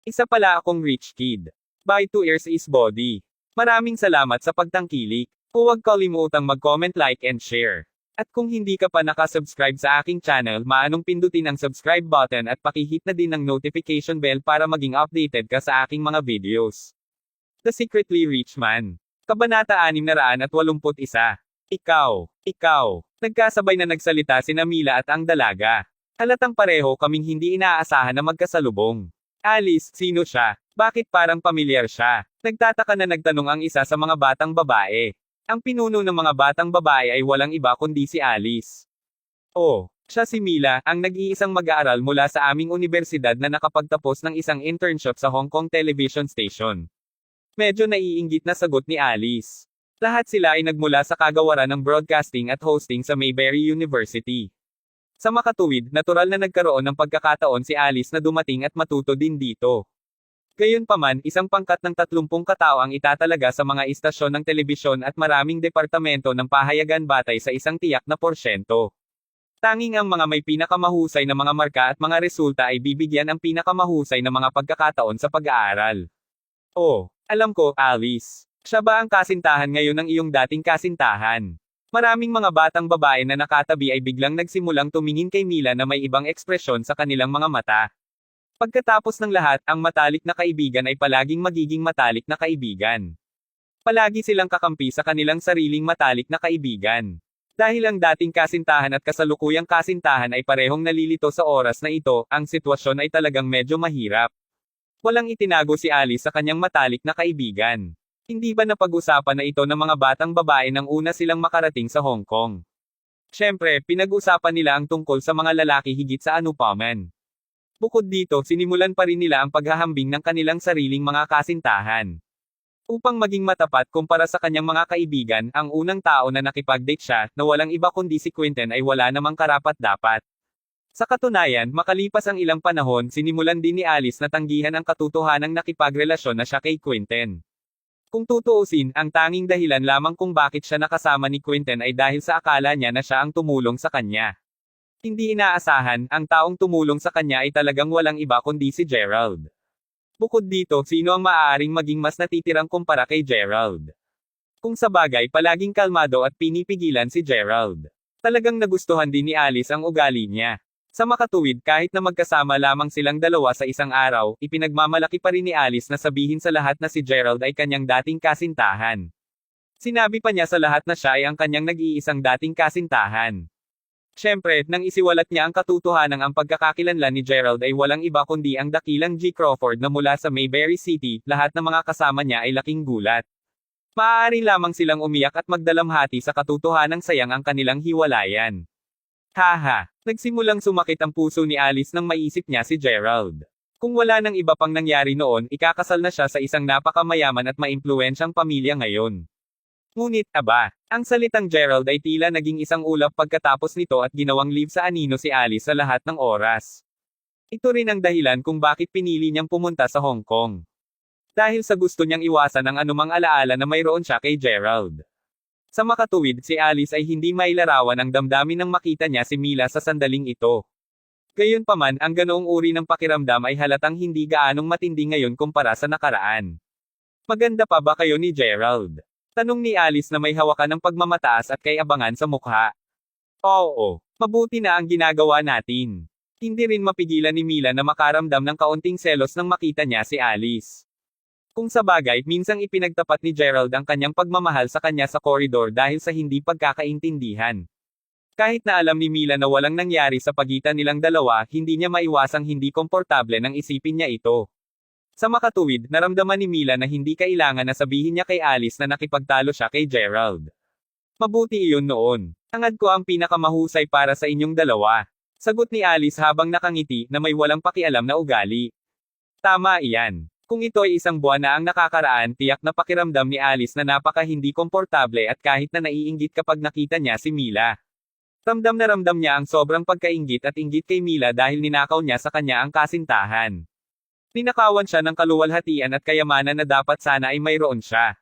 Isa pala akong rich kid. By 2 ears is body. Maraming salamat sa pagtangkilik. Huwag kalimutang mag-comment, like and share. At kung hindi ka pa nakasubscribe sa aking channel, maanong pindutin ang subscribe button at pakihit na din ang notification bell para maging updated ka sa aking mga videos. The Secretly Rich Man. Kabanata 681. Ikaw. Nagkasabay na nagsalita sina Mila at ang dalaga. Halatang pareho kaming hindi inaasahan na magkasalubong. Alice, sino siya? Bakit parang pamilyar siya? Nagtataka na nagtanong ang isa sa mga batang babae. Ang pinuno ng mga batang babae ay walang iba kundi si Alice. Oh, siya si Mila, ang nag-iisang mag-aaral mula sa aming universidad na nakapagtapos ng isang internship sa Hong Kong television station. Medyo naiinggit na sagot ni Alice. Lahat sila ay nagmula sa kagawaran ng broadcasting at hosting sa Mayberry University. Sa makatuwid, natural na nagkaroon ng pagkakataon si Alice na dumating at matuto din dito. Gayunpaman, isang pangkat ng 30 katao ang itatalaga sa mga istasyon ng telebisyon at maraming departamento ng pahayagan batay sa isang tiyak na porsyento. Tanging ang mga may pinakamahusay na mga marka at mga resulta ay bibigyan ang pinakamahusay na mga pagkakataon sa pag-aaral. Oh, alam ko, Alice. Siya ba ang kasintahan ngayon ng iyong dating kasintahan? Maraming mga batang babae na nakatabi ay biglang nagsimulang tumingin kay Mila na may ibang ekspresyon sa kanilang mga mata. Pagkatapos ng lahat, ang matalik na kaibigan ay palaging magiging matalik na kaibigan. Palagi silang kakampi sa kanilang sariling matalik na kaibigan. Dahil ang dating kasintahan at kasalukuyang kasintahan ay parehong nalilito sa oras na ito, ang sitwasyon ay talagang medyo mahirap. Walang itinago si Alice sa kanyang matalik na kaibigan. Hindi ba napag-usapan na ito ng mga batang babae nang una silang makarating sa Hong Kong? Siyempre, pinag-usapan nila ang tungkol sa mga lalaki higit sa anupaman. Bukod dito, sinimulan pa rin nila ang paghahambing ng kanilang sariling mga kasintahan. Upang maging matapat kumpara sa kanyang mga kaibigan, ang unang tao na nakipag-date siya, na walang iba kundi si Quentin ay wala namang karapat-dapat. Sa katunayan, makalipas ang ilang panahon, sinimulan din ni Alice na tanggihan ang katotohanang nakipagrelasyon na siya kay Quentin. Kung tutuusin, ang tanging dahilan lamang kung bakit siya nakasama ni Quentin ay dahil sa akala niya na siya ang tumulong sa kanya. Hindi inaasahan, ang taong tumulong sa kanya ay talagang walang iba kundi si Gerald. Bukod dito, sino ang maaaring maging mas natitirang kumpara kay Gerald? Kung sa bagay, palaging kalmado at pinipigilan si Gerald. Talagang nagustuhan din ni Alice ang ugali niya. Sa makatuwid, kahit na magkasama lamang silang dalawa sa isang araw, ipinagmamalaki pa rin ni Alice na sabihin sa lahat na si Gerald ay kanyang dating kasintahan. Sinabi pa niya sa lahat na siya ay ang kanyang nag-iisang dating kasintahan. Siyempre, nang isiwalat niya ang katotohanan ang pagkakakilanlan ni Gerald ay walang iba kundi ang dakilang G. Crawford na mula sa Mayberry City, lahat ng mga kasama niya ay laking gulat. Maaari lamang silang umiyak at magdalamhati sa katotohanang sayang ang kanilang hiwalayan. Haha, nagsimulang sumakit ang puso ni Alice nang maisip niya si Gerald. Kung wala nang iba pang nangyari noon, ikakasal na siya sa isang napakamayaman at maimpluwensyang pamilya ngayon. Ngunit, ang salitang Gerald ay tila naging isang ulap pagkatapos nito at ginawang live sa anino si Alice sa lahat ng oras. Ito rin ang dahilan kung bakit pinili niyang pumunta sa Hong Kong. Dahil sa gusto niyang iwasan ang anumang alaala na mayroon siya kay Gerald. Sa makatuwid, si Alice ay hindi mailarawan ang damdamin nang makita niya si Mila sa sandaling ito. Gayunpaman, ang ganoong uri ng pakiramdam ay halatang hindi gaanong matindi ngayon kumpara sa nakaraan. Maganda pa ba kayo ni Gerald? Tanong ni Alice na may hawakan ng pagmamataas at kay-abangan sa mukha. Oo, mabuti na ang ginagawa natin. Hindi rin mapigilan ni Mila na makaramdam ng kaunting selos nang makita niya si Alice. Kung sa bagay, minsang ipinagtapat ni Gerald ang kanyang pagmamahal sa kanya sa koridor dahil sa hindi pagkakaintindihan. Kahit na alam ni Mila na walang nangyari sa pagitan nilang dalawa, hindi niya maiwasang hindi komportable nang isipin niya ito. Sa makatuwid, naramdaman ni Mila na hindi kailangan na sabihin niya kay Alice na nakipagtalo siya kay Gerald. Mabuti iyon noon. Hangad ko ang pinakamahusay para sa inyong dalawa. Sagot ni Alice habang nakangiti na may walang pakialam na ugali. Tama iyan. Kung ito ay isang buwan na ang nakakaraan, tiyak na pakiramdam ni Alice na napaka hindi komportable at kahit na naiinggit kapag nakita niya si Mila. Ramdam na ramdam niya ang sobrang pagkainggit at inggit kay Mila dahil ninakaw niya sa kanya ang kasintahan. Ninakawan siya ng kaluwalhatian at kayamanan na dapat sana ay mayroon siya.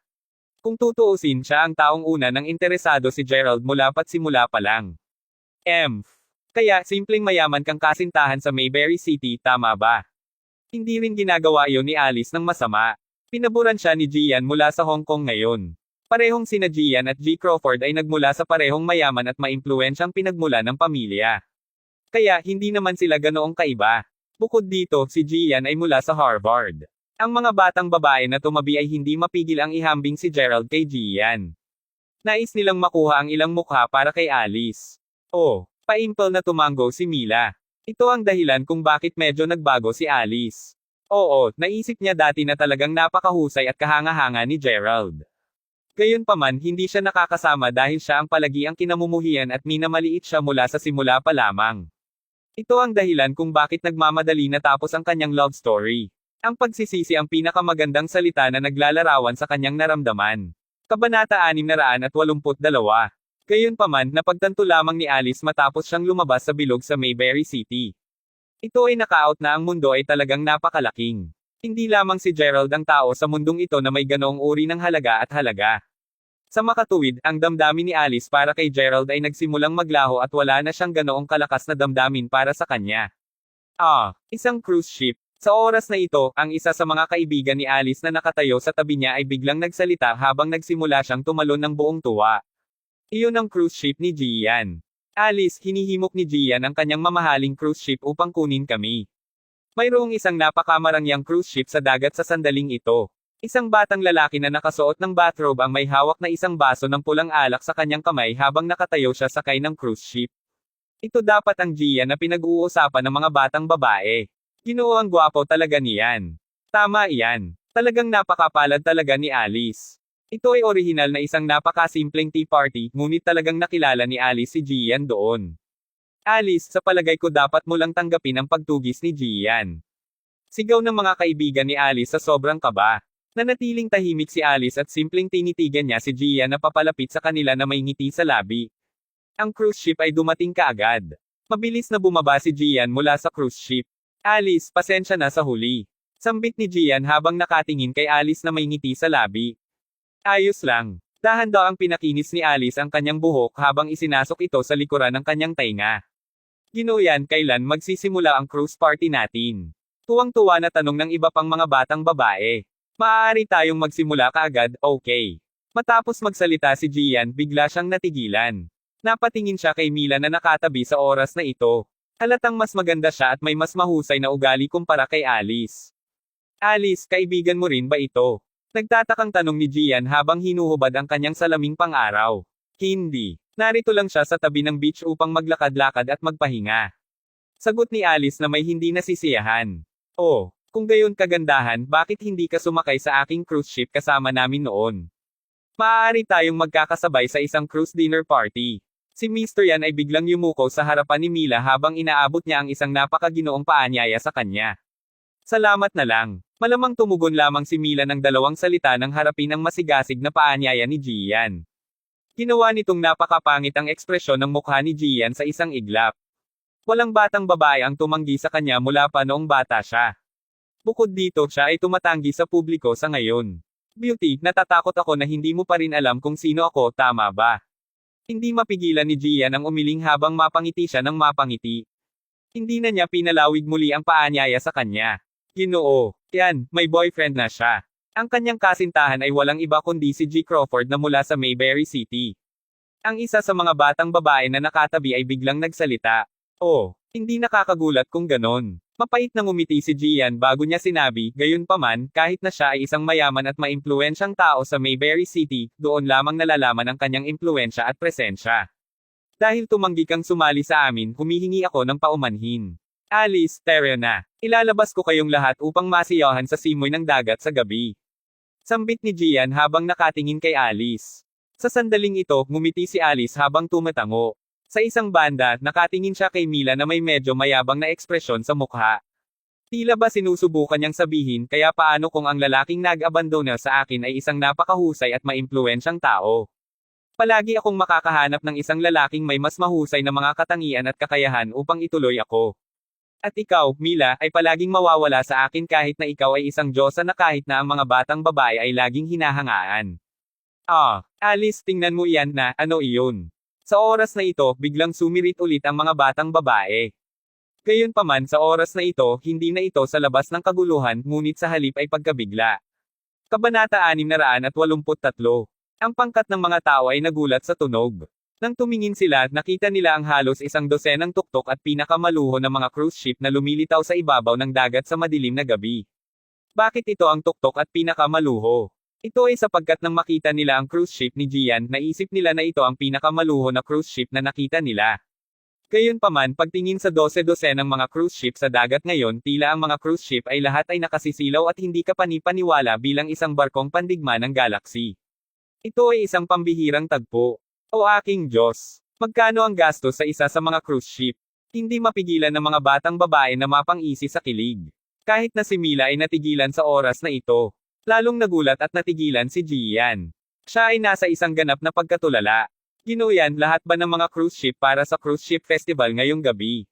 Kung tutuusin, siya ang taong una nang interesado si Gerald mula pat simula pa lang. Kaya, simpleng mayaman kang kasintahan sa Mayberry City, tama ba? Hindi rin ginagawa iyon ni Alice ng masama. Pinaboran siya ni Gian mula sa Hong Kong ngayon. Parehong sina Gian at G. Crawford ay nagmula sa parehong mayaman at maimpluwensyang pinagmula ng pamilya. Kaya, hindi naman sila ganoong kaiba. Bukod dito, si Gian ay mula sa Harvard. Ang mga batang babae na tumabi ay hindi mapigil ang ihambing si Gerald kay Gian. Nais nilang makuha ang ilang mukha para kay Alice. Oh, paimpel na tumango si Mila. Ito ang dahilan kung bakit medyo nagbago si Alice. Oo, naisip niya dati na talagang napakahusay at kahanga-hanga ni Gerald. Gayunpaman, hindi siya nakakasama dahil siya ang palagi ang kinamumuhian at minamaliit siya mula sa simula pa lamang. Ito ang dahilan kung bakit nagmamadali natapos ang kanyang love story. Ang pagsisisi ang pinakamagandang salita na naglalarawan sa kanyang naramdaman. Kabanata 682. Gayunpaman, napagtanto lamang ni Alice matapos siyang lumabas sa bilog sa Mayberry City. Ito ay naka-out na ang mundo ay talagang napakalaking. Hindi lamang si Gerald ang tao sa mundong ito na may ganoong uri ng halaga at halaga. Sa makatuwid, ang damdamin ni Alice para kay Gerald ay nagsimulang maglaho at wala na siyang ganoong kalakas na damdamin para sa kanya. Isang cruise ship. Sa oras na ito, ang isa sa mga kaibigan ni Alice na nakatayo sa tabi niya ay biglang nagsalita habang nagsimula siyang tumalon ng buong tuwa. Iyon ang cruise ship ni Gian. Alice, hinihimok ni Gian ang kanyang mamahaling cruise ship upang kunin kami. Mayroong isang napakamarangyang cruise ship sa dagat sa sandaling ito. Isang batang lalaki na nakasuot ng bathrobe ang may hawak na isang baso ng pulang alak sa kanyang kamay habang nakatayo siya sakay ng cruise ship. Ito dapat ang Gian na pinag-uusapan ng mga batang babae. Ginoo, ang gwapo talaga niyan. Tama iyan. Talagang napakapalad talaga ni Alice. Ito ay orihinal na isang napakasimpleng tea party, ngunit talagang nakilala ni Alice si Gian doon. Alice, sa palagay ko dapat mo lang tanggapin ang pagtugis ni Gian. Sigaw ng mga kaibigan ni Alice sa sobrang kaba. Nanatiling tahimik si Alice at simpleng tinitigan niya si Gian na papalapit sa kanila na may ngiti sa labi. Ang cruise ship ay dumating kaagad. Mabilis na bumaba si Gian mula sa cruise ship. Alice, pasensya na sa huli. Sambit ni Gian habang nakatingin kay Alice na may ngiti sa labi. Ayos lang. Dahan daw ang pinakinis ni Alice ang kanyang buhok habang isinasok ito sa likuran ng kanyang tainga. Ginoo, yan, kailan magsisimula ang cruise party natin? Tuwang-tuwa na tanong ng iba pang mga batang babae. Maaari tayong magsimula kaagad, okay. Matapos magsalita si Gian, bigla siyang natigilan. Napatingin siya kay Mila na nakatabi sa oras na ito. Halatang mas maganda siya at may mas mahusay na ugali kumpara kay Alice. Alice, kaibigan mo rin ba ito? Nagtatakang tanong ni Gian habang hinuhubad ang kanyang salaming pang-araw. Hindi. Narito lang siya sa tabi ng beach upang maglakad-lakad at magpahinga. Sagot ni Alice na may hindi nasisiyahan. Oh, kung gayon kagandahan, bakit hindi ka sumakay sa aking cruise ship kasama namin noon? Maaari tayong magkakasabay sa isang cruise dinner party. Si Mr. Yan ay biglang yumuko sa harapan ni Mila habang inaabot niya ang isang napakaginoong paanyaya sa kanya. Salamat na lang. Malamang tumugon lamang si Mila ng dalawang salita nang harapin ang masigasig na paanyaya ni Gian. Ginawa nitong napakapangit ang ekspresyon ng mukha ni Gian sa isang iglap. Walang batang babae ang tumanggi sa kanya mula pa noong bata siya. Bukod dito, siya ay tumatanggi sa publiko sa ngayon. Beauty, natatakot ako na hindi mo pa rin alam kung sino ako, tama ba? Hindi mapigilan ni Gian ang umiling habang mapangiti siya ng mapangiti. Hindi na niya pinalawig muli ang paanyaya sa kanya. Ginoo, yan, may boyfriend na siya. Ang kanyang kasintahan ay walang iba kundi si G. Crawford na mula sa Mayberry City. Ang isa sa mga batang babae na nakatabi ay biglang nagsalita. Oh, hindi nakakagulat kung ganon. Mapait na ngumiti si Gian bago niya sinabi, gayunpaman, kahit na siya ay isang mayaman at maimpluwensyang tao sa Mayberry City, doon lamang nalalaman ang kanyang impluwensya at presensya. Dahil tumanggi kang sumali sa amin, humihingi ako ng paumanhin. Alice, tara na. Ilalabas ko kayong lahat upang masiyahan sa simoy ng dagat sa gabi. Sambit ni Gian habang nakatingin kay Alice. Sa sandaling ito, ngumiti si Alice habang tumatango. Sa isang banda, nakatingin siya kay Mila na may medyo mayabang na ekspresyon sa mukha. Tila ba sinusubukan niyang sabihin, kaya paano kung ang lalaking nag-abandona sa akin ay isang napakahusay at maimpluwensyang tao? Palagi akong makakahanap ng isang lalaking may mas mahusay na mga katangian at kakayahan upang ituloy ako. At ikaw, Mila, ay palaging mawawala sa akin kahit na ikaw ay isang diyosa na kahit na ang mga batang babae ay laging hinahangaan. Alice, tingnan mo iyan na, ano iyon? Sa oras na ito, biglang sumirit ulit ang mga batang babae. Gayunpaman sa oras na ito, hindi na ito sa labas ng kaguluhan, ngunit sa halip ay pagkabigla. Kabanata 683. Ang pangkat ng mga tao ay nagulat sa tunog. Nang tumingin sila, nakita nila ang halos 100 tuktok at pinakamaluho na mga cruise ship na lumilitaw sa ibabaw ng dagat sa madilim na gabi. Bakit ito ang tuktok at pinakamaluho? Ito ay sapagkat nang makita nila ang cruise ship ni Gian, naisip nila na ito ang pinakamaluho na cruise ship na nakita nila. Gayunpaman, pagtingin sa 12 ng mga cruise ship sa dagat ngayon, tila ang mga cruise ship ay lahat ay nakasisilaw at hindi ka panipaniwala bilang isang barkong pandigma ng galaxy. Ito ay isang pambihirang tagpo. O aking Diyos! Magkano ang gastos sa isa sa mga cruise ship? Hindi mapigilan ng mga batang babae na mapang-isi sa kilig. Kahit na si Mila ay natigilan sa oras na ito. Lalong nagulat at natigilan si Gian. Siya ay nasa isang ganap na pagkatulala. Ginuyan lahat ba ng mga cruise ship para sa cruise ship festival ngayong gabi?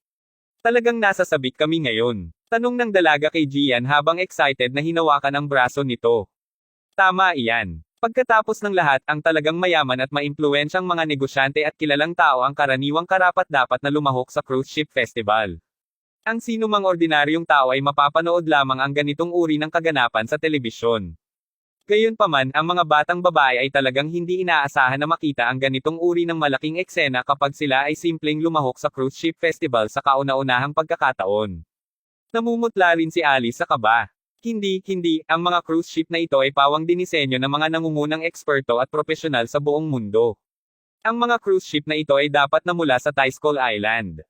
Talagang nasasabik kami ngayon. Tanong ng dalaga kay Gian habang excited na hinawakan ang braso nito. Tama iyan. Pagkatapos ng lahat, ang talagang mayaman at maimpluwensyang mga negosyante at kilalang tao ang karaniwang karapat-dapat na lumahok sa cruise ship festival. Ang sinumang ordinaryong tao ay mapapanood lamang ang ganitong uri ng kaganapan sa telebisyon. Gayunpaman, ang mga batang babae ay talagang hindi inaasahan na makita ang ganitong uri ng malaking eksena kapag sila ay simpleng lumahok sa cruise ship festival sa kauna-unahang pagkakataon. Namumutla rin si Alice sa kaba. Hindi, ang mga cruise ship na ito ay pawang dinisenyo ng mga nangungunang eksperto at propesyonal sa buong mundo. Ang mga cruise ship na ito ay dapat na mula sa Tyscol Island.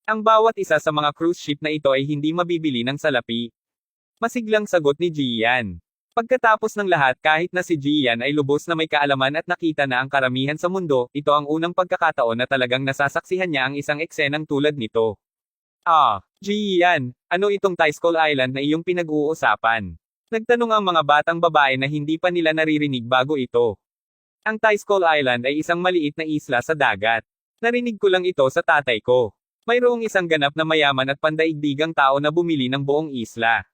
Ang bawat isa sa mga cruise ship na ito ay hindi mabibili ng salapi. Masiglang sagot ni Gian. Pagkatapos ng lahat, kahit na si Gian ay lubos na may kaalaman at nakita na ang karamihan sa mundo, ito ang unang pagkakataon na talagang nasasaksihan niya ang isang eksenang tulad nito. Gian, ano itong Tyscol Island na iyong pinag-uusapan? Nagtanong ang mga batang babae na hindi pa nila naririnig bago ito. Ang Tyscol Island ay isang maliit na isla sa dagat. Narinig ko lang ito sa tatay ko. Mayroong isang ganap na mayaman at pandaigdigang tao na bumili ng buong isla.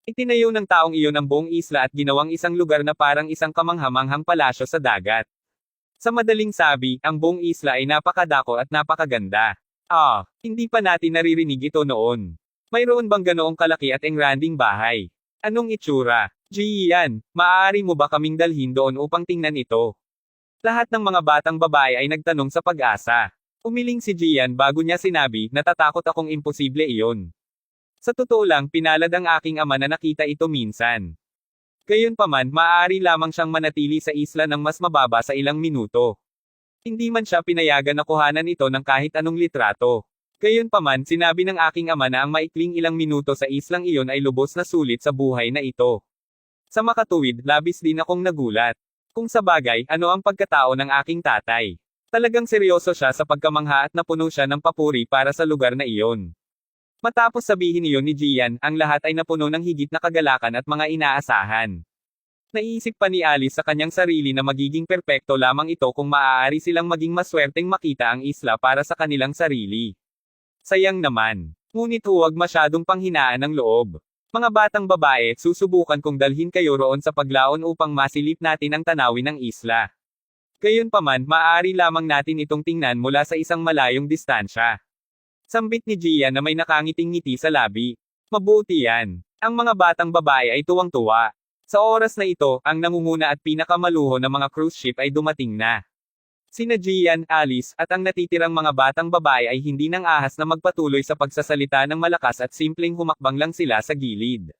Itinayo ng taong iyon ang buong isla at ginawang isang lugar na parang isang kamanghamanghang palasyo sa dagat. Sa madaling sabi, ang buong isla ay napakadako at napakaganda. Hindi pa natin naririnig ito noon. Mayroon bang ganoong kalaki at engranding bahay? Anong itsura? Gian, maaari mo ba kaming dalhin doon upang tingnan ito? Lahat ng mga batang babae ay nagtanong sa Pag-asa. Umiling si Gian bago niya sinabi, natatakot akong imposible iyon. Sa totoo lang, pinalad ang aking ama na nakita ito minsan. Gayunpaman, maaari lamang siyang manatili sa isla ng mas mababa sa ilang minuto. Hindi man siya pinayagan na kuhanan ito ng kahit anong litrato. Gayunpaman, sinabi ng aking ama na ang maikling ilang minuto sa islang iyon ay lubos na sulit sa buhay na ito. Sa makatuwid, labis din akong nagulat. Kung sa bagay, ano ang pagkatao ng aking tatay? Talagang seryoso siya sa pagkamangha at napuno siya ng papuri para sa lugar na iyon. Matapos sabihin iyon ni Gian, ang lahat ay napuno ng higit na kagalakan at mga inaasahan. Naiisip pa ni Alice sa kanyang sarili na magiging perpekto lamang ito kung maaari silang maging maswerteng makita ang isla para sa kanilang sarili. Sayang naman. Ngunit huwag masyadong panghinaan ng loob. Mga batang babae, susubukan kong dalhin kayo roon sa paglaon upang masilip natin ang tanawin ng isla. Gayunpaman, maaari lamang natin itong tingnan mula sa isang malayong distansya. Sambit ni Gian na may nakangiting ngiti sa labi. Mabuti yan. Ang mga batang babae ay tuwang-tuwa. Sa oras na ito, ang nangunguna at pinakamaluho na mga cruise ship ay dumating na. Sina Gian, Alice, at ang natitirang mga batang babae ay hindi nang ahas na magpatuloy sa pagsasalita ng malakas at simpleng humakbang lang sila sa gilid.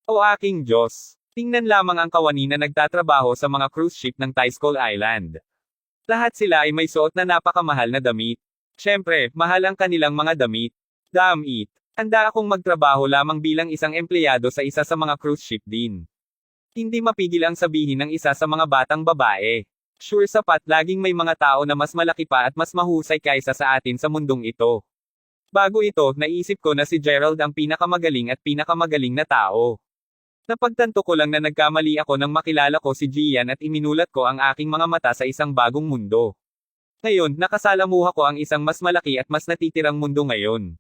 O aking Diyos! Tingnan lamang ang kawani na nagtatrabaho sa mga cruise ship ng Tyscol Island. Lahat sila ay may suot na napakamahal na damit. Siyempre, mahal ang kanilang mga damit. Damit. Handa akong magtrabaho lamang bilang isang empleyado sa isa sa mga cruise ship din. Hindi mapigil ang sabihin ng isa sa mga batang babae. Sure sapat, laging may mga tao na mas malaki pa at mas mahusay kaysa sa atin sa mundong ito. Bago ito, naisip ko na si Gerald ang pinakamagaling at pinakamagaling na tao. Napagtanto ko lang na nagkamali ako nang makilala ko si Gian at iminulat ko ang aking mga mata sa isang bagong mundo. Ngayon, nakasalamuha ko ang isang mas malaki at mas natitirang mundo ngayon.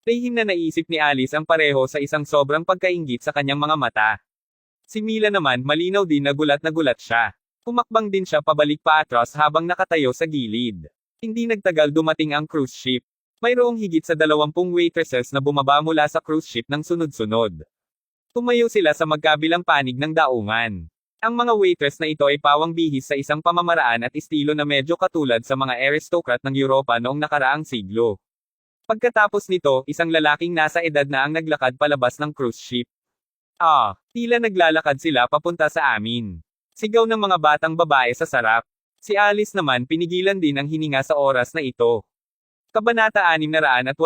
Lihim na naisip ni Alice ang pareho sa isang sobrang pagkainggit sa kanyang mga mata. Si Mila naman, malinaw din na gulat siya. Humakbang din siya pabalik paatras habang nakatayo sa gilid. Hindi nagtagal dumating ang cruise ship. Mayroong higit sa 20 waitresses na bumaba mula sa cruise ship ng sunod-sunod. Tumayo sila sa magkabilang panig ng daungan. Ang mga waitress na ito ay pawang bihis sa isang pamamaraan at estilo na medyo katulad sa mga aristocrat ng Europa noong nakaraang siglo. Pagkatapos nito, isang lalaking nasa edad na ang naglakad palabas ng cruise ship. Tila naglalakad sila papunta sa amin. Sigaw ng mga batang babae sa sarap. Si Alice naman pinigilan din ang hininga sa oras na ito. Kabanata 684.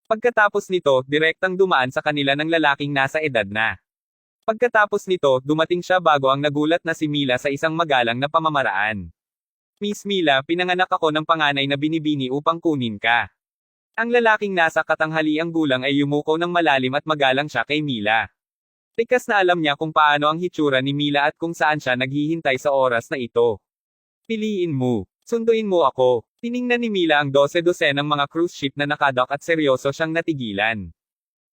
Pagkatapos nito, direktang dumaan sa kanila ng lalaking nasa edad na. Pagkatapos nito, dumating siya bago ang nagulat na si Mila sa isang magalang na pamamaraan. Miss Mila, pinanganak ako ng panganay na binibini upang kunin ka. Ang lalaking nasa katanghaliang gulang ay yumuko ng malalim at magalang siya kay Mila. Tikas na alam niya kung paano ang hitsura ni Mila at kung saan siya naghihintay sa oras na ito. Piliin mo. Sunduin mo ako. Tiningnan ni Mila ang 12 ng mga cruise ship na nakadock at seryoso siyang natigilan.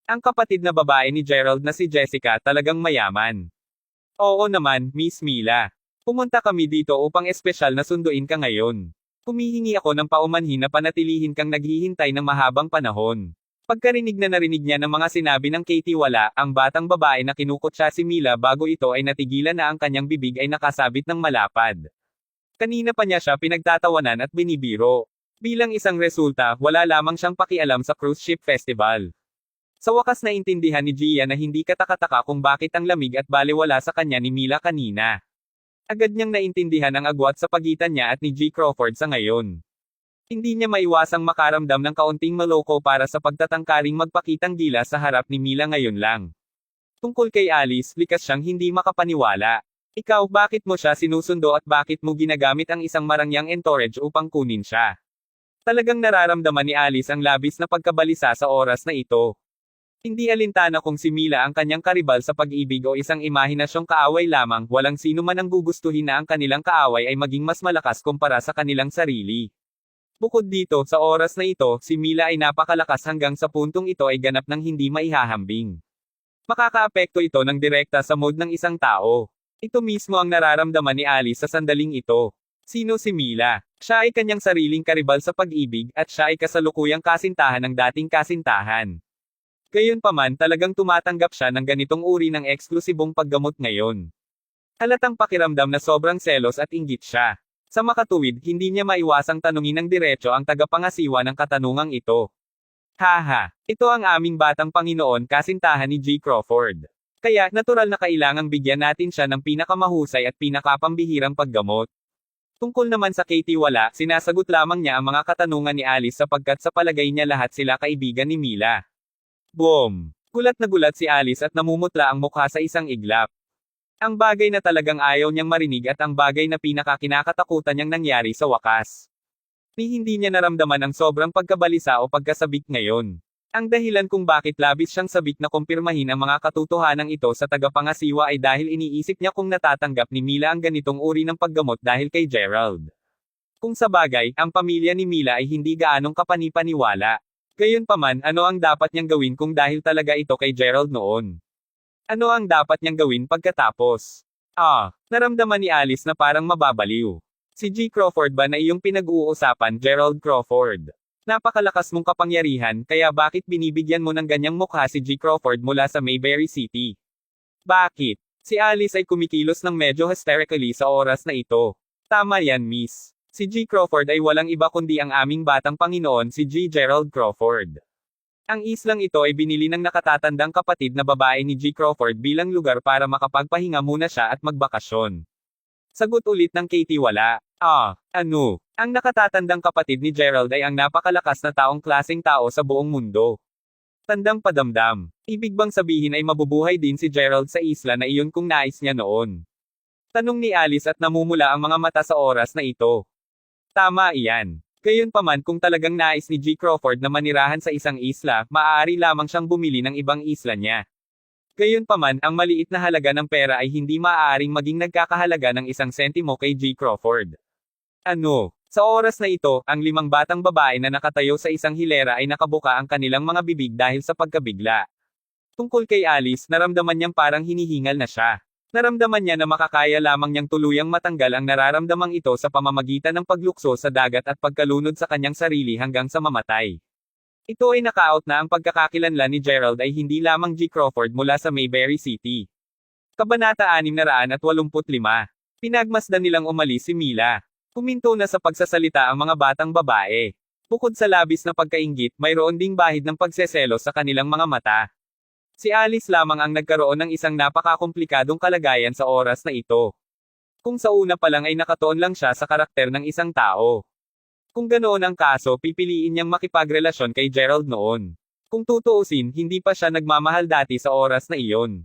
Ang kapatid na babae ni Gerald na si Jessica talagang mayaman. Oo naman, Miss Mila. Pumunta kami dito upang espesyal na sunduin ka ngayon. Humihingi ako ng paumanhin na panatilihin kang naghihintay ng mahabang panahon. Pagkarinig na narinig niya ng mga sinabi ng Katie Wala, ang batang babae na kinukot siya si Mila bago ito ay natigilan na ang kanyang bibig ay nakasabit ng malapad. Kanina pa niya siya pinagtatawanan at binibiro. Bilang isang resulta, wala lamang siyang pakialam sa cruise ship festival. Sa wakas naintindihan ni Gia na hindi katakataka kung bakit ang lamig at balewala sa kanya ni Mila kanina. Agad niyang naintindihan ang agwat sa pagitan niya at ni G. Crawford sa ngayon. Hindi niya maiwasang makaramdam ng kaunting maloko para sa pagtatangkaring magpakitang gila sa harap ni Mila ngayon lang. Tungkol kay Alice, likas siyang hindi makapaniwala. Ikaw, bakit mo siya sinusundo at bakit mo ginagamit ang isang marangyang entourage upang kunin siya? Talagang nararamdaman ni Alice ang labis na pagkabalisa sa oras na ito. Hindi alintana kung si Mila ang kanyang karibal sa pag-ibig o isang imahinasyong kaaway lamang, walang sino man ang gugustuhin na ang kanilang kaaway ay maging mas malakas kumpara sa kanilang sarili. Bukod dito, sa oras na ito, si Mila ay napakalakas hanggang sa puntong ito ay ganap ng hindi maihahambing. Makakaapekto ito ng direkta sa mood ng isang tao. Ito mismo ang nararamdaman ni Alice sa sandaling ito. Sino si Mila? Siya ay kanyang sariling karibal sa pag-ibig at siya ay kasalukuyang kasintahan ng dating kasintahan. Gayunpaman talagang tumatanggap siya ng ganitong uri ng eksklusibong paggamot ngayon. Halatang pakiramdam na sobrang selos at inggit siya. Sa makatuwid, hindi niya maiwasang tanungin ng diretso ang tagapangasiwa ng katanungang ito. Haha, ito ang aming batang Panginoon kasintahan ni G. Crawford. Kaya, natural na kailangang bigyan natin siya ng pinakamahusay at pinakapambihirang paggamot. Tungkol naman sa Katie Wala, sinasagot lamang niya ang mga katanungan ni Alice sapagkat sa palagay niya lahat sila kaibigan ni Mila. Boom! Gulat na gulat si Alice at namumutla ang mukha sa isang iglap. Ang bagay na talagang ayaw niyang marinig at ang bagay na pinakakinakatakutan niyang nangyari sa wakas. Hindi niya naramdaman ang sobrang pagkabalisa o pagkasabik ngayon. Ang dahilan kung bakit labis siyang sabik na kumpirmahin ang mga katotohanan ito sa tagapangasiwa ay dahil iniisip niya kung natatanggap ni Mila ang ganitong uri ng paggamot dahil kay Gerald. Kung sa bagay, ang pamilya ni Mila ay hindi gaanong kapanipaniwala. Gayunpaman, ano ang dapat niyang gawin kung dahil talaga ito kay Gerald noon? Ano ang dapat niyang gawin pagkatapos? Naramdaman ni Alice na parang mababaliw. Si G. Crawford ba na iyong pinag-uusapan, Gerald Crawford? Napakalakas mong kapangyarihan, kaya bakit binibigyan mo ng ganyang mukha si G. Crawford mula sa Mayberry City? Bakit? Si Alice ay kumikilos ng medyo hysterically sa oras na ito. Tama yan, miss. Si G. Crawford ay walang iba kundi ang aming batang Panginoon si G. Gerald Crawford. Ang islang ito ay binili ng nakatatandang kapatid na babae ni G. Crawford bilang lugar para makapagpahinga muna siya at magbakasyon. Sagot ulit ng Katie Wala. Ano? Ang nakatatandang kapatid ni Gerald ay ang napakalakas na taong klaseng tao sa buong mundo. Tandang padamdam. Ibig bang sabihin ay mabubuhay din si Gerald sa isla na iyon kung nais niya noon? Tanong ni Alice at namumula ang mga mata sa oras na ito. Tama iyan. Gayunpaman kung talagang nais ni G. Crawford na manirahan sa isang isla, maaari lamang siyang bumili ng ibang isla niya. Gayunpaman, ang maliit na halaga ng pera ay hindi maaaring maging nagkakahalaga ng isang sentimo kay G. Crawford. Ano? Sa oras na ito, ang 5 batang babae na nakatayo sa isang hilera ay nakabuka ang kanilang mga bibig dahil sa pagkabigla. Tungkol kay Alice, naramdaman niyang parang hinihingal na siya. Naramdaman niya na makakaya lamang niyang tuluyang matanggal ang nararamdamang ito sa pamamagitan ng paglukso sa dagat at pagkalunod sa kanyang sarili hanggang sa mamatay. Ito ay naka-out na ang pagkakakilanlan ni Gerald ay hindi lamang G. Crawford mula sa Mayberry City. Kabanata 685. Pinagmasdan nilang umalis si Mila. Huminto na sa pagsasalita ang mga batang babae. Bukod sa labis na pagkainggit, mayroon ding bahid ng pagseselos sa kanilang mga mata. Si Alice lamang ang nagkaroon ng isang napakakomplikadong kalagayan sa oras na ito. Kung sa una pa lang ay nakatuon lang siya sa karakter ng isang tao. Kung ganoon ang kaso, pipiliin niyang makipagrelasyon kay Gerald noon. Kung tutuusin, hindi pa siya nagmamahal dati sa oras na iyon.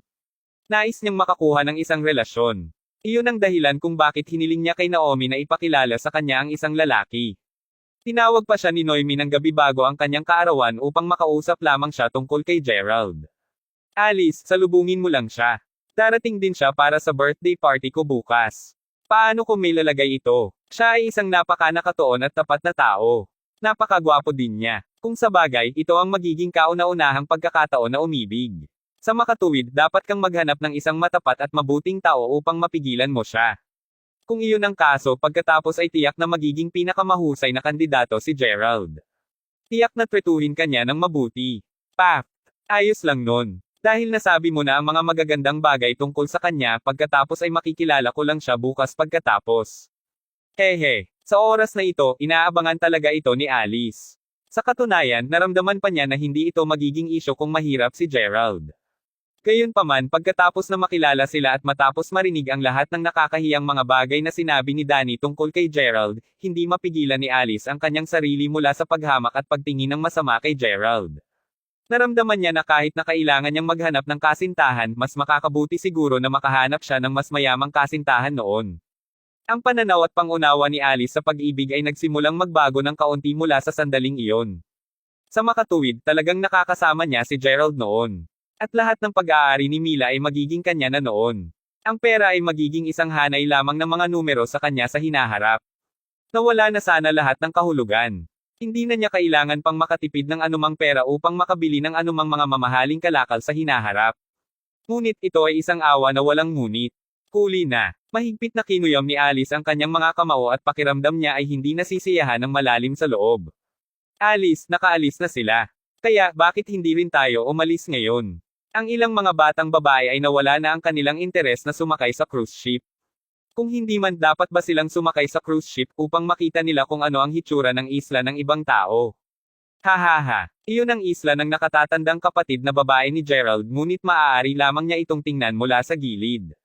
Nais niyang makakuha ng isang relasyon. Iyon ang dahilan kung bakit hiniling niya kay Naomi na ipakilala sa kanya ang isang lalaki. Tinawag pa siya ni Noemi ng gabi bago ang kanyang kaarawan upang makausap lamang siya tungkol kay Gerald. Alice, salubungin mo lang siya. Darating din siya para sa birthday party ko bukas. Paano kung may lalagay ito? Siya ay isang napaka-nakatuon at tapat na tao. Napakagwapo din niya. Kung sa bagay, ito ang magiging kauna-unahang pagkakataon na umibig. Sa makatuwid, dapat kang maghanap ng isang matapat at mabuting tao upang mapigilan mo siya. Kung iyon ang kaso, pagkatapos ay tiyak na magiging pinakamahusay na kandidato si Gerald. Tiyak na tretuhin kanya ng mabuti. Ayos lang nun. Dahil nasabi mo na ang mga magagandang bagay tungkol sa kanya, pagkatapos ay makikilala ko lang siya bukas pagkatapos. Hehe. Sa oras na ito, inaabangan talaga ito ni Alice. Sa katunayan, naramdaman pa niya na hindi ito magiging isyo kung mahirap si Gerald. Gayunpaman, pagkatapos na makilala sila at matapos marinig ang lahat ng nakakahiyang mga bagay na sinabi ni Danny tungkol kay Gerald, hindi mapigilan ni Alice ang kanyang sarili mula sa paghamak at pagtingin ng masama kay Gerald. Naramdaman niya na kahit na kailangan niyang maghanap ng kasintahan, mas makakabuti siguro na makahanap siya ng mas mayamang kasintahan noon. Ang pananaw at pangunawa ni Alice sa pag-ibig ay nagsimulang magbago ng kaunti mula sa sandaling iyon. Sa makatuwid, talagang nakakasama niya si Gerald noon. At lahat ng pag-aari ni Mila ay magiging kanya na noon. Ang pera ay magiging isang hanay lamang ng mga numero sa kanya sa hinaharap. Nawala na sana lahat ng kahulugan. Hindi na niya kailangan pang makatipid ng anumang pera upang makabili ng anumang mga mamahaling kalakal sa hinaharap. Ngunit ito ay isang awa na walang ngunit. Huli na. Mahigpit na kinuyom ni Alice ang kanyang mga kamao at pakiramdam niya ay hindi nasisiyahan ng malalim sa loob. Alice, nakaalis na sila. Kaya, bakit hindi rin tayo umalis ngayon? Ang ilang mga batang babae ay nawala na ang kanilang interes na sumakay sa cruise ship. Kung hindi man, dapat ba silang sumakay sa cruise ship upang makita nila kung ano ang hitsura ng isla ng ibang tao? Hahaha. Iyon ang isla ng nakatatandang kapatid na babae ni Gerald, ngunit maaari lamang niya itong tingnan mula sa gilid.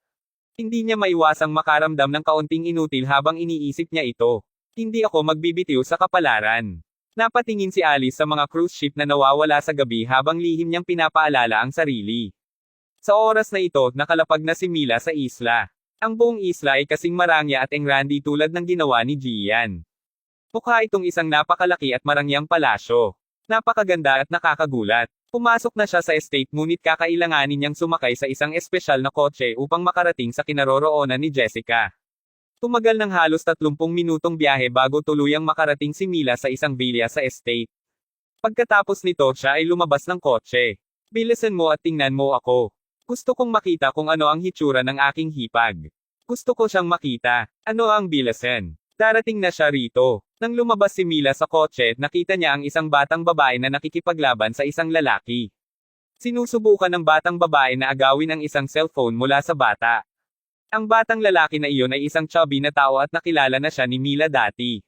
Hindi niya maiwasang makaramdam ng kaunting inutil habang iniisip niya ito. Hindi ako magbibitiw sa kapalaran. Napatingin si Alice sa mga cruise ship na nawawala sa gabi habang lihim niyang pinapaalala ang sarili. Sa oras na ito, nakalapag na si Mila sa isla. Ang buong isla ay kasing marangya at engrandi tulad ng ginawa ni Gian. Mukha itong isang napakalaki at marangyang palasyo. Napakaganda at nakakagulat. Pumasok na siya sa estate ngunit kakailanganin niyang sumakay sa isang espesyal na kotse upang makarating sa kinaroroonan ni Jessica. Tumagal ng halos 30 minutong biyahe bago tuluyang makarating si Mila sa isang villa sa estate. Pagkatapos nito, siya ay lumabas ng kotse. Bilisan mo at tingnan mo ako. Gusto kong makita kung ano ang hitsura ng aking hipag. Gusto ko siyang makita. Ano ang bilasan? Darating na siya rito. Nang lumabas si Mila sa kotse, nakita niya ang isang batang babae na nakikipaglaban sa isang lalaki. Sinusubukan ng batang babae na agawin ang isang cellphone mula sa bata. Ang batang lalaki na iyon ay isang chubby na tao at nakilala na siya ni Mila dati.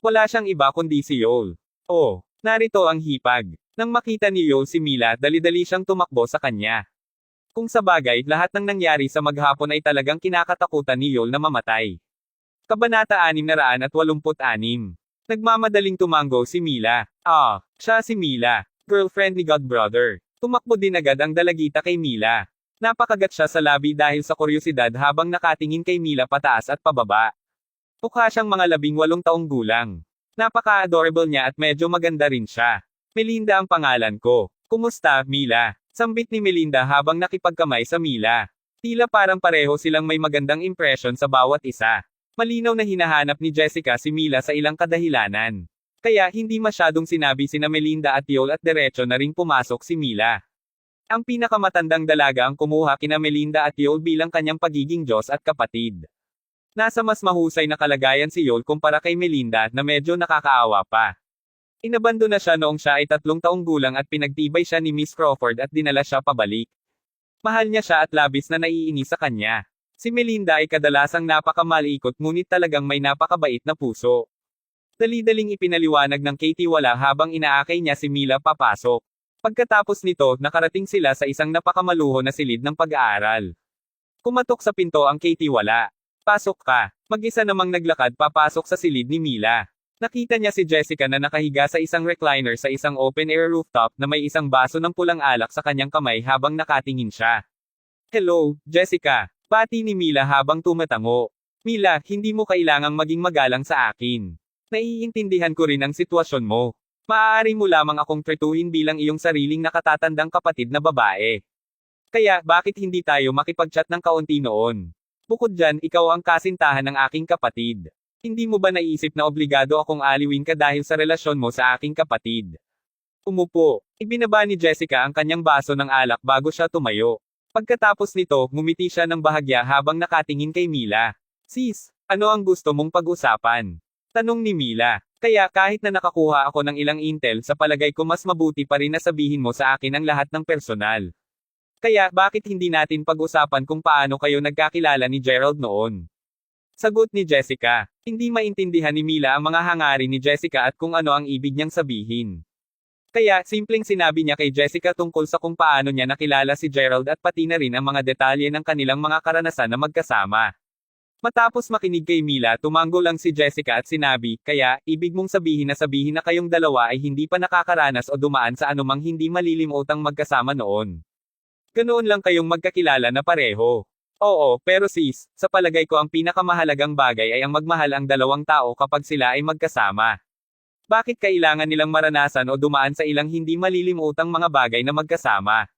Wala siyang iba kundi si Yol. Oh, narito ang hipag. Nang makita ni Yol si Mila, dali-dali siyang tumakbo sa kanya. Kung sa bagay, lahat ng nangyari sa maghapon ay talagang kinakatakutan ni Yol na mamatay. Kabanata 686. Nagmamadaling tumango si Mila. Siya si Mila, girlfriend ni Godbrother. Tumakbo din agad ang dalagita kay Mila. Napakagat siya sa labi dahil sa kuryosidad habang nakatingin kay Mila pataas at pababa. Mukha siyang mga 18 taong gulang. Napaka-adorable niya at medyo maganda rin siya. Melinda ang pangalan ko. Kumusta, Mila? Sambit ni Melinda habang nakipagkamay sa Mila. Tila parang pareho silang may magandang impression sa bawat isa. Malinaw na hinahanap ni Jessica si Mila sa ilang kadahilanan. Kaya hindi masyadong sinabi sina Melinda at Yol at diretso na ring pumasok si Mila. Ang pinakamatandang dalaga ang kumuha kina Melinda at Yol bilang kanyang pagiging Diyos at kapatid. Nasa mas mahusay na kalagayan si Yol kumpara kay Melinda na medyo nakakaawa pa. Inabando na siya noong siya ay 3 taong gulang at pinagtibay siya ni Miss Crawford at dinala siya pabalik. Mahal niya siya at labis na naiinis sa kanya. Si Melinda ay kadalasang napakamalikot ngunit talagang may napakabait na puso. Dali-daling ipinaliwanag ng Katie wala habang inaakay niya si Mila papasok. Pagkatapos nito, nakarating sila sa isang napakamaluho na silid ng pag-aaral. Kumatok sa pinto ang Katie wala. Pasok ka. Mag-isa namang naglakad papasok sa silid ni Mila. Nakita niya si Jessica na nakahiga sa isang recliner sa isang open-air rooftop na may isang baso ng pulang alak sa kanyang kamay habang nakatingin siya. Hello, Jessica. Bati ni Mila habang tumatango. Mila, hindi mo kailangang maging magalang sa akin. Naiintindihan ko rin ang sitwasyon mo. Maaari mo lamang akong tretuhin bilang iyong sariling nakatatandang kapatid na babae. Kaya, bakit hindi tayo makipag-chat ng kaunti noon? Bukod dyan, ikaw ang kasintahan ng aking kapatid. Hindi mo ba naisip na obligado akong aliwin ka dahil sa relasyon mo sa aking kapatid? Umupo. Ibinaba ni Jessica ang kanyang baso ng alak bago siya tumayo. Pagkatapos nito, ngumiti siya ng bahagya habang nakatingin kay Mila. Sis, ano ang gusto mong pag-usapan? Tanong ni Mila. Kaya kahit na nakakuha ako ng ilang intel sa palagay ko mas mabuti pa rin na sabihin mo sa akin ang lahat ng personal. Kaya bakit hindi natin pag-usapan kung paano kayo nagkakilala ni Gerald noon? Sagot ni Jessica. Hindi maintindihan ni Mila ang mga hangarin ni Jessica at kung ano ang ibig niyang sabihin. Kaya, simpleng sinabi niya kay Jessica tungkol sa kung paano niya nakilala si Gerald at pati na rin ang mga detalye ng kanilang mga karanasan na magkasama. Matapos makinig kay Mila, tumango lang si Jessica at sinabi, kaya, ibig mong sabihin na kayong dalawa ay hindi pa nakakaranas o dumaan sa anumang hindi malilimutang magkasama noon. Ganoon lang kayong magkakilala na pareho. Oo, pero sis, sa palagay ko ang pinakamahalagang bagay ay ang magmahal ang dalawang tao kapag sila ay magkasama. Bakit kailangan nilang maranasan o dumaan sa ilang hindi malilimutang mga bagay na magkasama?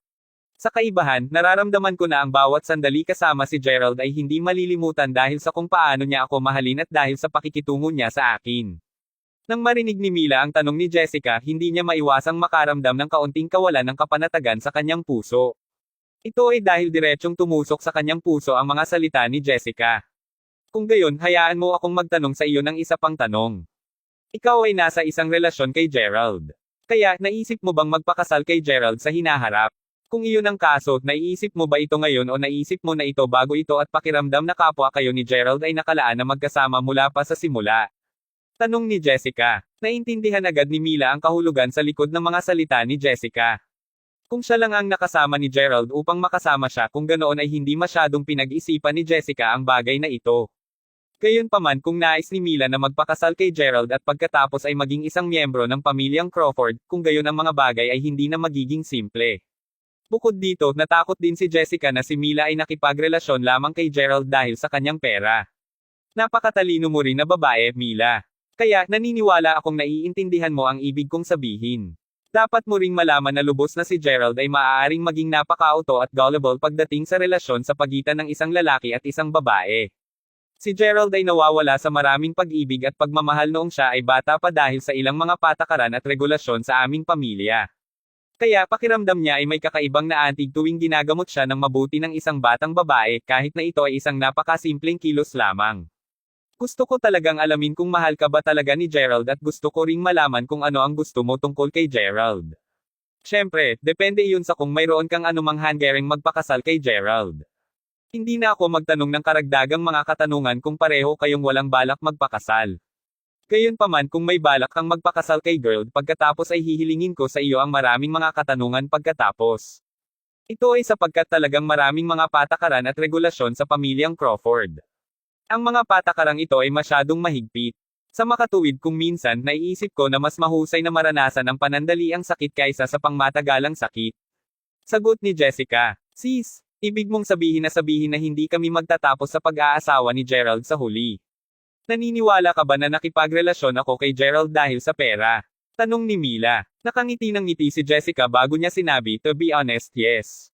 Sa kaibahan, nararamdaman ko na ang bawat sandali kasama si Gerald ay hindi malilimutan dahil sa kung paano niya ako mahalin at dahil sa pakikitungo niya sa akin. Nang marinig ni Mila ang tanong ni Jessica, hindi niya maiwasang makaramdam ng kaunting kawalan ng kapanatagan sa kanyang puso. Ito ay dahil diretsyong tumusok sa kanyang puso ang mga salita ni Jessica. Kung gayon, hayaan mo akong magtanong sa iyo ng isa pang tanong. Ikaw ay nasa isang relasyon kay Gerald. Kaya, naisip mo bang magpakasal kay Gerald sa hinaharap? Kung iyon ang kaso, naiisip mo ba ito ngayon o naisip mo na ito bago ito at pakiramdam na kapwa kayo ni Gerald ay nakalaan na magkasama mula pa sa simula? Tanong ni Jessica. Naintindihan agad ni Mila ang kahulugan sa likod ng mga salita ni Jessica. Kung siya lang ang nakasama ni Gerald upang makasama siya kung ganoon ay hindi masyadong pinag-isipan ni Jessica ang bagay na ito. Gayunpaman kung nais ni Mila na magpakasal kay Gerald at pagkatapos ay maging isang miyembro ng pamilyang Crawford, kung gayon ang mga bagay ay hindi na magiging simple. Bukod dito, natakot din si Jessica na si Mila ay nakipagrelasyon lamang kay Gerald dahil sa kanyang pera. Napakatalino mo rin na babae, Mila. Kaya, naniniwala akong naiintindihan mo ang ibig kong sabihin. Dapat mo ring malaman na lubos na si Gerald ay maaaring maging napaka-auto at gullible pagdating sa relasyon sa pagitan ng isang lalaki at isang babae. Si Gerald ay nawawala sa maraming pag-ibig at pagmamahal noong siya ay bata pa dahil sa ilang mga patakaran at regulasyon sa aming pamilya. Kaya pakiramdam niya ay may kakaibang naantig tuwing ginagamot siya ng mabuti ng isang batang babae kahit na ito ay isang napakasimpleng kilos lamang. Gusto ko talagang alamin kung mahal ka ba talaga ni Gerald at gusto ko ring malaman kung ano ang gusto mo tungkol kay Gerald. Siyempre, depende iyon sa kung mayroon kang anumang hanggaring magpakasal kay Gerald. Hindi na ako magtanong ng karagdagang mga katanungan kung pareho kayong walang balak magpakasal. Gayunpaman kung may balak kang magpakasal kay Gerald pagkatapos ay hihilingin ko sa iyo ang maraming mga katanungan pagkatapos. Ito ay sapagkat talagang maraming mga patakaran at regulasyon sa pamilyang Crawford. Ang mga patakarang ito ay masyadong mahigpit. Sa makatuwid kung minsan, naiisip ko na mas mahusay na maranasan ang panandaliang sakit kaysa sa pangmatagalang sakit. Sagot ni Jessica. Sis, ibig mong sabihin na hindi kami magtatapos sa pag-aasawa ni Gerald sa huli. Naniniwala ka ba na nakipagrelasyon ako kay Gerald dahil sa pera? Tanong ni Mila. Nakangiti ng ngiti si Jessica bago niya sinabi, to be honest, yes.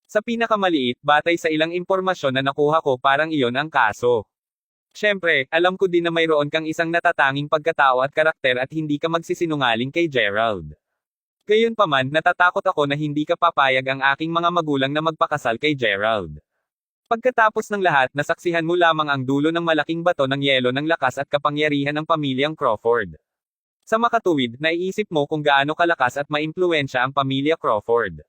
Sa pinakamaliit, batay sa ilang impormasyon na nakuha ko parang iyon ang kaso. Siyempre, alam ko din na mayroon kang isang natatanging pagkatao at karakter at hindi ka magsisinungaling kay Gerald. Gayunpaman, natatakot ako na hindi ka papayag ang aking mga magulang na magpakasal kay Gerald. Pagkatapos ng lahat, nasaksihan mo lamang ang dulo ng malaking bato ng yelo ng lakas at kapangyarihan ng pamilyang Crawford. Sa makatuwid, naiisip mo kung gaano kalakas at maimpluwensya ang pamilya Crawford.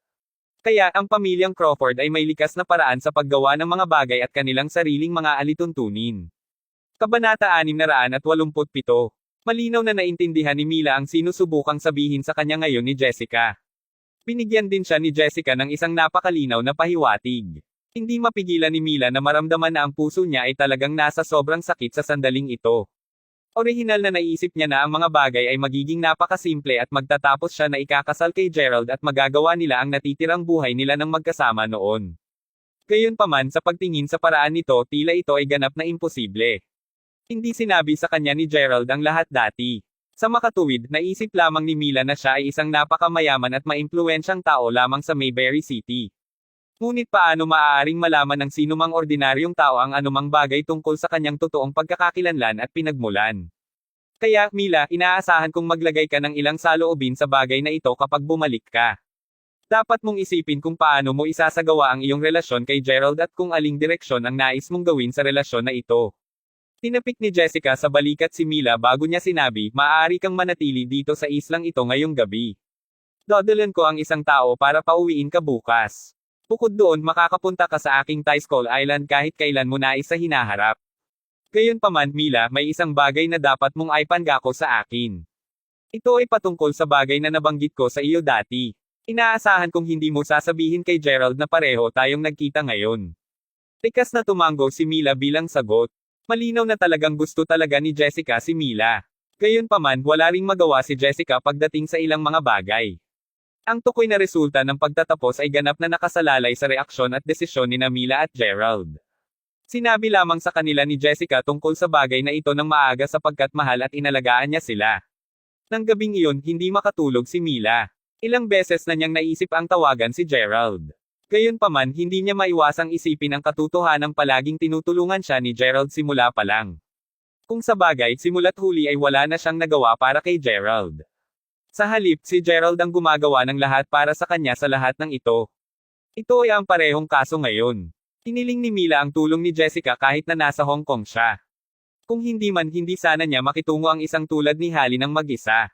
Kaya, ang pamilyang Crawford ay may likas na paraan sa paggawa ng mga bagay at kanilang sariling mga alituntunin. Kabanata 687. Malinaw na naintindihan ni Mila ang sinusubukang sabihin sa kanya ngayon ni Jessica. Binigyan din siya ni Jessica ng isang napakalinaw na pahiwatig. Hindi mapigilan ni Mila na maramdaman na ang puso niya ay talagang nasa sobrang sakit sa sandaling ito. Orihinal na naisip niya na ang mga bagay ay magiging napakasimple at magtatapos siya na ikakasal kay Gerald at magagawa nila ang natitirang buhay nila ng magkasama noon. Gayunpaman, sa pagtingin sa paraan nito, tila ito ay ganap na imposible. Hindi sinabi sa kanya ni Gerald ang lahat dati. Sa makatuwid, naisip lamang ni Mila na siya ay isang napakamayaman at maimpluwensyang tao lamang sa Mayberry City. Ngunit paano maaaring malaman ng sinumang ordinaryong tao ang anumang bagay tungkol sa kanyang totoong pagkakakilanlan at pinagmulan? Kaya, Mila, inaasahan kong maglagay ka ng ilang saloobin sa bagay na ito kapag bumalik ka. Dapat mong isipin kung paano mo isasagawa ang iyong relasyon kay Gerald at kung aling direksyon ang nais mong gawin sa relasyon na ito. Tinapik ni Jessica sa balikat si Mila bago niya sinabi, maaari kang manatili dito sa islang ito ngayong gabi. Dadalan ko ang isang tao para pauwiin ka bukas. Bukod doon, makakapunta ka sa aking Tyskull Island kahit kailan mo nais sa hinaharap. Gayunpaman, Mila, may isang bagay na dapat mong ipangako sa akin. Ito ay patungkol sa bagay na nabanggit ko sa iyo dati. Inaasahan kong hindi mo sasabihin kay Gerald na pareho tayong nagkita ngayon. Tikas na tumango si Mila bilang sagot. Malinaw na talagang gusto talaga ni Jessica si Mila. Gayunpaman, wala ring magawa si Jessica pagdating sa ilang mga bagay. Ang tukoy na resulta ng pagtatapos ay ganap na nakasalalay sa reaksyon at desisyon ni Mila at Gerald. Sinabi lamang sa kanila ni Jessica tungkol sa bagay na ito ng maaga sapagkat mahal at inalagaan niya sila. Nang gabing iyon, hindi makatulog si Mila. Ilang beses na niyang naisip ang tawagan si Gerald. Gayunpaman, hindi niya maiwasang isipin ang katotohanang palaging tinutulungan siya ni Gerald simula pa lang. Kung sa bagay, simula't huli ay wala na siyang nagawa para kay Gerald. Sa halip, si Gerald ang gumagawa ng lahat para sa kanya sa lahat ng ito. Ito ay ang parehong kaso ngayon. Hiniling ni Mila ang tulong ni Jessica kahit na nasa Hong Kong siya. Kung hindi man, hindi sana niya makitungo ang isang tulad ni Hallie ng mag-isa.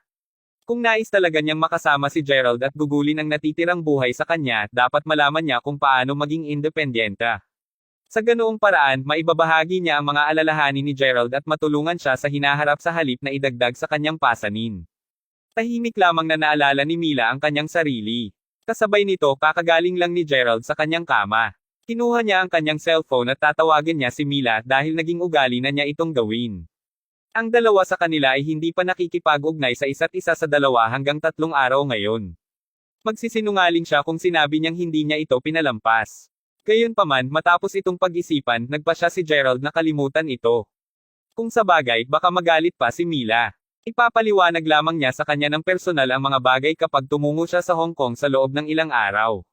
Kung nais talaga niyang makasama si Gerald at gugulin ang natitirang buhay sa kanya, dapat malaman niya kung paano maging independyenta. Sa ganoong paraan, maibabahagi niya ang mga alalahanin ni Gerald at matulungan siya sa hinaharap sa halip na idagdag sa kanyang pasanin. Tahimik lamang na naalala ni Mila ang kanyang sarili. Kasabay nito, kakagaling lang ni Gerald sa kanyang kama. Kinuha niya ang kanyang cellphone at tatawagin niya si Mila dahil naging ugali na niya itong gawin. Ang dalawa sa kanila ay hindi pa nakikipag-ugnay sa isa't isa sa 2 hanggang 3 araw ngayon. Magsisinungaling siya kung sinabi niyang hindi niya ito pinalampas. Gayunpaman, matapos itong pag-isipan, nagpa siya si Gerald na kalimutan ito. Kung sa bagay, baka magalit pa si Mila. Ipapaliwanag lamang niya sa kanya ng personal ang mga bagay kapag tumungo siya sa Hong Kong sa loob ng ilang araw.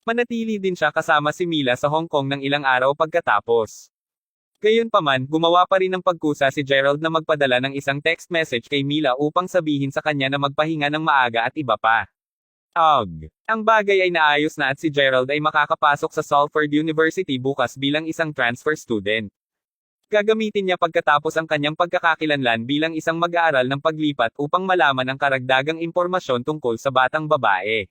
Manatili din siya kasama si Mila sa Hong Kong ng ilang araw pagkatapos. Gayunpaman, gumawa pa rin ng pagkusa si Gerald na magpadala ng isang text message kay Mila upang sabihin sa kanya na magpahinga ng maaga at iba pa. Ang bagay ay naayos na at si Gerald ay makakapasok sa Salford University bukas bilang isang transfer student. Gagamitin niya pagkatapos ang kanyang pagkakakilanlan bilang isang mag-aaral ng paglipat upang malaman ang karagdagang impormasyon tungkol sa batang babae.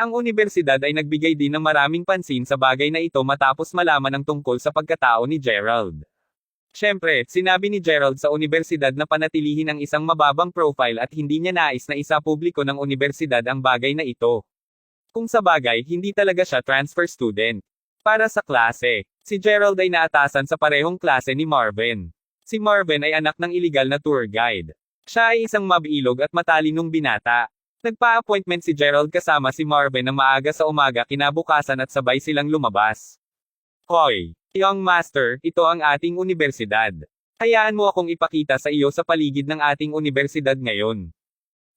Ang unibersidad ay nagbigay din ng maraming pansin sa bagay na ito matapos malaman ang tungkol sa pagkatao ni Gerald. Siyempre, sinabi ni Gerald sa unibersidad na panatilihin ang isang mababang profile at hindi niya nais na isapubliko ng unibersidad ang bagay na ito. Kung sa bagay, hindi talaga siya transfer student. Para sa klase, si Gerald ay naatasan sa parehong klase ni Marvin. Si Marvin ay anak ng iligal na tour guide. Siya ay isang mabilog at matalinong binata. Nagpa-appointment si Gerald kasama si Marvin ng maaga sa umaga kinabukasan at sabay silang lumabas. Hoy, young master, ito ang ating unibersidad. Hayaan mo akong ipakita sa iyo sa paligid ng ating unibersidad ngayon.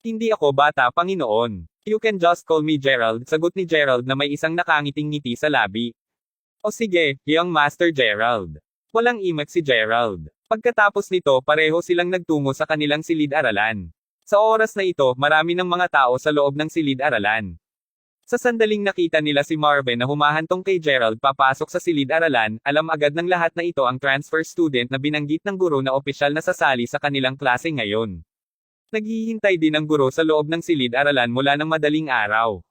Hindi ako bata, Panginoon. You can just call me Gerald, sagot ni Gerald na may isang nakangiting ngiti sa labi. O sige, young master Gerald. Walang imak si Gerald. Pagkatapos nito, pareho silang nagtungo sa kanilang silid-aralan. Sa oras na ito, marami ng mga tao sa loob ng silid-aralan. Sa sandaling nakita nila si Marvin na humahantong kay Gerald papasok sa silid-aralan, alam agad ng lahat na ito ang transfer student na binanggit ng guro na opisyal na sasali sa kanilang klase ngayon. Naghihintay din ang guro sa loob ng silid-aralan mula ng madaling araw.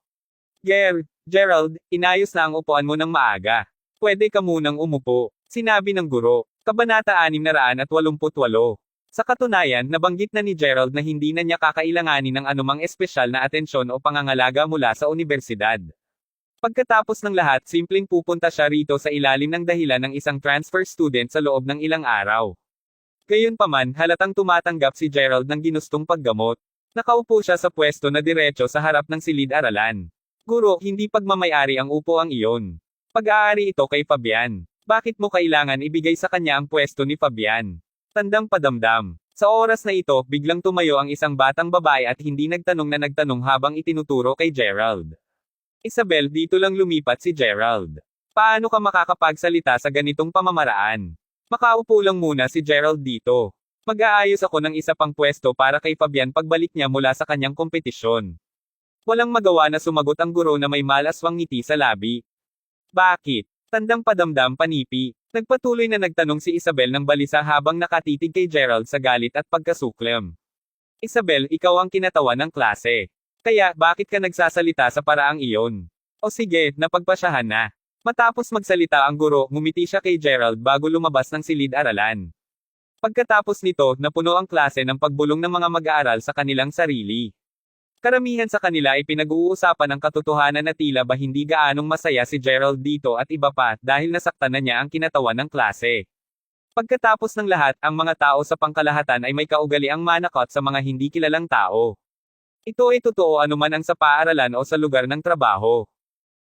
Gerald, inayos na ang upuan mo ng maaga. Pwede ka munang umupo, sinabi ng guro. Kabanata 688. Sa katunayan, nabanggit na ni Gerald na hindi na niya kakailanganin ng anumang espesyal na atensyon o pangangalaga mula sa unibersidad. Pagkatapos ng lahat, simpleng pupunta siya rito sa ilalim ng dahilan ng isang transfer student sa loob ng ilang araw. Gayunpaman, halatang tumatanggap si Gerald ng ginustong paggamot. Nakaupo siya sa pwesto na diretso sa harap ng silid-aralan. Guro, hindi pagmamayari ang upuang iyon. Pag-aari ito kay Fabian. Bakit mo kailangan ibigay sa kanya ang pwesto ni Fabian? Tandang padamdam. Sa oras na ito, biglang tumayo ang isang batang babae at hindi nagtanong na nagtanong habang itinuturo kay Gerald. Isabel, dito lang lumipat si Gerald. Paano ka makakapagsalita sa ganitong pamamaraan? Makaupo lang muna si Gerald dito. Mag-aayos ako ng isa pang pwesto para kay Fabian pagbalik niya mula sa kanyang kompetisyon. Walang magawa na sumagot ang guro na may malaswang ngiti sa labi. Bakit? Tandang padamdam panipi. Nagpatuloy na nagtanong si Isabel ng balisa habang nakatitig kay Gerald sa galit at pagkasuklem. Isabel, ikaw ang kinatawan ng klase. Kaya, bakit ka nagsasalita sa paraang iyon? O sige, napagpasyahan na. Matapos magsalita ang guro, ngumiti siya kay Gerald bago lumabas ng silid-aralan. Pagkatapos nito, napuno ang klase ng pagbulong ng mga mag-aaral sa kanilang sarili. Karamihan sa kanila ay pinag-uusapan ang katotohanan na tila ba hindi gaanong masaya si Gerald dito at iba pa, dahil nasaktan na niya ang kinatawan ng klase. Pagkatapos ng lahat, ang mga tao sa pangkalahatan ay may kaugaliang manakot sa mga hindi kilalang tao. Ito ay totoo anuman ang sa paaralan o sa lugar ng trabaho.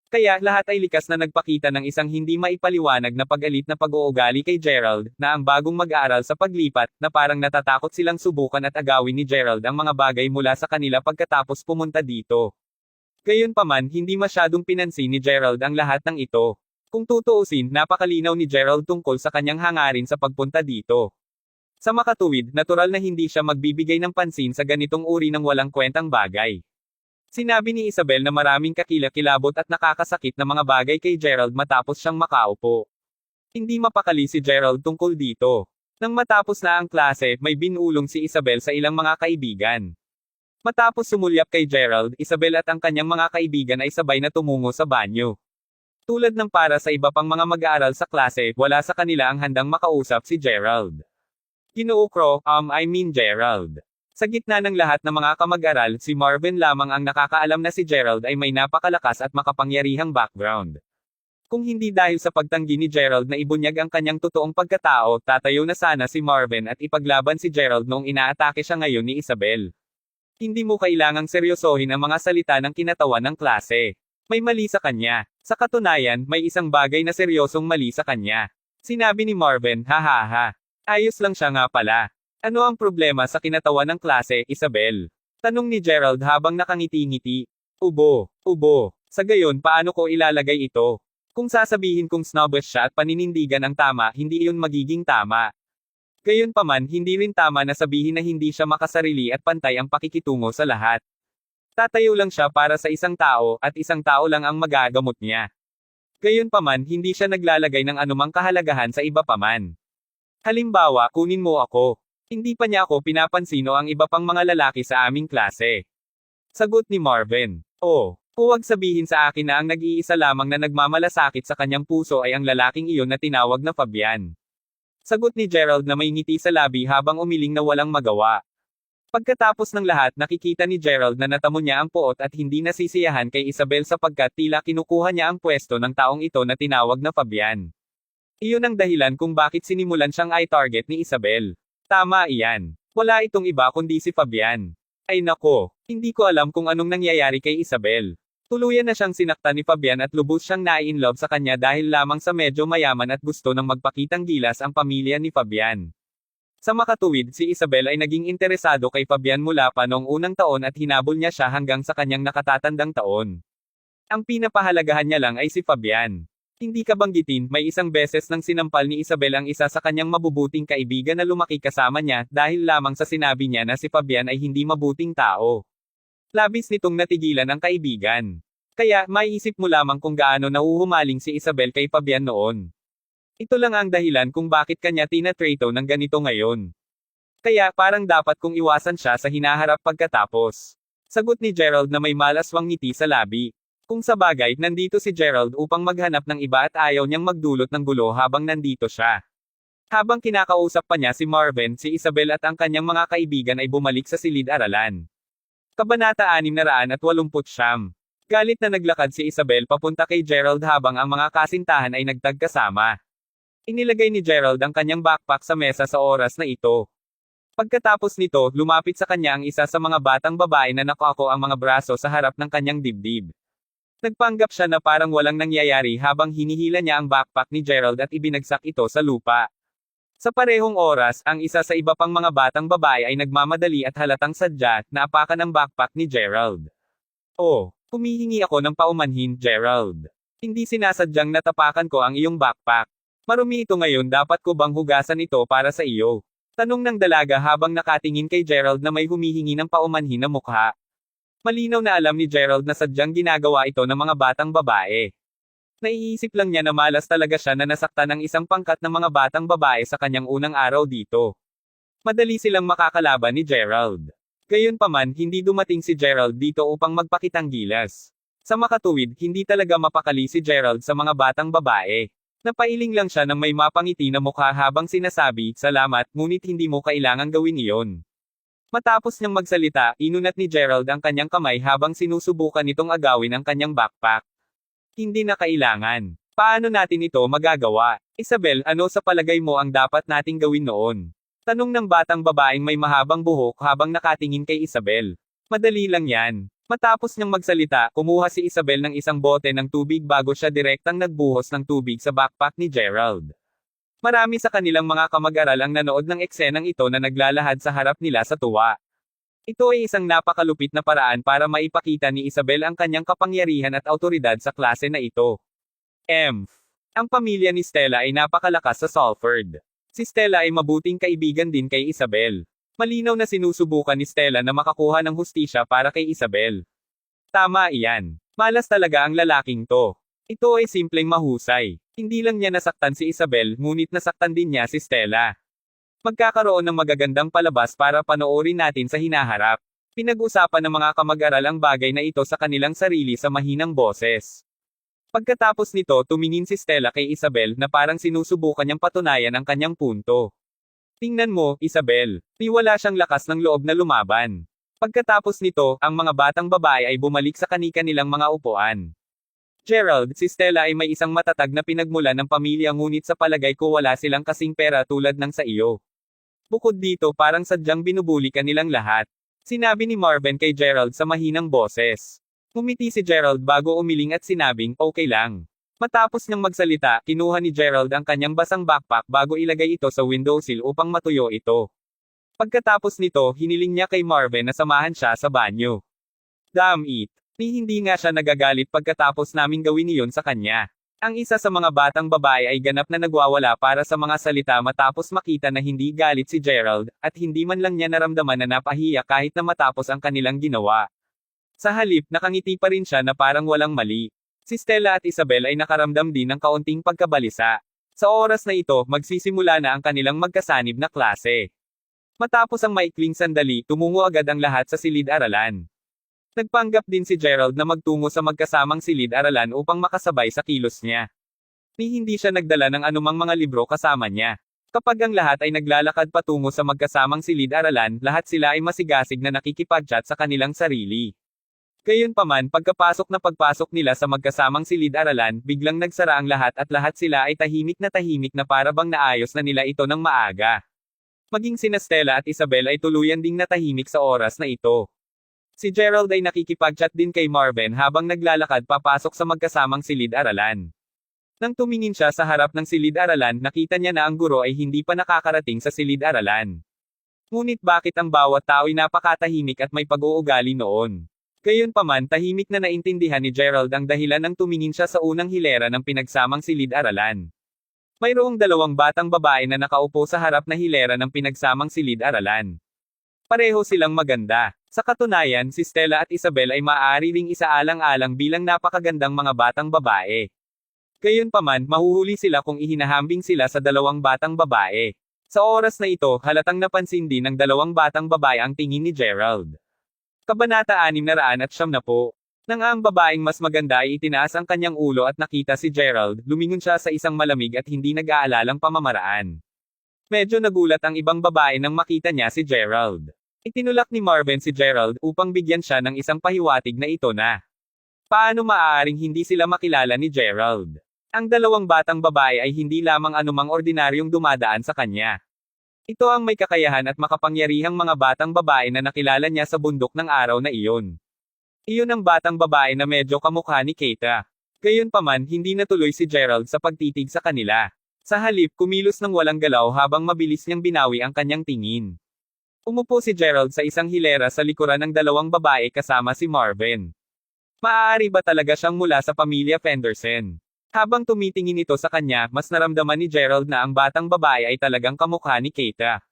Kaya, lahat ay likas na nagpakita ng isang hindi maipaliwanag na pag-alit na pag-uugali kay Gerald, na ang bagong mag-aaral sa paglipat, na parang natatakot silang subukan at agawin ni Gerald ang mga bagay mula sa kanila pagkatapos pumunta dito. Gayunpaman, hindi masyadong pinansin ni Gerald ang lahat ng ito. Kung tutuusin, napakalinaw ni Gerald tungkol sa kanyang hangarin sa pagpunta dito. Sa makatuwid, natural na hindi siya magbibigay ng pansin sa ganitong uri ng walang kwentang bagay. Sinabi ni Isabel na maraming kakilakilabot at nakakasakit na mga bagay kay Gerald matapos siyang makaupo. Hindi mapakali si Gerald tungkol dito. Nang matapos na ang klase, may binulong si Isabel sa ilang mga kaibigan. Matapos sumulyap kay Gerald, Isabel at ang kanyang mga kaibigan ay sabay na tumungo sa banyo. Tulad ng para sa iba pang mga mag-aaral sa klase, wala sa kanila ang handang makausap si Gerald. Kinuukro, Gerald. Sa gitna ng lahat ng mga kamag-aral, si Marvin lamang ang nakakaalam na si Gerald ay may napakalakas at makapangyarihang background. Kung hindi dahil sa pagtanggi ni Gerald na ibunyag ang kanyang totoong pagkatao, tatayo na sana si Marvin at ipaglaban si Gerald noong inaatake siya ngayon ni Isabel. Hindi mo kailangang seryosohin ang mga salita ng kinatawan ng klase. May mali sa kanya. Sa katunayan, may isang bagay na seryosong mali sa kanya. Sinabi ni Marvin, hahaha. Ayos lang siya nga pala. Ano ang problema sa kinatawan ng klase, Isabel? Tanong ni Gerald habang nakangiti-ngiti. Ubo. Sa gayon, paano ko ilalagay ito? Kung sasabihin kong snobbish siya at paninindigan ang tama, hindi iyon magiging tama. Gayunpaman, hindi rin tama na sabihin na hindi siya makasarili at pantay ang pakikitungo sa lahat. Tatayo lang siya para sa isang tao, at isang tao lang ang magagamot niya. Gayunpaman, hindi siya naglalagay ng anumang kahalagahan sa iba paman. Halimbawa, kunin mo ako. Hindi pa niya ako pinapansin o ang iba pang mga lalaki sa aming klase. Sagot ni Marvin. Huwag sabihin sa akin na ang nag-iisa lamang na nagmamalasakit sa kanyang puso ay ang lalaking iyon na tinawag na Fabian. Sagot ni Gerald na may ngiti sa labi habang umiling na walang magawa. Pagkatapos ng lahat, nakikita ni Gerald na natamo niya ang poot at hindi nasisiyahan kay Isabel sapagkat tila kinukuha niya ang pwesto ng taong ito na tinawag na Fabian. Iyon ang dahilan kung bakit sinimulan siyang i-target ni Isabel. Tama iyan. Wala itong iba kundi si Fabian. Ay nako, hindi ko alam kung anong nangyayari kay Isabel. Tuluyan na siyang sinaktan ni Fabian at lubos siyang nai-inlove sa kanya dahil lamang sa medyo mayaman at gusto ng magpakitang gilas ang pamilya ni Fabian. Sa makatuwid, si Isabel ay naging interesado kay Fabian mula pa noong unang taon at hinabol niya siya hanggang sa kanyang nakatatandang taon. Ang pinapahalagahan niya lang ay si Fabian. Hindi ka banggitin, may isang beses nang sinampal ni Isabel ang isa sa kanyang mabubuting kaibigan na lumaki kasama niya, dahil lamang sa sinabi niya na si Fabian ay hindi mabuting tao. Labis nitong natigilan ang kaibigan. Kaya, maiisip mo lamang kung gaano nahuhumaling si Isabel kay Fabian noon. Ito lang ang dahilan kung bakit kanya tinatrato ng ganito ngayon. Kaya, parang dapat kong iwasan siya sa hinaharap pagkatapos. Sagot ni Gerald na may malaswang ngiti sa labi. Kung sa bagay, nandito si Gerald upang maghanap ng iba at ayaw niyang magdulot ng gulo habang nandito siya. Habang kinakausap pa niya si Marvin, si Isabel at ang kanyang mga kaibigan ay bumalik sa silid-aralan. Kabanata 689. Galit na naglakad si Isabel papunta kay Gerald habang ang mga kasintahan ay nagtagkasama. Inilagay ni Gerald ang kanyang backpack sa mesa sa oras na ito. Pagkatapos nito, lumapit sa kanya ang isa sa mga batang babae na nakako ang mga braso sa harap ng kanyang dibdib. Nagpanggap siya na parang walang nangyayari habang hinihila niya ang backpack ni Gerald at ibinagsak ito sa lupa. Sa parehong oras, ang isa sa iba pang mga batang babae ay nagmamadali at halatang sadya na apakan ang backpack ni Gerald. Oh, humihingi ako ng paumanhin, Gerald. Hindi sinasadyang natapakan ko ang iyong backpack. Marumi ito ngayon, dapat ko bang hugasan ito para sa iyo? Tanong ng dalaga habang nakatingin kay Gerald na may humihingi ng paumanhin na mukha. Malinaw na alam ni Gerald na sadyang ginagawa ito ng mga batang babae. Naiisip lang niya na malas talaga siya na nasaktan ng isang pangkat ng mga batang babae sa kanyang unang araw dito. Madali silang makakalaban ni Gerald. Gayunpaman, hindi dumating si Gerald dito upang magpakitang gilas. Sa makatuwid, hindi talaga mapakali si Gerald sa mga batang babae. Napailing lang siya ng may mapangiti na mukha habang sinasabi, "Salamat, ngunit hindi mo kailangang gawin iyon." Matapos niyang magsalita, inunat ni Gerald ang kanyang kamay habang sinusubukan nitong agawin ang kanyang backpack. Hindi na kailangan. Paano natin ito magagawa? Isabel, ano sa palagay mo ang dapat nating gawin noon? Tanong ng batang babaeng may mahabang buhok habang nakatingin kay Isabel. Madali lang yan. Matapos niyang magsalita, kumuha si Isabel ng isang bote ng tubig bago siya direktang nagbuhos ng tubig sa backpack ni Gerald. Marami sa kanilang mga kamag-aral ang nanood ng eksenang ito na naglalahad sa harap nila sa tuwa. Ito ay isang napakalupit na paraan para maipakita ni Isabel ang kanyang kapangyarihan at awtoridad sa klase na ito. Ang pamilya ni Stella ay napakalakas sa Salford. Si Stella ay mabuting kaibigan din kay Isabel. Malinaw na sinusubukan ni Stella na makakuha ng hustisya para kay Isabel. Tama iyan. Malas talaga ang lalaking to. Ito ay simpleng mahusay. Hindi lang niya nasaktan si Isabel, ngunit nasaktan din niya si Stella. Magkakaroon ng magagandang palabas para panoorin natin sa hinaharap. Pinag-usapan ng mga kamag-aral ang bagay na ito sa kanilang sarili sa mahinang boses. Pagkatapos nito, tumingin si Stella kay Isabel na parang sinusubukan niyang patunayan ang kanyang punto. Tingnan mo, Isabel. Wala siyang lakas ng loob na lumaban. Pagkatapos nito, ang mga batang babae ay bumalik sa kani-kanilang mga upuan. Gerald, si Stella ay may isang matatag na pinagmulan ng pamilya ngunit sa palagay ko wala silang kasing pera tulad ng sa iyo. Bukod dito, parang sadyang binubuli ka nilang lahat. Sinabi ni Marvin kay Gerald sa mahinang boses. Ngumiti si Gerald bago umiling at sinabing, "Okay lang." Matapos niyang magsalita, kinuha ni Gerald ang kanyang basang backpack bago ilagay ito sa windowsill upang matuyo ito. Pagkatapos nito, hiniling niya kay Marvin na samahan siya sa banyo. Damn it. Hindi nga siya nagagalit pagkatapos naming gawin iyon sa kanya. Ang isa sa mga batang babae ay ganap na nagwawala para sa mga salita matapos makita na hindi galit si Gerald, at hindi man lang niya naramdaman na napahiya kahit na matapos ang kanilang ginawa. Sa halip, nakangiti pa rin siya na parang walang mali. Si Stella at Isabel ay nakaramdam din ng kaunting pagkabalisa. Sa oras na ito, magsisimula na ang kanilang magkasanib na klase. Matapos ang maikling sandali, tumungo agad ang lahat sa silid-aralan. Nagpanggap din si Gerald na magtungo sa magkasamang silid-aralan upang makasabay sa kilos niya. Hindi siya nagdala ng anumang mga libro kasama niya. Kapag ang lahat ay naglalakad patungo sa magkasamang silid-aralan, lahat sila ay masigasig na nakikipag-chat sa kanilang sarili. Gayunpaman, pagpasok nila sa magkasamang silid-aralan, biglang nagsara ang lahat at lahat sila ay tahimik na para bang naayos na nila ito ng maaga. Maging sina Stella at Isabel ay tuluyan ding natahimik sa oras na ito. Si Gerald ay nakikipag-chat din kay Marvin habang naglalakad papasok sa magkasamang silid-aralan. Nang tumingin siya sa harap ng silid-aralan, nakita niya na ang guro ay hindi pa nakakarating sa silid-aralan. Ngunit bakit ang bawat tao ay napakatahimik at may pag-uugali noon? Gayunpaman tahimik na naintindihan ni Gerald ang dahilan ng tumingin siya sa unang hilera ng pinagsamang silid-aralan. Mayroong dalawang batang babae na nakaupo sa harap na hilera ng pinagsamang silid-aralan. Pareho silang maganda. Sa katunayan, si Stella at Isabel ay maaari ring isaalang-alang bilang napakagandang mga batang babae. Gayunpaman, mahuhuli sila kung ihinahambing sila sa dalawang batang babae. Sa oras na ito, halatang napansin din ng dalawang batang babae ang tingin ni Gerald. Kabanata 690. Nang ang babaeng mas maganda ay itinaas ang kanyang ulo at nakita si Gerald, lumingon siya sa isang malamig at hindi nag-aalalang pamamaraan. Medyo nagulat ang ibang babae nang makita niya si Gerald. Itinulak ni Marvin si Gerald upang bigyan siya ng isang pahiwatig na ito na. Paano maaaring hindi sila makilala ni Gerald? Ang dalawang batang babae ay hindi lamang anumang ordinaryong dumadaan sa kanya. Ito ang may kakayahan at makapangyarihang mga batang babae na nakilala niya sa bundok ng araw na iyon. Iyon ang batang babae na medyo kamukha ni Keita. Gayunpaman, hindi natuloy si Gerald sa pagtitig sa kanila. Sa halip, kumilos ng walang galaw habang mabilis niyang binawi ang kanyang tingin. Umupo si Gerald sa isang hilera sa likuran ng dalawang babae kasama si Marvin. Maaari ba talaga siyang mula sa pamilya Fenderson? Habang tumitingin ito sa kanya, mas naramdaman ni Gerald na ang batang babae ay talagang kamukha ni Keita.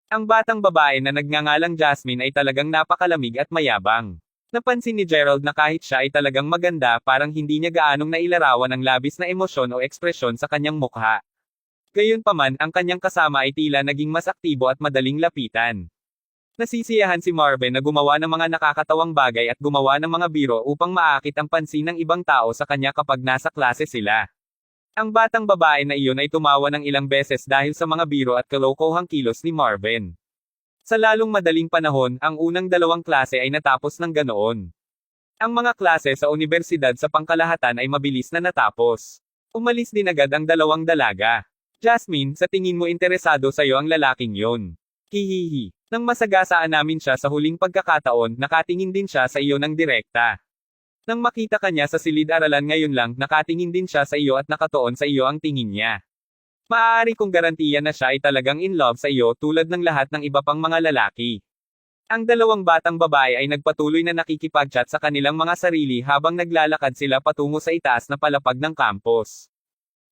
Ang batang babae na nagngangalang Jasmine ay talagang napakalamig at mayabang. Napansin ni Gerald na kahit siya ay talagang maganda, parang hindi niya gaanong nailarawan ang labis na emosyon o ekspresyon sa kanyang mukha. Gayunpaman, ang kanyang kasama ay tila naging mas aktibo at madaling lapitan. Nasisiyahan si Marvin na gumawa ng mga nakakatawang bagay at gumawa ng mga biro upang maakit ang pansin ng ibang tao sa kanya kapag nasa klase sila. Ang batang babae na iyon ay tumawa ng ilang beses dahil sa mga biro at kalokohang kilos ni Marvin. Sa lalong madaling panahon, ang unang dalawang klase ay natapos ng ganoon. Ang mga klase sa universidad sa pangkalahatan ay mabilis na natapos. Umalis din agad ang dalawang dalaga. Jasmine, sa tingin mo interesado sa'yo ang lalaking yon? Hihihi. Nang masagasaan namin siya sa huling pagkakataon, nakatingin din siya sa iyo ng direkta. Nang makita ka niya sa silid-aralan ngayon lang, nakatingin din siya sa iyo at nakatuon sa iyo ang tingin niya. Maaari kong garantiya na siya ay talagang in love sa iyo tulad ng lahat ng iba pang mga lalaki. Ang dalawang batang babae ay nagpatuloy na nakikipag-chat sa kanilang mga sarili habang naglalakad sila patungo sa itaas na palapag ng campus.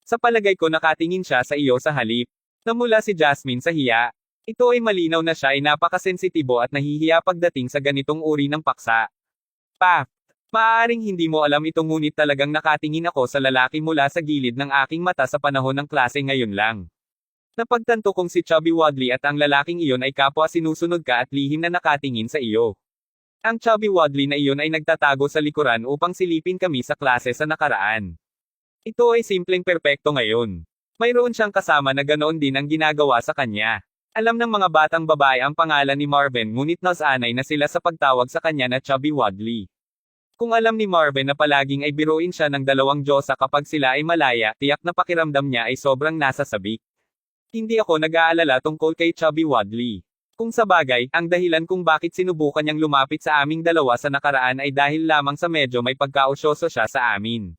Sa palagay ko nakatingin siya sa iyo sa halip. Namula si Jasmine sa hiya. Ito ay malinaw na siya ay napakasensitibo at nahihiya pagdating sa ganitong uri ng paksa. Maaaring hindi mo alam ito ngunit talagang nakatingin ako sa lalaki mula sa gilid ng aking mata sa panahon ng klase ngayon lang. Napagtanto kong si Chubby Wadley at ang lalaking iyon ay kapwa sinusunod ka at lihim na nakatingin sa iyo. Ang Chubby Wadley na iyon ay nagtatago sa likuran upang silipin kami sa klase sa nakaraan. Ito ay simpleng perpekto ngayon. Mayroon siyang kasama na ganoon din ang ginagawa sa kanya. Alam ng mga batang babae ang pangalan ni Marvin ngunit nasanay na sila sa pagtawag sa kanya na Chubby Wadley. Kung alam ni Marvin na palaging ay biruin siya ng dalawang Diyosa kapag sila ay malaya, tiyak na pakiramdam niya ay sobrang nasa sabik. Hindi ako nag-aalala tungkol kay Chubby Wadley. Kung sa bagay, ang dahilan kung bakit sinubukan niyang lumapit sa aming dalawa sa nakaraan ay dahil lamang sa medyo may pagkaosyoso siya sa amin.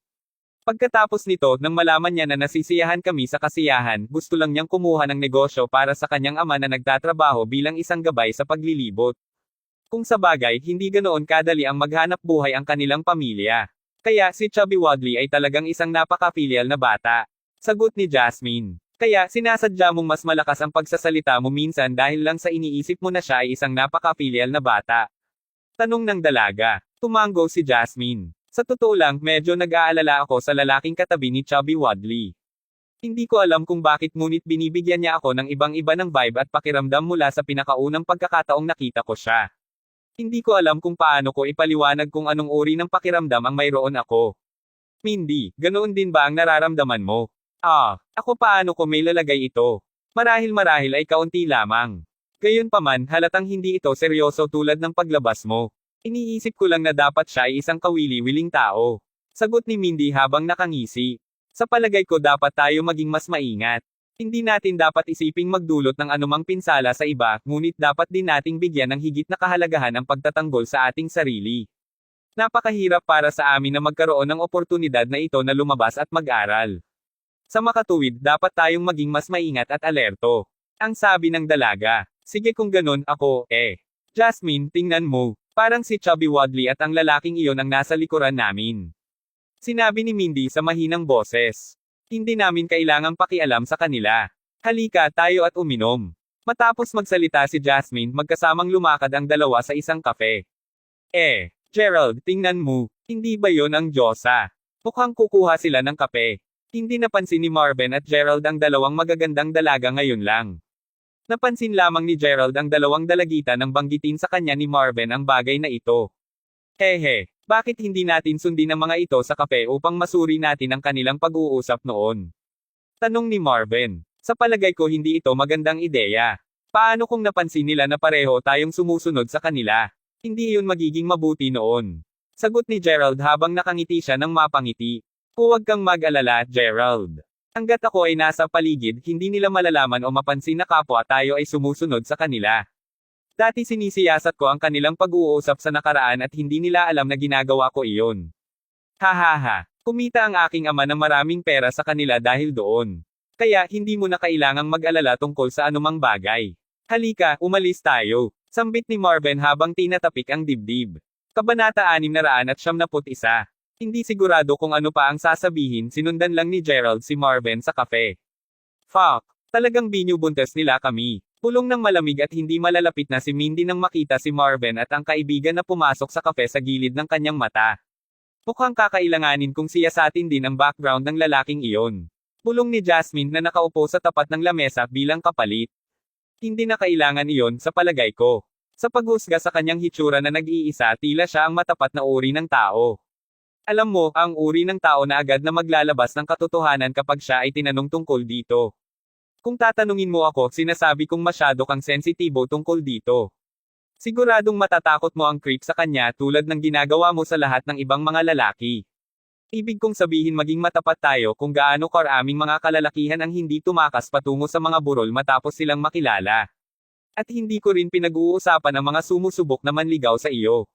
Pagkatapos nito, nang malaman niya na nasisiyahan kami sa kasiyahan, gusto lang niyang kumuha ng negosyo para sa kanyang ama na nagtatrabaho bilang isang gabay sa paglilibot. Kung sa bagay, hindi ganoon kadali ang maghanap buhay ang kanilang pamilya. Kaya, si Chubby Wadley ay talagang isang napaka-filial na bata. Sagot ni Jasmine. Kaya, sinasadya mong mas malakas ang pagsasalita mo minsan dahil lang sa iniisip mo na siya ay isang napaka-filial na bata. Tanong ng dalaga. Tumango si Jasmine. Sa totoo lang, medyo nag-aalala ako sa lalaking katabi ni Chubby Wadley. Hindi ko alam kung bakit ngunit binibigyan niya ako ng ibang-iba ng vibe at pakiramdam mula sa pinakaunang pagkakataong nakita ko siya. Hindi ko alam kung paano ko ipaliwanag kung anong uri ng pakiramdam ang mayroon ako. Mindy, ganoon din ba ang nararamdaman mo? Ako paano ko may lalagay ito? Marahil ay kaunti lamang. Gayunpaman, halatang hindi ito seryoso tulad ng paglabas mo. Iniisip ko lang na dapat siya ay isang kawili-wiling tao. Sagot ni Mindy habang nakangisi. Sa palagay ko dapat tayo maging mas maingat. Hindi natin dapat isiping magdulot ng anumang pinsala sa iba, ngunit dapat din nating bigyan ng higit na kahalagahan ang pagtatanggol sa ating sarili. Napakahirap para sa amin na magkaroon ng oportunidad na ito na lumabas at mag-aral. Sa makatuwid, dapat tayong maging mas maingat at alerto. Ang sabi ng dalaga. Sige kung ganun, ako, Jasmine, tingnan mo. Parang si Chubby Wadley at ang lalaking iyon ang nasa likuran namin. Sinabi ni Mindy sa mahinang boses. Hindi namin kailangang pakialam sa kanila. Halika tayo at uminom. Matapos magsalita si Jasmine, magkasamang lumakad ang dalawa sa isang kafe. Gerald, tingnan mo. Hindi ba yon ang Diyosa? Mukhang kukuha sila ng kape. Hindi napansin ni Marvin at Gerald ang dalawang magagandang dalaga ngayon lang. Napansin lamang ni Gerald ang dalawang dalagita nang banggitin sa kanya ni Marvin ang bagay na ito. Hehe, bakit hindi natin sundin ang mga ito sa kape upang masuri natin ang kanilang pag-uusap noon? Tanong ni Marvin. Sa palagay ko hindi ito magandang ideya. Paano kung napansin nila na pareho tayong sumusunod sa kanila? Hindi iyon magiging mabuti noon. Sagot ni Gerald habang nakangiti siya ng mapangiti. Huwag kang mag-alala, Gerald. Hanggat ako ay nasa paligid, hindi nila malalaman o mapansin na kapwa tayo ay sumusunod sa kanila. Dati sinisiyasat ko ang kanilang pag-uusap sa nakaraan at hindi nila alam na ginagawa ko iyon. Hahaha, kumita ang aking ama ng maraming pera sa kanila dahil doon. Kaya, hindi mo na kailangang mag-alala tungkol sa anumang bagay. Halika, umalis tayo. Sambit ni Marvin habang tinatapik ang dibdib. Kabanata 671. Hindi sigurado kung ano pa ang sasabihin, sinundan lang ni Gerald si Marvin sa kafe. Fuck, talagang binubuntes nila kami. Pulong ng malamig at hindi malalapit na si Mindy nang makita si Marvin at ang kaibigan na pumasok sa kafe sa gilid ng kanyang mata. Mukhang kakailanganin kung siyasatin din ang background ng lalaking iyon. Pulong ni Jasmine na nakaupo sa tapat ng lamesa bilang kapalit. Hindi na kailangan iyon sa palagay ko. Sa paghusga sa kanyang hitsura na nag-iisa, tila siya ang matapat na uri ng tao. Alam mo, ang uri ng tao na agad na maglalabas ng katotohanan kapag siya ay tinanong tungkol dito. Kung tatanungin mo ako, sinasabi kong masyado kang sensitibo tungkol dito. Siguradong matatakot mo ang creep sa kanya tulad ng ginagawa mo sa lahat ng ibang mga lalaki. Ibig kong sabihin maging matapat tayo kung gaano karaming mga kalalakihan ang hindi tumakas patungo sa mga burol matapos silang makilala. At hindi ko rin pinag-uusapan ang mga sumusubok na manligaw sa iyo.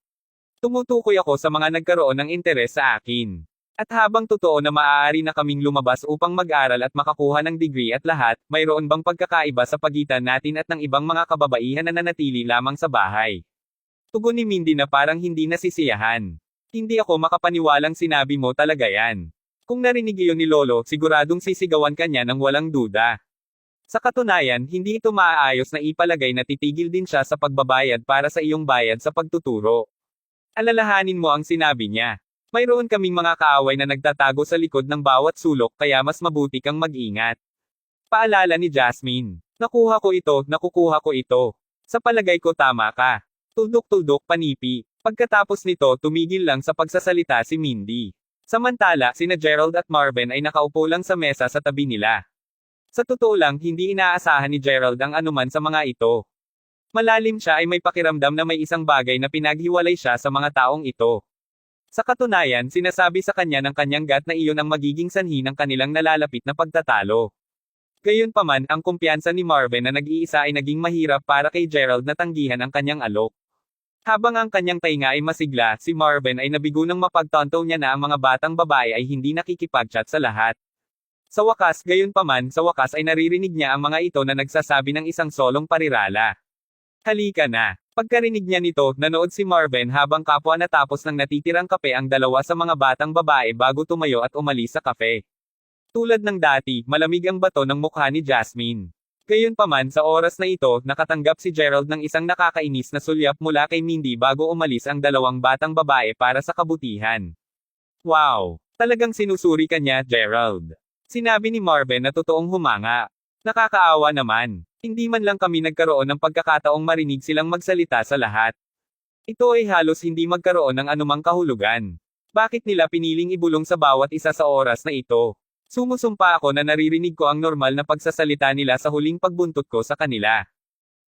Tumutukoy ako sa mga nagkaroon ng interes sa akin. At habang totoo na maaari na kaming lumabas upang mag-aral at makakuha ng degree at lahat, mayroon bang pagkakaiba sa pagitan natin at ng ibang mga kababaihan na nanatili lamang sa bahay? Tugon ni Mindy na parang hindi nasisiyahan. Hindi ako makapaniwalang sinabi mo talaga yan. Kung narinig iyon ni Lolo, siguradong sisigawan kanya ng walang duda. Sa katunayan, hindi ito maaayos na ipalagay na titigil din siya sa pagbabayad para sa iyong bayad sa pagtuturo. Alalahanin mo ang sinabi niya. Mayroon kaming mga kaaway na nagtatago sa likod ng bawat sulok kaya mas mabuti kang mag-ingat. Paalala ni Jasmine. Nakuha ko ito. Sa palagay ko tama ka. Tuldok-tuldok panipi. Pagkatapos nito tumigil lang sa pagsasalita si Mindy. Samantala, sina Gerald at Marvin ay nakaupo lang sa mesa sa tabi nila. Sa totoo lang, hindi inaasahan ni Gerald ang anuman sa mga ito. Malalim siya ay may pakiramdam na may isang bagay na pinaghiwalay siya sa mga taong ito. Sa katunayan, sinasabi sa kanya ng kanyang gut na iyon ang magiging sanhi ng kanilang nalalapit na pagtatalo. Gayunpaman, ang kumpiyansa ni Marvin na nag-iisa ay naging mahirap para kay Gerald na tanggihan ang kanyang alok. Habang ang kanyang tainga ay masigla, si Marvin ay nabigo nang mapagtanto niya na ang mga batang babae ay hindi nakikipag-chat sa lahat. Sa wakas ay naririnig niya ang mga ito na nagsasabi ng isang solong parirala. Halika na. Pagkarinig niya nito, nanood si Marvin habang kapwa natapos ng natitirang kape ang dalawa sa mga batang babae bago tumayo at umalis sa kafe. Tulad ng dati, malamig ang bato ng mukha ni Jasmine. Gayunpaman sa oras na ito, nakatanggap si Gerald ng isang nakakainis na sulyap mula kay Mindy bago umalis ang dalawang batang babae para sa kabutihan. Wow! Talagang sinusuri ka niya, Gerald. Sinabi ni Marvin na totoong humanga. Nakakaawa naman. Hindi man lang kami nagkaroon ng pagkakataong marinig silang magsalita sa lahat. Ito ay halos hindi magkaroon ng anumang kahulugan. Bakit nila piniling ibulong sa bawat isa sa oras na ito? Sumusumpa ako na naririnig ko ang normal na pagsasalita nila sa huling pagbuntot ko sa kanila.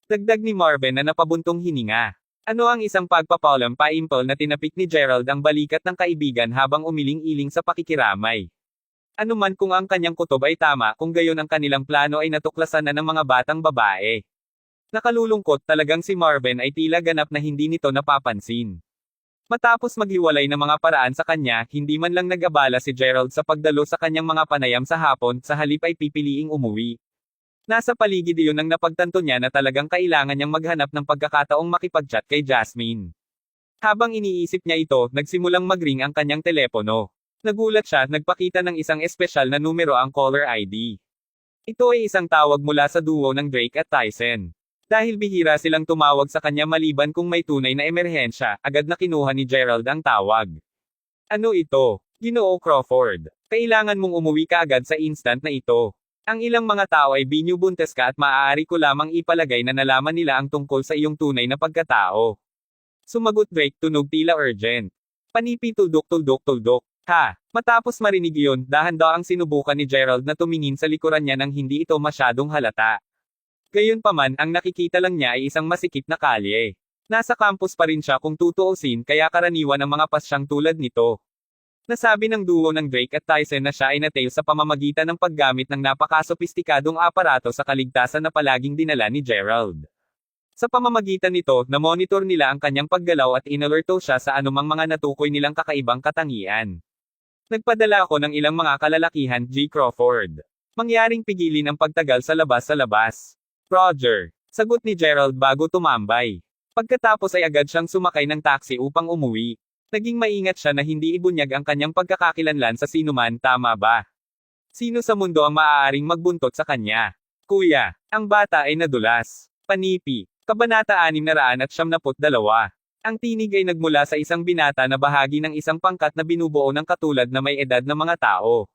Dagdag ni Marvin na napabuntong hininga. Ano ang isang pagpapalampa-impol na tinapik ni Gerald ang balikat ng kaibigan habang umiling-iling sa pakikiramay. Ano man kung ang kanyang kutob ay tama kung gayon ang kanilang plano ay natuklasan na ng mga batang babae. Nakalulungkot talagang si Marvin ay tila ganap na hindi nito napapansin. Matapos maghiwalay ng mga paraan sa kanya, hindi man lang nag-abala si Gerald sa pagdalo sa kanyang mga panayam sa hapon, sa halip ay pipiliing umuwi. Nasa paligid iyon ang napagtanto niya na talagang kailangan niyang maghanap ng pagkakataong makipag-chat kay Jasmine. Habang iniisip niya ito, nagsimulang mag-ring ang kanyang telepono. Nagulat siya, nagpakita ng isang espesyal na numero ang caller ID. Ito ay isang tawag mula sa duo ng Drake at Tyson. Dahil bihira silang tumawag sa kanya maliban kung may tunay na emerhensya, agad na kinuha ni Gerald ang tawag. Ano ito? Ginoo Crawford. Kailangan mong umuwi kaagad sa instant na ito. Ang ilang mga tao ay binubuntes ka at maaari ko lamang ipalagay na nalaman nila ang tungkol sa iyong tunay na pagkatao. Sumagot Drake, tunog tila urgent. Panipi tuldok. Ha! Matapos marinig iyon, dahan-daang sinubukan ni Gerald na tumingin sa likuran niya nang hindi ito masyadong halata. Gayunpaman, ang nakikita lang niya ay isang masikip na kalye. Nasa campus pa rin siya kung tutuusin, kaya karaniwan ang mga pasyang tulad nito. Nasabi ng duo ng Drake at Tyson na siya ay natail sa pamamagitan ng paggamit ng napakasopistikadong aparato sa kaligtasan na palaging dinala ni Gerald. Sa pamamagitan nito, na-monitor nila ang kanyang paggalaw at inalerto siya sa anumang mga natukoy nilang kakaibang katangian. Nagpadala ako ng ilang mga kalalakihan, G. Crawford. Mangyaring pigilin ang pagtagal sa labas. Roger. Sagot ni Gerald bago tumambay. Pagkatapos ay agad siyang sumakay ng taxi upang umuwi. Naging maingat siya na hindi ibunyag ang kanyang pagkakakilanlan sa sinuman, tama ba? Sino sa mundo ang maaaring magbuntot sa kanya? Kuya, ang bata ay nadulas. Panipi. Kabanata 672. Ang tinig ay nagmula sa isang binata na bahagi ng isang pangkat na binubuo ng katulad na may edad na mga tao.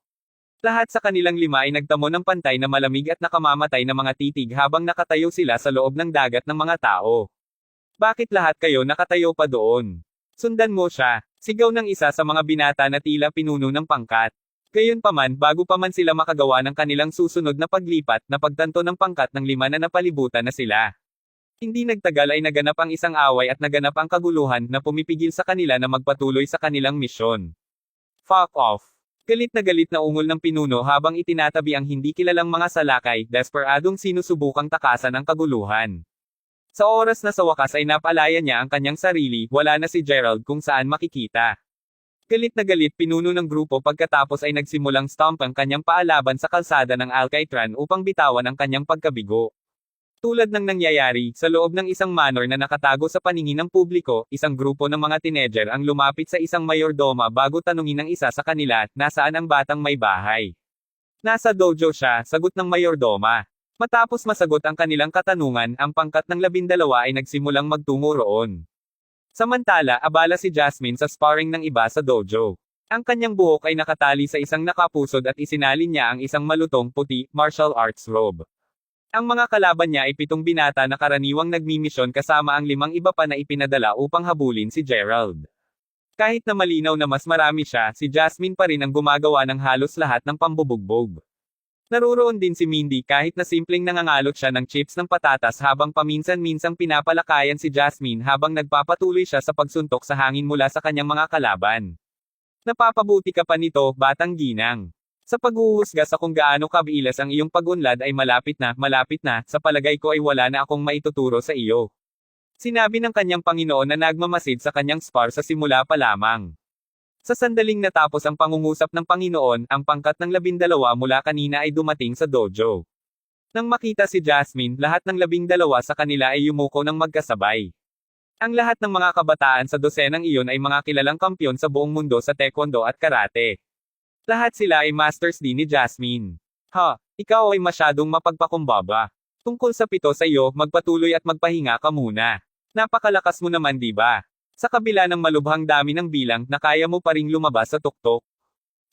Lahat sa kanilang 5 ay nagtamo ng pantay na malamig at nakamamatay na mga titig habang nakatayo sila sa loob ng dagat ng mga tao. Bakit lahat kayo nakatayo pa doon? Sundan mo siya, sigaw ng isa sa mga binata na tila pinuno ng pangkat. Gayunpaman, bago pa man sila makagawa ng kanilang susunod na paglipat, napagtanto ng pangkat ng 5 na napalibutan na sila. Hindi nagtagal ay naganap ang isang away at naganap ang kaguluhan na pumipigil sa kanila na magpatuloy sa kanilang misyon. Fuck off. Galit na ungol ng pinuno habang itinatabi ang hindi kilalang mga salakay, desperadong sinusubukang takasan ang kaguluhan. Sa oras na sa wakas ay napalaya niya ang kanyang sarili, wala na si Gerald kung saan makikita. Galit na galit pinuno ng grupo pagkatapos ay nagsimulang stomp ang kanyang paalaban sa kalsada ng Alcatran upang bitawan ang kanyang pagkabigo. Tulad ng nangyayari, sa loob ng isang manor na nakatago sa paningin ng publiko, isang grupo ng mga teenager ang lumapit sa isang mayordoma bago tanungin ng isa sa kanila, nasaan ang batang may bahay? Nasa dojo siya, sagot ng mayordoma. Matapos masagot ang kanilang katanungan, ang pangkat ng 12 ay nagsimulang magtungo roon. Samantala, abala si Jasmine sa sparring ng iba sa dojo. Ang kanyang buhok ay nakatali sa isang nakapusod at isinalin niya ang isang malutong puti, martial arts robe. Ang mga kalaban niya ay 7 binata na karaniwang nagmimisyon kasama ang 5 iba pa na ipinadala upang habulin si Gerald. Kahit na malinaw na mas marami siya, si Jasmine pa rin ang gumagawa ng halos lahat ng pambubugbog. Naruroon din si Mindy kahit na simpleng nangangalot siya ng chips ng patatas habang paminsan-minsang pinapalakayan si Jasmine habang nagpapatuloy siya sa pagsuntok sa hangin mula sa kanyang mga kalaban. Napapabuti ka pa nito, batang ginang. Sa paghuhusga sa kung gaano kabiilas ang iyong pag-unlad ay malapit na, sa palagay ko ay wala na akong maituturo sa iyo. Sinabi ng kanyang Panginoon na nagmamasid sa kanyang spar sa simula pa lamang. Sa sandaling natapos ang pangungusap ng Panginoon, ang pangkat ng 12 mula kanina ay dumating sa dojo. Nang makita si Jasmine, lahat ng 12 sa kanila ay yumuko ng magkasabay. Ang lahat ng mga kabataan sa dosenang iyon ay mga kilalang kampyon sa buong mundo sa taekwondo at karate. Lahat sila ay masters din ni Jasmine. Ikaw ay masyadong mapagpakumbaba. Tungkol sa 7 sa iyo, magpatuloy at magpahinga ka muna. Napakalakas mo naman, di ba? Sa kabila ng malubhang dami ng bilang, na kaya mo pa ring lumabas sa tuktok.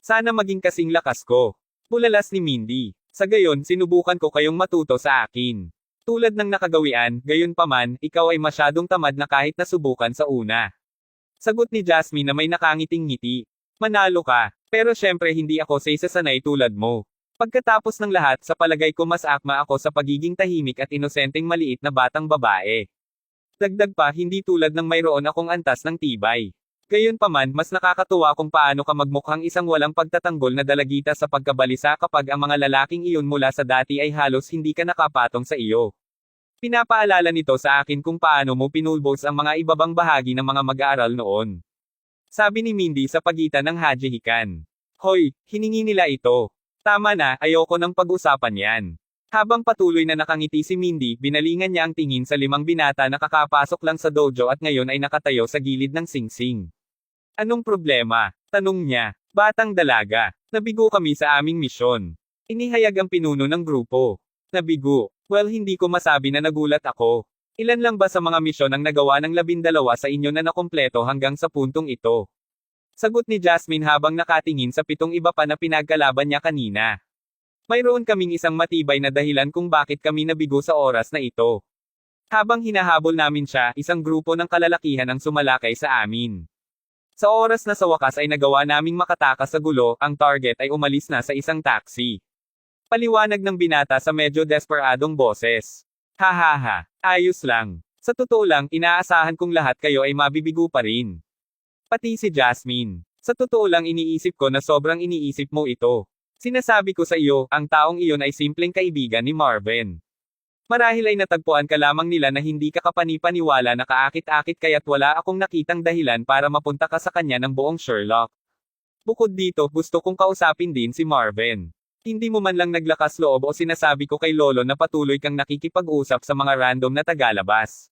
Sana maging kasing lakas ko. Bulalas ni Mindy. Sa gayon, sinubukan ko kayong matuto sa akin. Tulad ng nakagawian, gayon paman, ikaw ay masyadong tamad na kahit nasubukan sa una. Sagot ni Jasmine na may nakangiting ngiti. Manalo ka. Pero syempre hindi ako sasanay tulad mo. Pagkatapos ng lahat, sa palagay ko mas akma ako sa pagiging tahimik at inosenteng maliit na batang babae. Dagdag pa, hindi tulad ng mayroon akong antas ng tibay. Gayunpaman, mas nakakatuwa kung paano ka magmukhang isang walang pagtatanggol na dalagita sa pagkabalisa kapag ang mga lalaking iyon mula sa dati ay halos hindi ka nakapatong sa iyo. Pinapaalala nito sa akin kung paano mo pinulbos ang mga ibabang bahagi ng mga mag-aaral noon. Sabi ni Mindy sa pagitan ng hajihikan. Hoy, hiningi nila ito. Tama na, ayoko ng pag-usapan yan. Habang patuloy na nakangiti si Mindy, binalingan niya ang tingin sa 5 binata na kakapasok lang sa dojo at ngayon ay nakatayo sa gilid ng singsing. Anong problema? Tanong niya. Batang dalaga. Nabigo kami sa aming misyon. Inihayag ang pinuno ng grupo. Nabigo. Well, hindi ko masabi na nagulat ako. Ilan lang ba sa mga misyon ang nagawa ng 12 sa inyo na nakumpleto hanggang sa puntong ito? Sagot ni Jasmine habang nakatingin sa 7 iba pa na pinagkalaban niya kanina. Mayroon kaming isang matibay na dahilan kung bakit kami nabigo sa oras na ito. Habang hinahabol namin siya, isang grupo ng kalalakihan ang sumalakay sa amin. Sa oras na sa wakas ay nagawa naming makatakas sa gulo, ang target ay umalis na sa isang taxi. Paliwanag ng binata sa medyo desperadong boses. Hahaha, ayos lang. Sa totoo lang, inaasahan kong lahat kayo ay mabibigo pa rin. Pati si Jasmine. Sa totoo lang iniisip ko na sobrang iniisip mo ito. Sinasabi ko sa iyo, ang taong iyon ay simpleng kaibigan ni Marvin. Marahil ay natagpuan ka lamang nila na hindi ka kapani-paniwala na kaakit-akit kaya't wala akong nakitang dahilan para mapunta ka sa kanya ng buong Sherlock. Bukod dito, gusto kong kausapin din si Marvin. Hindi mo man lang naglakas loob o sinasabi ko kay Lolo na patuloy kang nakikipag-usap sa mga random na tagalabas.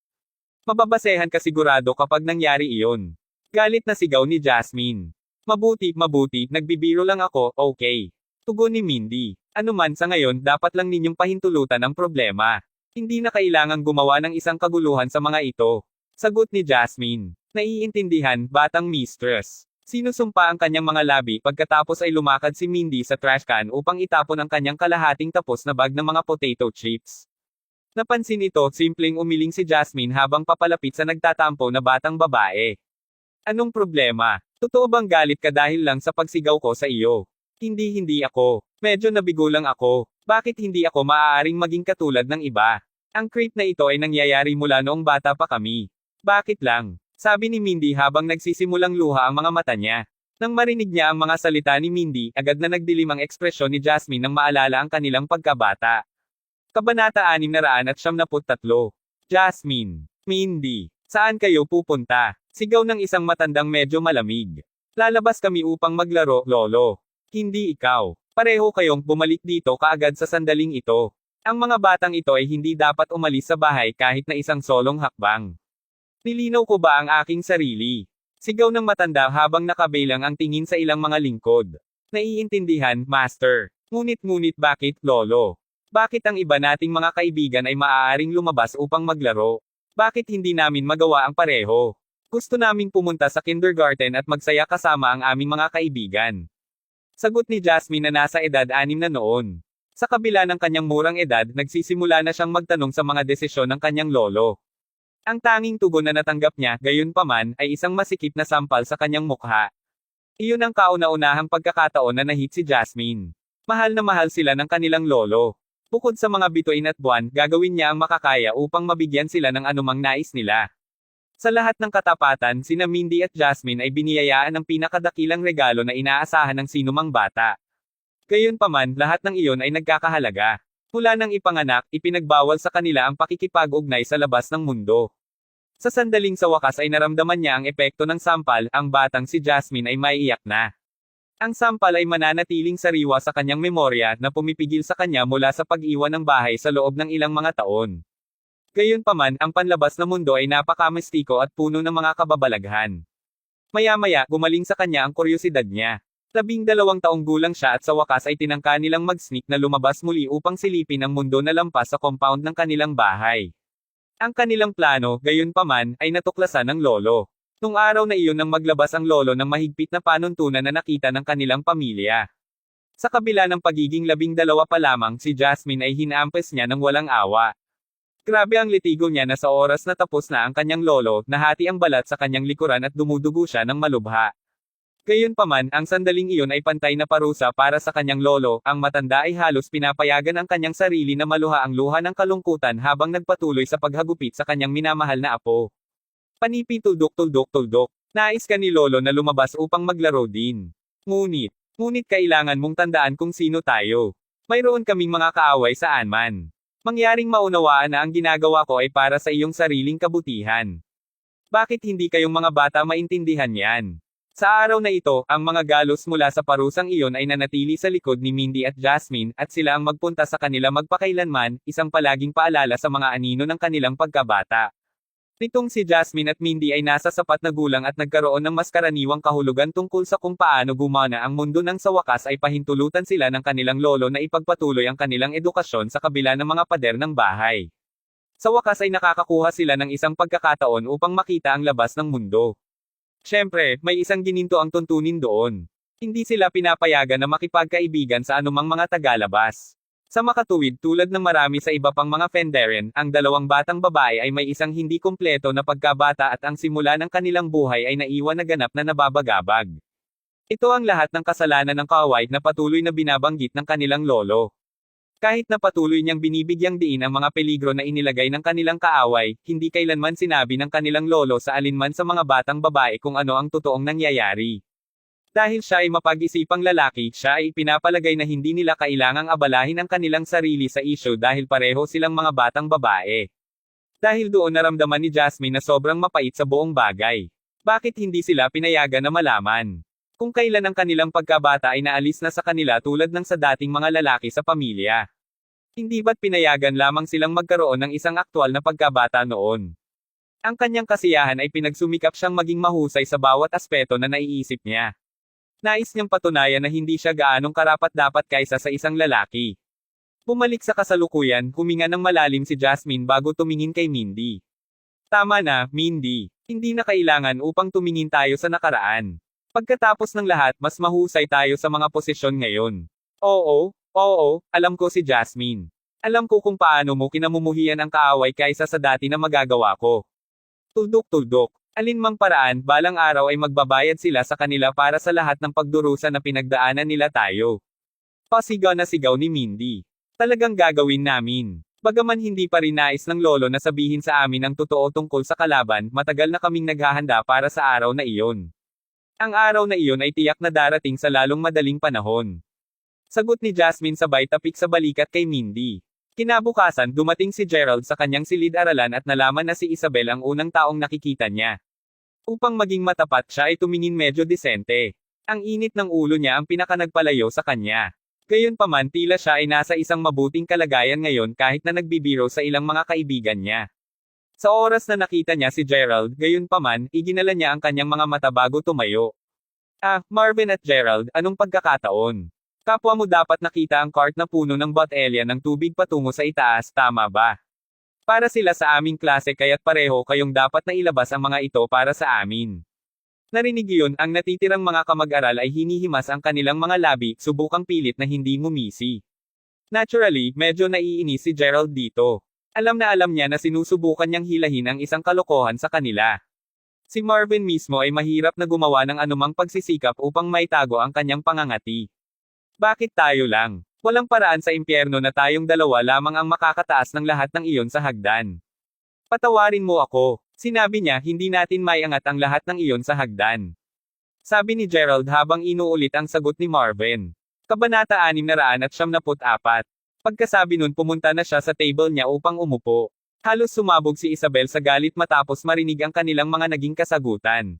Mababasehan ka sigurado kapag nangyari iyon. Galit na sigaw ni Jasmine. Mabuti, nagbibiro lang ako, okay. Tugon ni Mindy. Ano man sa ngayon, dapat lang ninyong pahintulutan ang problema. Hindi na kailangang gumawa ng isang kaguluhan sa mga ito. Sagot ni Jasmine. Naiintindihan, batang mistress. Sinusumpa ang kanyang mga labi pagkatapos ay lumakad si Mindy sa trash can upang itapon ang kanyang kalahating tapos na bag ng mga potato chips. Napansin ito, simpleng umiling si Jasmine habang papalapit sa nagtatampo na batang babae. Anong problema? Totoo bang galit ka dahil lang sa pagsigaw ko sa iyo? Hindi ako. Medyo nabigo lang ako. Bakit hindi ako maaaring maging katulad ng iba? Ang creep na ito ay nangyayari mula noong bata pa kami. Bakit lang? Sabi ni Mindy habang nagsisimulang luha ang mga mata niya. Nang marinig niya ang mga salita ni Mindy, agad na nagdilim ang ekspresyon ni Jasmine nang maalala ang kanilang pagkabata. Kabanata 673. Jasmine. Mindy. Saan kayo pupunta? Sigaw ng isang matandang medyo malamig. Lalabas kami upang maglaro, Lolo. Hindi ikaw. Pareho kayong bumalik dito kaagad sa sandaling ito. Ang mga batang ito ay hindi dapat umalis sa bahay kahit na isang solong hakbang. Nilinaw ko ba ang aking sarili? Sigaw ng matanda habang nakabelang ang tingin sa ilang mga lingkod. Naiintindihan, Master. Ngunit bakit, Lolo? Bakit ang iba nating mga kaibigan ay maaaring lumabas upang maglaro? Bakit hindi namin magawa ang pareho? Gusto naming pumunta sa kindergarten at magsaya kasama ang aming mga kaibigan. Sagot ni Jasmine na nasa edad 6 na noon. Sa kabila ng kanyang murang edad, nagsisimula na siyang magtanong sa mga desisyon ng kanyang lolo. Ang tanging tugon na natanggap niya, gayunpaman, ay isang masikip na sampal sa kanyang mukha. Iyon ang kauna-unahang pagkakataon na nahit si Jasmine. Mahal na mahal sila ng kanilang lolo. Bukod sa mga bituin at buwan, gagawin niya ang makakaya upang mabigyan sila ng anumang nais nila. Sa lahat ng katapatan, sina Mindy at Jasmine ay biniyayaan ng pinakadakilang regalo na inaasahan ng sinumang bata. Gayunpaman, lahat ng iyon ay nagkakahalaga. Mula nang ipanganak, ipinagbawal sa kanila ang pakikipag-ugnay sa labas ng mundo. Sa sandaling sa wakas ay naramdaman niya ang epekto ng sampal, ang batang si Jasmine ay maiiyak na. Ang sampal ay mananatiling sariwa sa kanyang memorya na pumipigil sa kanya mula sa pag-iwan ng bahay sa loob ng ilang mga taon. Gayunpaman, ang panlabas na mundo ay napakamistiko at puno ng mga kababalaghan. Maya-maya, gumaling sa kanya ang kuryosidad niya. 12 taong gulang siya at sa wakas ay tinangka nilang mag-sneak na lumabas muli upang silipin ang mundo na lampas sa compound ng kanilang bahay. Ang kanilang plano, gayunpaman, ay natuklasan ng lolo. Nung araw na iyon nang maglabas ang lolo ng mahigpit na panuntunan na nakita ng kanilang pamilya. Sa kabila ng pagiging 12 pa lamang, si Jasmine ay hinaampas niya ng walang awa. Grabe ang litigo niya na sa oras na tapos na ang kanyang lolo, nahati ang balat sa kanyang likuran at dumudugo siya ng malubha. Gayunpaman, ang sandaling iyon ay pantay na parusa para sa kanyang lolo, ang matanda ay halos pinapayagan ang kanyang sarili na maluha ang luha ng kalungkutan habang nagpatuloy sa paghagupit sa kanyang minamahal na apo. Panipi tuldok. Nais ka ni lolo na lumabas upang maglaro din. Ngunit kailangan mong tandaan kung sino tayo. Mayroon kaming mga kaaway saan man. Mangyaring maunawaan na ang ginagawa ko ay para sa iyong sariling kabutihan. Bakit hindi kayong mga bata maintindihan yan? Sa araw na ito, ang mga galos mula sa parusang iyon ay nanatili sa likod ni Mindy at Jasmine, at sila ang magpunta sa kanila magpakailanman, isang palaging paalala sa mga anino ng kanilang pagkabata. Nitong si Jasmine at Mindy ay nasa sapat na gulang at nagkaroon ng mas karaniwang kahulugan tungkol sa kung paano gumana ang mundo nang sa wakas ay pahintulutan sila ng kanilang lolo na ipagpatuloy ang kanilang edukasyon sa kabila ng mga pader ng bahay. Sa wakas ay nakakakuha sila ng isang pagkakataon upang makita ang labas ng mundo. Siyempre, may isang gininto ang tuntunin doon. Hindi sila pinapayagan na makipagkaibigan sa anumang mga tagalabas. Sa makatuwid tulad ng marami sa iba pang mga Fenderen, ang dalawang batang babae ay may isang hindi kumpleto na pagkabata at ang simula ng kanilang buhay ay naiwan na ganap na nababagabag. Ito ang lahat ng kasalanan ng kaaway na patuloy na binabanggit ng kanilang lolo. Kahit na patuloy niyang binibigyang diin ang mga peligro na inilagay ng kanilang kaaway, hindi kailanman sinabi ng kanilang lolo sa alinman sa mga batang babae kung ano ang totoong nangyayari. Dahil siya ay mapag-isipang lalaki, siya ay pinapalagay na hindi nila kailangang abalahin ang kanilang sarili sa issue dahil pareho silang mga batang babae. Dahil doon naramdaman ni Jasmine na sobrang mapait sa buong bagay. Bakit hindi sila pinayagan na malaman? Kung kailan ang kanilang pagkabata ay naalis na sa kanila tulad ng sa dating mga lalaki sa pamilya. Hindi ba't pinayagan lamang silang magkaroon ng isang aktwal na pagkabata noon? Ang kanyang kasiyahan ay pinagsumikap siyang maging mahusay sa bawat aspeto na naiisip niya. Nais niyang patunayan na hindi siya gaanong karapat-dapat kaysa sa isang lalaki. Bumalik sa kasalukuyan, huminga ng malalim si Jasmine bago tumingin kay Mindy. Tama na, Mindy. Hindi na kailangan upang tumingin tayo sa nakaraan. Pagkatapos ng lahat, mas mahusay tayo sa mga posisyon ngayon. Oo, alam ko si Jasmine. Alam ko kung paano mo kinamumuhian ang kaaway kaysa sa dati na magagawa ko. Tuldok-tuldok. Alinmang paraan, balang araw ay magbabayad sila sa kanila para sa lahat ng pagdurusa na pinagdaanan nila tayo. Pasigaw na sigaw ni Mindy. Talagang gagawin namin. Bagaman hindi pa rin nais ng lolo na sabihin sa amin ang totoo tungkol sa kalaban, matagal na kaming naghahanda para sa araw na iyon. Ang araw na iyon ay tiyak na darating sa lalong madaling panahon. Sagot ni Jasmine sabay tapik sa balikat kay Mindy. Kinabukasan, dumating si Gerald sa kanyang silid-aralan at nalaman na si Isabel ang unang taong nakikita niya. Upang maging matapat siya ay tumingin medyo disente. Ang init ng ulo niya ang pinakanagpalayo sa kanya. Gayunpaman tila siya ay nasa isang mabuting kalagayan ngayon kahit na nagbibiro sa ilang mga kaibigan niya. Sa oras na nakita niya si Gerald, gayunpaman, iginala niya ang kanyang mga mata bago tumayo. Marvin at Gerald, anong pagkakataon? Kapwa mo dapat nakita ang cart na puno ng botelya ng tubig patungo sa itaas, tama ba? Para sila sa aming klase kaya't pareho kayong dapat na ilabas ang mga ito para sa amin. Narinig yun, ang natitirang mga kamag-aral ay hinihimas ang kanilang mga labi, subukang pilit na hindi ngumisi. Naturally, medyo naiinis si Gerald dito. Alam na alam niya na sinusubukan niyang hilahin ang isang kalokohan sa kanila. Si Marvin mismo ay mahirap na gumawa ng anumang pagsisikap upang maitago ang kanyang pangangati. Bakit tayo lang? Walang paraan sa impyerno na tayong dalawa lamang ang makakataas ng lahat ng iyon sa hagdan. Patawarin mo ako. Sinabi niya, hindi natin maiangat ang lahat ng iyon sa hagdan. Sabi ni Gerald habang inuulit ang sagot ni Marvin. Kabanata 674. Pagkasabi nun pumunta na siya sa table niya upang umupo. Halos sumabog si Isabel sa galit matapos marinig ang kanilang mga naging kasagutan.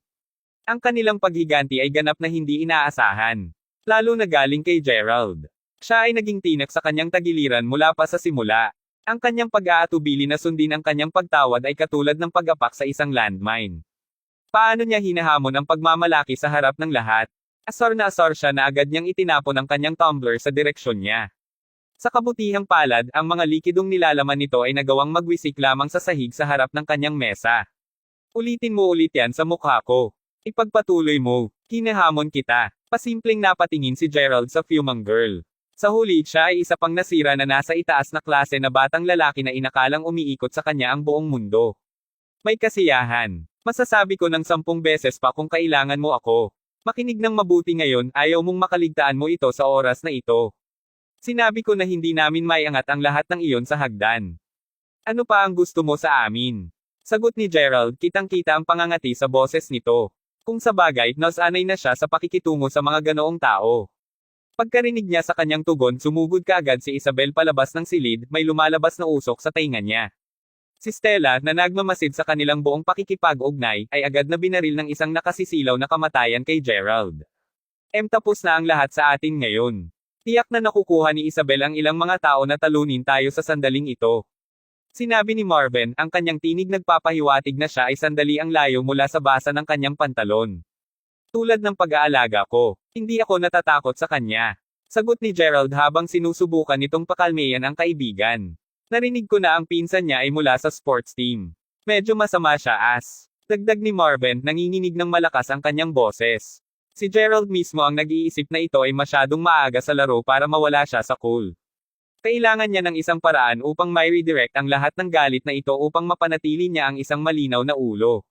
Ang kanilang paghiganti ay ganap na hindi inaasahan. Lalo na galing kay Gerald. Siya ay naging tinak sa kanyang tagiliran mula pa sa simula. Ang kanyang pag-aatubili na sundin ang kanyang pagtawad ay katulad ng pag-apak sa isang landmine. Paano niya hinahamon ang pagmamalaki sa harap ng lahat? Asar na asar siya na agad niyang itinapon ang kanyang tumbler sa direksyon niya. Sa kabutihang palad, ang mga likidong nilalaman nito ay nagawang magwisik lamang sa sahig sa harap ng kanyang mesa. Ulitin mo ulit yan sa mukha ko. Ipagpatuloy mo. Hinahamon kita. Pasimpleng napatingin si Gerald sa fumang girl. Sa huli, siya ay isa pang nasira na nasa itaas na klase na batang lalaki na inakalang umiikot sa kanya ang buong mundo. May kasiyahan. Masasabi ko ng 10 beses pa kung kailangan mo ako. Makinig ng mabuti ngayon, ayaw mong makaligtaan mo ito sa oras na ito. Sinabi ko na hindi namin maiangat ang lahat ng iyon sa hagdan. Ano pa ang gusto mo sa amin? Sagot ni Gerald, kitang-kita ang pangangati sa boses nito. Kung sa bagay, nasanay na siya sa pakikitungo sa mga ganoong tao. Pagkarinig niya sa kanyang tugon, sumugod kaagad si Isabel palabas ng silid, may lumalabas na usok sa tainga niya. Si Stella, na nagmamasid sa kanilang buong pakikipag-ugnay, ay agad na binaril ng isang nakasisilaw na kamatayan kay Gerald. Tapos na ang lahat sa atin ngayon. Tiyak na nakukuha ni Isabel ang ilang mga tao na talunin tayo sa sandaling ito. Sinabi ni Marvin, ang kanyang tinig nagpapahiwatig na siya ay sandali ang layo mula sa basa ng kanyang pantalon. Tulad ng pag-aalaga ko, hindi ako natatakot sa kanya. Sagot ni Gerald habang sinusubukan nitong pakalmeyan ang kaibigan. Narinig ko na ang pinsan niya ay mula sa sports team. Medyo masama siya as. Dagdag ni Marvin, nanginginig ng malakas ang kanyang boses. Si Gerald mismo ang nag-iisip na ito ay masyadong maaga sa laro para mawala siya sa cool. Kailangan niya ng isang paraan upang mai-redirect ang lahat ng galit na ito upang mapanatili niya ang isang malinaw na ulo.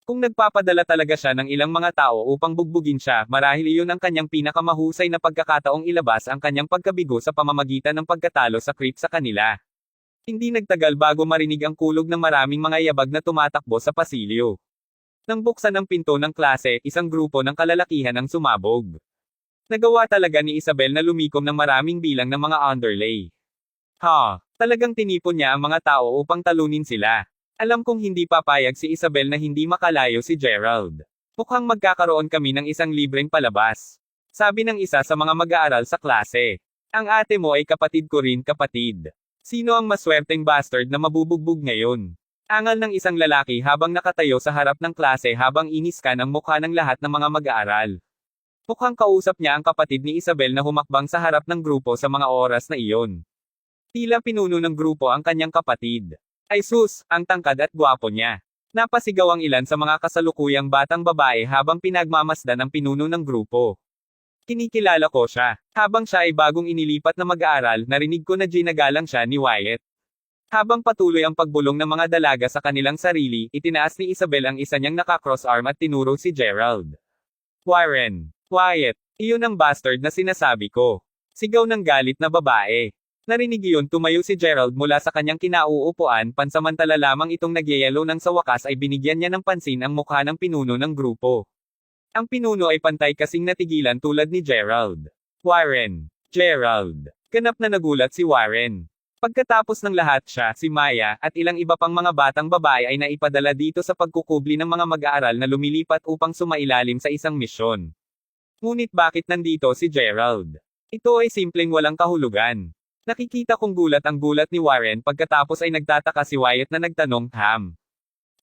Kung nagpapadala talaga siya ng ilang mga tao upang bugbugin siya, marahil iyon ang kanyang pinakamahusay na pagkakataong ilabas ang kanyang pagkabigo sa pamamagitan ng pagkatalo sa creep sa kanila. Hindi nagtagal bago marinig ang kulog ng maraming mga yabag na tumatakbo sa pasilyo. Nang buksan ang pinto ng klase, isang grupo ng kalalakihan ang sumabog. Nagawa talaga ni Isabel na lumikom ng maraming bilang ng mga underlay. Talagang tinipon niya ang mga tao upang talunin sila. Alam kong hindi papayag si Isabel na hindi makalayo si Gerald. Mukhang magkakaroon kami ng isang libreng palabas. Sabi ng isa sa mga mag-aaral sa klase. Ang ate mo ay kapatid ko rin, kapatid. Sino ang maswerteng bastard na mabubugbog ngayon? Angal ng isang lalaki habang nakatayo sa harap ng klase habang iniskan ang mukha ng lahat ng mga mag-aaral. Mukhang kausap niya ang kapatid ni Isabel na humakbang sa harap ng grupo sa mga oras na iyon. Tila pinuno ng grupo ang kanyang kapatid. Ay sus, ang tangkad at gwapo niya. Napasigaw ang ilan sa mga kasalukuyang batang babae habang pinagmamasdan ang pinuno ng grupo. Kinikilala ko siya. Habang siya ay bagong inilipat na mag-aaral, narinig ko na ginagalang siya ni Wyatt. Habang patuloy ang pagbulong ng mga dalaga sa kanilang sarili, itinaas ni Isabel ang isa niyang naka-cross arm at tinuro si Gerald. Warren. Wyatt. Iyon ang bastard na sinasabi ko. Sigaw ng galit na babae. Narinig iyon, tumayo si Gerald mula sa kanyang kinauupuan, pansamantala lamang itong nagyayelo nang sa wakas ay binigyan niya ng pansin ang mukha ng pinuno ng grupo. Ang pinuno ay pantay kasing natigilan tulad ni Gerald. Warren. Gerald. Ganap na nagulat si Warren. Pagkatapos ng lahat siya, si Maya, at ilang iba pang mga batang babae ay naipadala dito sa pagkukubli ng mga mag-aaral na lumilipat upang sumailalim sa isang misyon. Ngunit bakit nandito si Gerald? Ito ay simpleng walang kahulugan. Nakikita kong gulat ang gulat ni Warren pagkatapos ay nagtataka si Wyatt na nagtanong,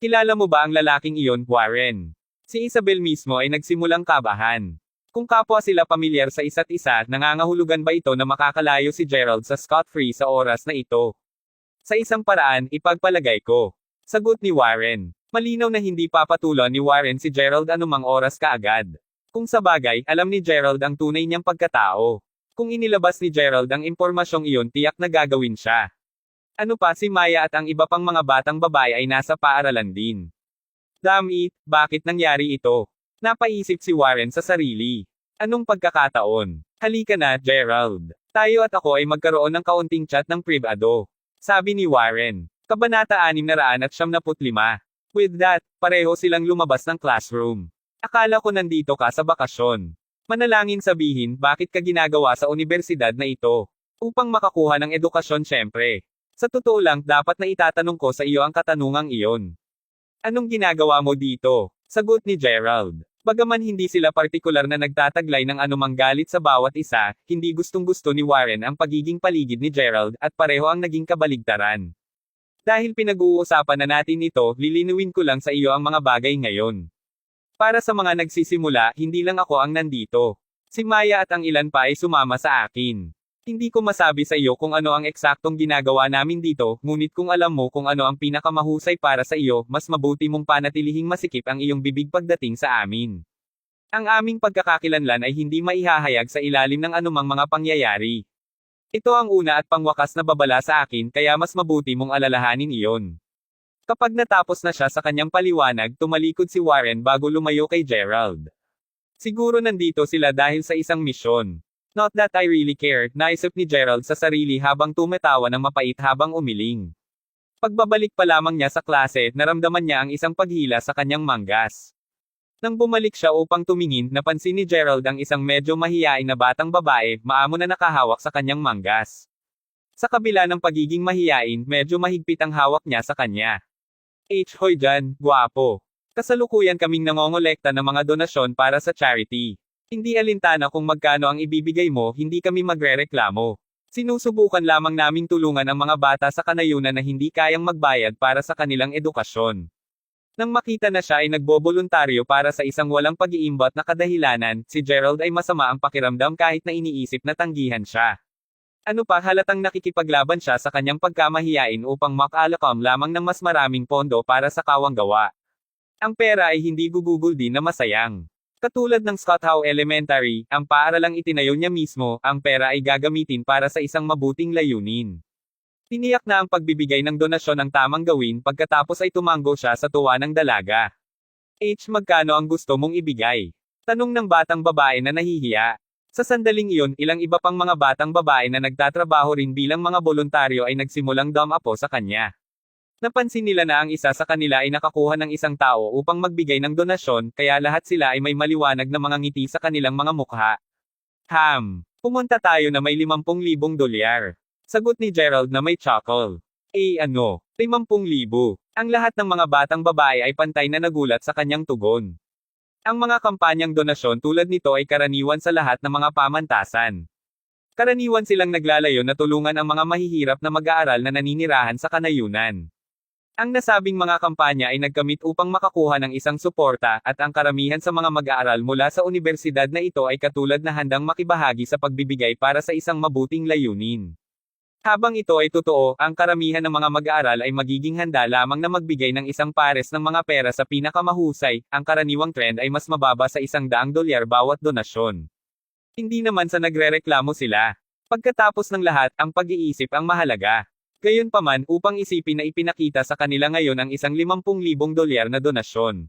Kilala mo ba ang lalaking iyon, Warren? Si Isabel mismo ay nagsimulang kabahan. Kung kapwa sila pamilyar sa isa't isa, nangangahulugan ba ito na makakalayo si Gerald sa scot-free sa oras na ito? Sa isang paraan, ipagpalagay ko. Sagot ni Warren. Malinaw na hindi papatulan ni Warren si Gerald anumang oras kaagad. Kung sa bagay, alam ni Gerald ang tunay niyang pagkatao. Kung inilabas ni Gerald ang impormasyong iyon, tiyak na gagawin siya. Ano pa, si Maya at ang iba pang mga batang babae ay nasa paaralan din. Damn it, bakit nangyari ito? Napaisip si Warren sa sarili. Anong pagkakataon? Halika na, Gerald. Tayo at ako ay magkaroon ng kaunting chat ng privado. Sabi ni Warren. Kabanata 675. With that, pareho silang lumabas ng classroom. Akala ko nandito ka sa bakasyon. Manalangin sabihin, bakit ka ginagawa sa universidad na ito? Upang makakuha ng edukasyon syempre. Sa totoo lang, dapat na itatanong ko sa iyo ang katanungang iyon. Anong ginagawa mo dito? Sagot ni Gerald. Bagaman hindi sila partikular na nagtataglay ng anumang galit sa bawat isa, hindi gustong-gusto ni Warren ang pagiging paligid ni Gerald, at pareho ang naging kabaligtaran. Dahil pinag-uusapan na natin ito, lilinuin ko lang sa iyo ang mga bagay ngayon. Para sa mga nagsisimula, hindi lang ako ang nandito. Si Maya at ang ilan pa ay sumama sa akin. Hindi ko masabi sa iyo kung ano ang eksaktong ginagawa namin dito, ngunit kung alam mo kung ano ang pinakamahusay para sa iyo, mas mabuti mong panatilihing masikip ang iyong bibig pagdating sa amin. Ang aming pagkakakilanlan ay hindi maihahayag sa ilalim ng anumang mga pangyayari. Ito ang una at pangwakas na babala sa akin, kaya mas mabuti mong alalahanin iyon. Kapag natapos na siya sa kanyang paliwanag, tumalikod si Warren bago lumayo kay Gerald. Siguro nandito sila dahil sa isang misyon. Not that I really care, naisip ni Gerald sa sarili habang tumatawa ng mapait habang umiling. Pagbabalik pa lamang niya sa klase, naramdaman niya ang isang paghila sa kanyang manggas. Nang bumalik siya upang tumingin, napansin ni Gerald ang isang medyo mahiyain na batang babae, maamo na nakahawak sa kanyang manggas. Sa kabila ng pagiging mahiyain, medyo mahigpit ang hawak niya sa kanya. Hoy dyan, gwapo. Kasalukuyan kaming nangongolekta ng mga donasyon para sa charity. Hindi alintana kung magkano ang ibibigay mo, hindi kami magrereklamo. Sinusubukan lamang naming tulungan ang mga bata sa kanayunan na hindi kayang magbayad para sa kanilang edukasyon. Nang makita na siya ay nagboboluntaryo para sa isang walang pag-iimbot na kadahilanan, si Gerald ay masama ang pakiramdam kahit na iniisip na tanggihan siya. Ano pa, halatang nakikipaglaban siya sa kanyang pagkamahiyain upang makalakam lamang ng mas maraming pondo para sa kawanggawa. Ang pera ay hindi gugugol din na masayang. Katulad ng Scott Howe Elementary, ang paaralang itinayo niya mismo, ang pera ay gagamitin para sa isang mabuting layunin. Tiniyak na ang pagbibigay ng donasyon ang tamang gawin pagkatapos ay tumango siya sa tuwa ng dalaga. Magkano ang gusto mong ibigay? Tanong ng batang babae na nahihiya. Sa sandaling iyon, ilang iba pang mga batang babae na nagtatrabaho rin bilang mga voluntaryo ay nagsimulang dumapo sa kanya. Napansin nila na ang isa sa kanila ay nakakuha ng isang tao upang magbigay ng donasyon, kaya lahat sila ay may maliwanag na mga ngiti sa kanilang mga mukha. Pumunta tayo na may 50,000 dolyar. Sagot ni Gerald na may chuckle. 50,000. Ang lahat ng mga batang babae ay pantay na nagulat sa kanyang tugon. Ang mga kampanyang donasyon tulad nito ay karaniwan sa lahat ng mga pamantasan. Karaniwan silang naglalayo na tulungan ang mga mahihirap na mag-aaral na naninirahan sa kanayunan. Ang nasabing mga kampanya ay nagkamit upang makakuha ng isang suporta, at ang karamihan sa mga mag-aaral mula sa universidad na ito ay katulad na handang makibahagi sa pagbibigay para sa isang mabuting layunin. Habang ito ay totoo, ang karamihan ng mga mag-aaral ay magiging handa lamang na magbigay ng isang pares ng mga pera sa pinakamahusay, ang karaniwang trend ay mas mababa sa $100 bawat donasyon. Hindi naman sa nagrereklamo sila. Pagkatapos ng lahat, ang pag-iisip ang mahalaga. Gayunpaman, upang isipin na ipinakita sa kanila ngayon ang isang $50,000 na donasyon.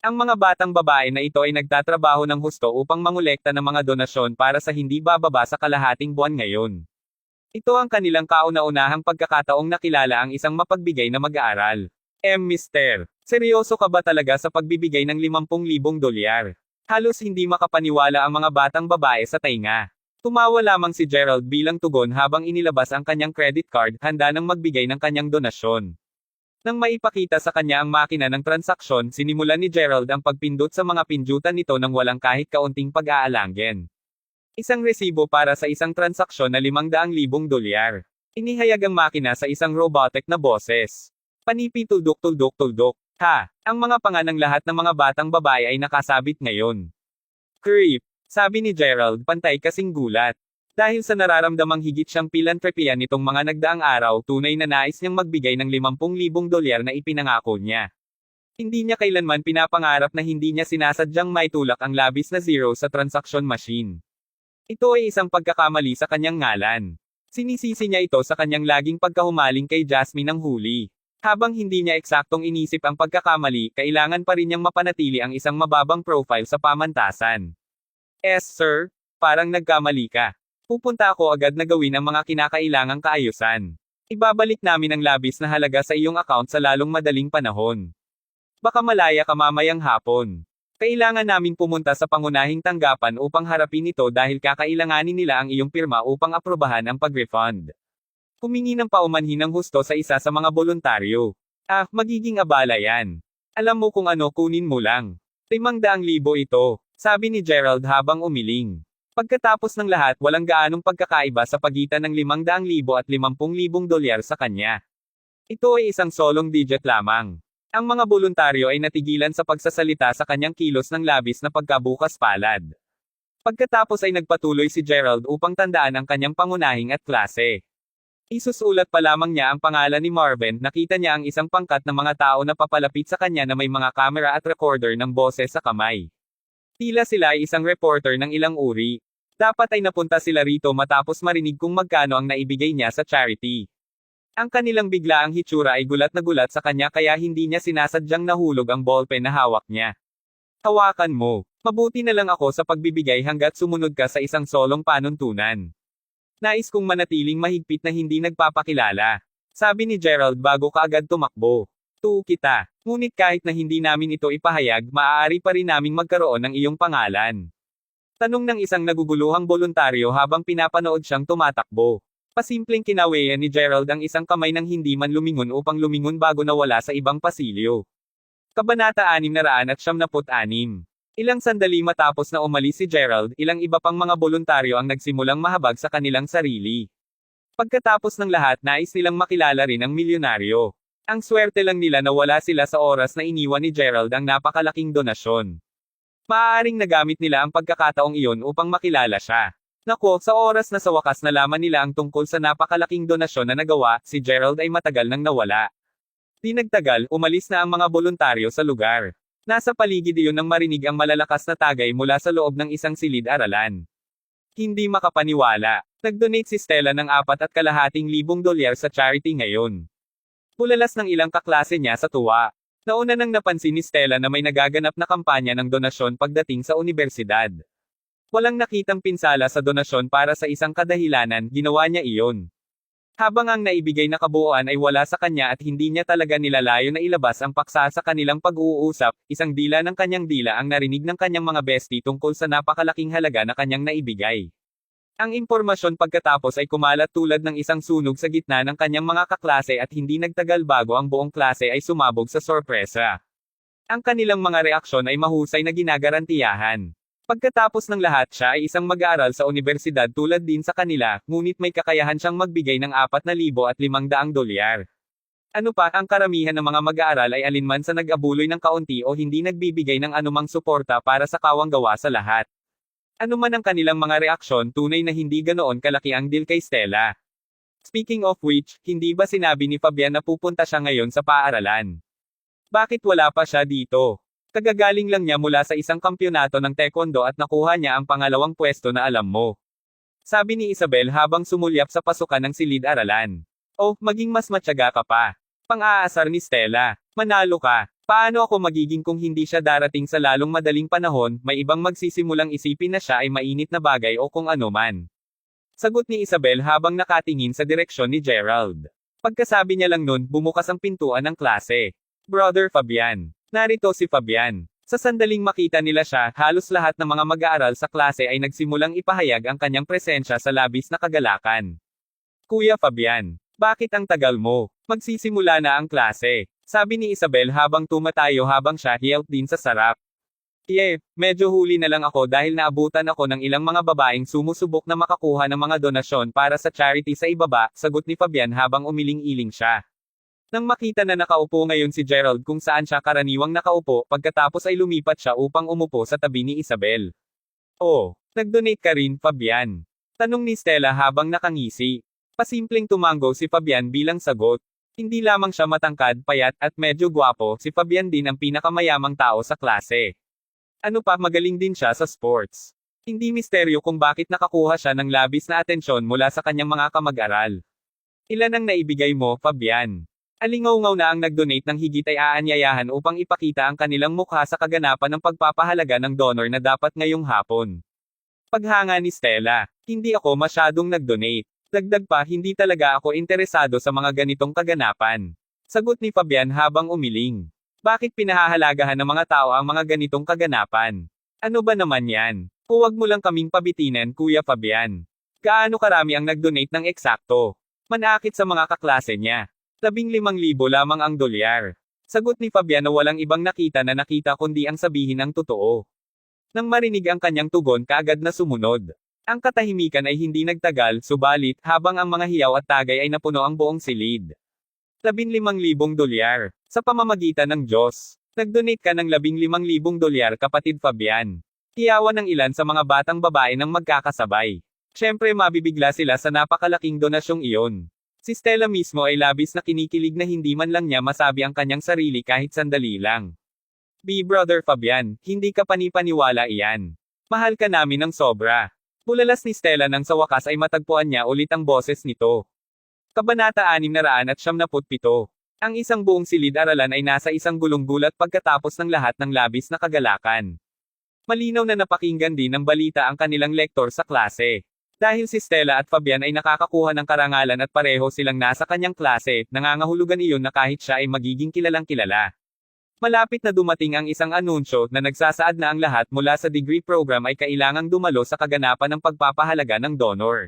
Ang mga batang babae na ito ay nagtatrabaho ng husto upang mangolekta ng mga donasyon para sa hindi bababa sa kalahating buwan ngayon. Ito ang kanilang kauna-unahang pagkakataong nakilala ang isang mapagbigay na mag-aaral. Mister, seryoso ka ba talaga sa pagbibigay ng $50,000? Halos hindi makapaniwala ang mga batang babae sa tainga. Tumawa lamang si Gerald bilang tugon habang inilabas ang kanyang credit card, handa nang magbigay ng kanyang donasyon. Nang maipakita sa kanya ang makina ng transaksyon, sinimulan ni Gerald ang pagpindot sa mga pindutan nito nang walang kahit kaunting pag-aalanggen. Isang resibo para sa isang transaksyon na $500,000. Inihayag ang makina sa isang robotic na boses. Panipi tuldok-tuldok-tuldok. Ang mga panga ng lahat ng mga batang babae ay nakasabit ngayon. Creep, sabi ni Gerald, pantay kasing gulat. Dahil sa nararamdamang higit siyang pilantropiya nitong mga nagdaang araw, tunay na nais niyang magbigay ng $50,000 na ipinangako niya. Hindi niya kailanman pinapangarap na hindi niya sinasadyang maitulak ang labis na zero sa transaction machine. Ito ay isang pagkakamali sa kanyang ngalan. Sinisisi niya ito sa kanyang laging pagkahumaling kay Jasmine ng huli. Habang hindi niya eksaktong inisip ang pagkakamali, kailangan pa rin niyang mapanatili ang isang mababang profile sa pamantasan. Sir, parang nagkamali ka. Pupunta ako agad na gawin ang mga kinakailangang kaayusan. Ibabalik namin ang labis na halaga sa iyong account sa lalong madaling panahon. Baka malaya ka mamayang hapon. Kailangan namin pumunta sa pangunahing tanggapan upang harapin ito dahil kakailanganin nila ang iyong pirma upang aprobahan ang pag-refund. Humingi ng paumanhin ng husto sa isa sa mga voluntaryo. Magiging abala yan. Alam mo kung ano, kunin mo lang. $500,000 ito, sabi ni Gerald habang umiling. Pagkatapos ng lahat, walang gaanong pagkakaiba sa pagitan ng $500,000 at $50,000 sa kanya. Ito ay isang solong digit lamang. Ang mga voluntaryo ay natigilan sa pagsasalita sa kanyang kilos ng labis na pagkabukas palad. Pagkatapos ay nagpatuloy si Gerald upang tandaan ang kanyang pangunahing at klase. Isusulat pa lamang niya ang pangalan ni Marvin, nakita niya ang isang pangkat ng mga tao na papalapit sa kanya na may mga kamera at recorder ng boses sa kamay. Tila sila ay isang reporter ng ilang uri. Dapat ay napunta sila rito matapos marinig kung magkano ang naibigay niya sa charity. Ang kanilang biglaang hitsura ay gulat na gulat sa kanya kaya hindi niya sinasadyang nahulog ang ballpen na hawak niya. Hawakan mo. Mabuti na lang ako sa pagbibigay hanggat sumunod ka sa isang solong panuntunan. Nais kong manatiling mahigpit na hindi nagpapakilala. Sabi ni Gerald bago kaagad tumakbo. Kita. Ngunit kahit na hindi namin ito ipahayag, maaari pa rin naming magkaroon ng iyong pangalan. Tanong ng isang naguguluhang voluntaryo habang pinapanood siyang tumatakbo. Pasimpleng kinaweyan ni Gerald ang isang kamay nang hindi man lumingon upang lumingon bago nawala sa ibang pasilyo. Kabanata 676. Ilang sandali matapos na umalis si Gerald, ilang iba pang mga boluntaryo ang nagsimulang mahabag sa kanilang sarili. Pagkatapos ng lahat, nais nilang makilala rin ang milyonaryo. Ang swerte lang nila na wala sila sa oras na iniwan ni Gerald ang napakalaking donasyon. Maaaring nagamit nila ang pagkakataong iyon upang makilala siya. Nako, sa oras na sa wakas nalaman nila ang tungkol sa napakalaking donasyon na nagawa, si Gerald ay matagal nang nawala. Di nagtagal, umalis na ang mga boluntaryo sa lugar. Nasa paligid iyon nang marinig ang malalakas na tagay mula sa loob ng isang silid-aralan. Hindi makapaniwala. Nag-donate si Stella ng $4,200,000 sa charity ngayon. Pulalas ng ilang kaklase niya sa tuwa. Nauna nang napansin ni Stella na may nagaganap na kampanya ng donasyon pagdating sa unibersidad. Walang nakitang pinsala sa donasyon para sa isang kadahilanan, ginawa niya iyon. Habang ang naibigay na kabuuan ay wala sa kanya at hindi niya talaga nilalayo na ilabas ang paksa sa kanilang pag-uusap, isang dila ng kanyang dila ang narinig ng kanyang mga bestie tungkol sa napakalaking halaga na kanyang naibigay. Ang impormasyon pagkatapos ay kumalat tulad ng isang sunog sa gitna ng kanyang mga kaklase at hindi nagtagal bago ang buong klase ay sumabog sa sorpresa. Ang kanilang mga reaksyon ay mahusay na ginagarantiyahan. Pagkatapos ng lahat siya ay isang mag-aaral sa unibersidad tulad din sa kanila, ngunit may kakayahan siyang magbigay ng $4,500. Ano pa, ang karamihan ng mga mag-aaral ay alinman sa nag-abuloy ng kaunti o hindi nagbibigay ng anumang suporta para sa kawang gawa sa lahat. Ano man ang kanilang mga reaksyon, tunay na hindi ganoon kalaki ang deal kay Stella. Speaking of which, hindi ba sinabi ni Fabian na pupunta siya ngayon sa paaralan? Bakit wala pa siya dito? Kagagaling lang niya mula sa isang kampyonato ng taekwondo at nakuha niya ang pangalawang pwesto na alam mo. Sabi ni Isabel habang sumulyap sa pasukan ng silid-aralan. Oh, maging mas matyaga ka pa. Pang-aasar ni Stella. Manalo ka. Paano ako magiging kung hindi siya darating sa lalong madaling panahon, may ibang magsisimulang isipin na siya ay mainit na bagay o kung ano man. Sagot ni Isabel habang nakatingin sa direksyon ni Gerald. Pagkasabi niya lang nun, bumukas ang pintuan ng klase. Brother Fabian. Narito si Fabian. Sa sandaling makita nila siya, halos lahat ng mga mag-aaral sa klase ay nagsimulang ipahayag ang kanyang presensya sa labis na kagalakan. Kuya Fabian, bakit ang tagal mo? Magsisimula na ang klase. Sabi ni Isabel habang tumatayo habang siya hiyelt din sa sarap. Medyo huli na lang ako dahil naabutan ako ng ilang mga babaeng sumusubok na makakuha ng mga donasyon para sa charity sa ibaba, sagot ni Fabian habang umiling-iling siya. Nang makita na nakaupo ngayon si Gerald kung saan siya karaniwang nakaupo, pagkatapos ay lumipat siya upang umupo sa tabi ni Isabel. Oh, nag-donate ka rin, Fabian? Tanong ni Stella habang nakangisi. Pasimpleng tumango si Fabian bilang sagot. Hindi lamang siya matangkad, payat, at medyo gwapo, si Fabian din ang pinakamayamang tao sa klase. Ano pa, magaling din siya sa sports. Hindi misteryo kung bakit nakakuha siya ng labis na atensyon mula sa kanyang mga kamag-aral. Ilan ang naibigay mo, Fabian? Alingaw-ngaw na ang nag-donate ng higit ay aanyayahan upang ipakita ang kanilang mukha sa kaganapan ng pagpapahalaga ng donor na dapat ngayong hapon. Paghanga ni Stella, hindi ako masyadong nag-donate. Dagdag pa, hindi talaga ako interesado sa mga ganitong kaganapan. Sagot ni Fabian habang umiling. Bakit pinahahalagahan ng mga tao ang mga ganitong kaganapan? Ano ba naman yan? Huwag mo lang kaming pabitinan, Kuya Fabian. Gaano karami ang nag-donate ng eksakto? Manakit sa mga kaklase niya. 15,000 lamang ang dolyar. Sagot ni Fabian na walang ibang nakita kundi ang sabihin ang totoo. Nang marinig ang kanyang tugon, kaagad na sumunod. Ang katahimikan ay hindi nagtagal, subalit, habang ang mga hiyaw at tagay ay napuno ang buong silid. 15,000 dolyar. Sa pamamagitan ng Diyos. Nag-donate ka ng 15,000 dolyar, kapatid Fabian. Hiyawan ng ilan sa mga batang babae ng magkakasabay. Siyempre mabibigla sila sa napakalaking donasyong iyon. Si Stella mismo ay labis na kinikilig na hindi man lang niya masabi ang kanyang sarili kahit sandali lang. Brother Fabian, hindi ka panipaniwala iyan. Mahal ka namin ng sobra. Bulalas ni Stella nang sa wakas ay matagpuan niya ulit ang boses nito. Kabanata 677. Ang isang buong silid-aralan ay nasa isang gulong-gulat pagkatapos ng lahat ng labis na kagalakan. Malinaw na napakinggan din ng balita ang kanilang lektor sa klase. Dahil si Stella at Fabian ay nakakakuha ng karangalan at pareho silang nasa kanyang klase, nangangahulugan iyon na kahit siya ay magiging kilalang kilala. Malapit na dumating ang isang anunsyo na nagsasaad na ang lahat mula sa degree program ay kailangang dumalo sa kaganapan ng pagpapahalaga ng donor.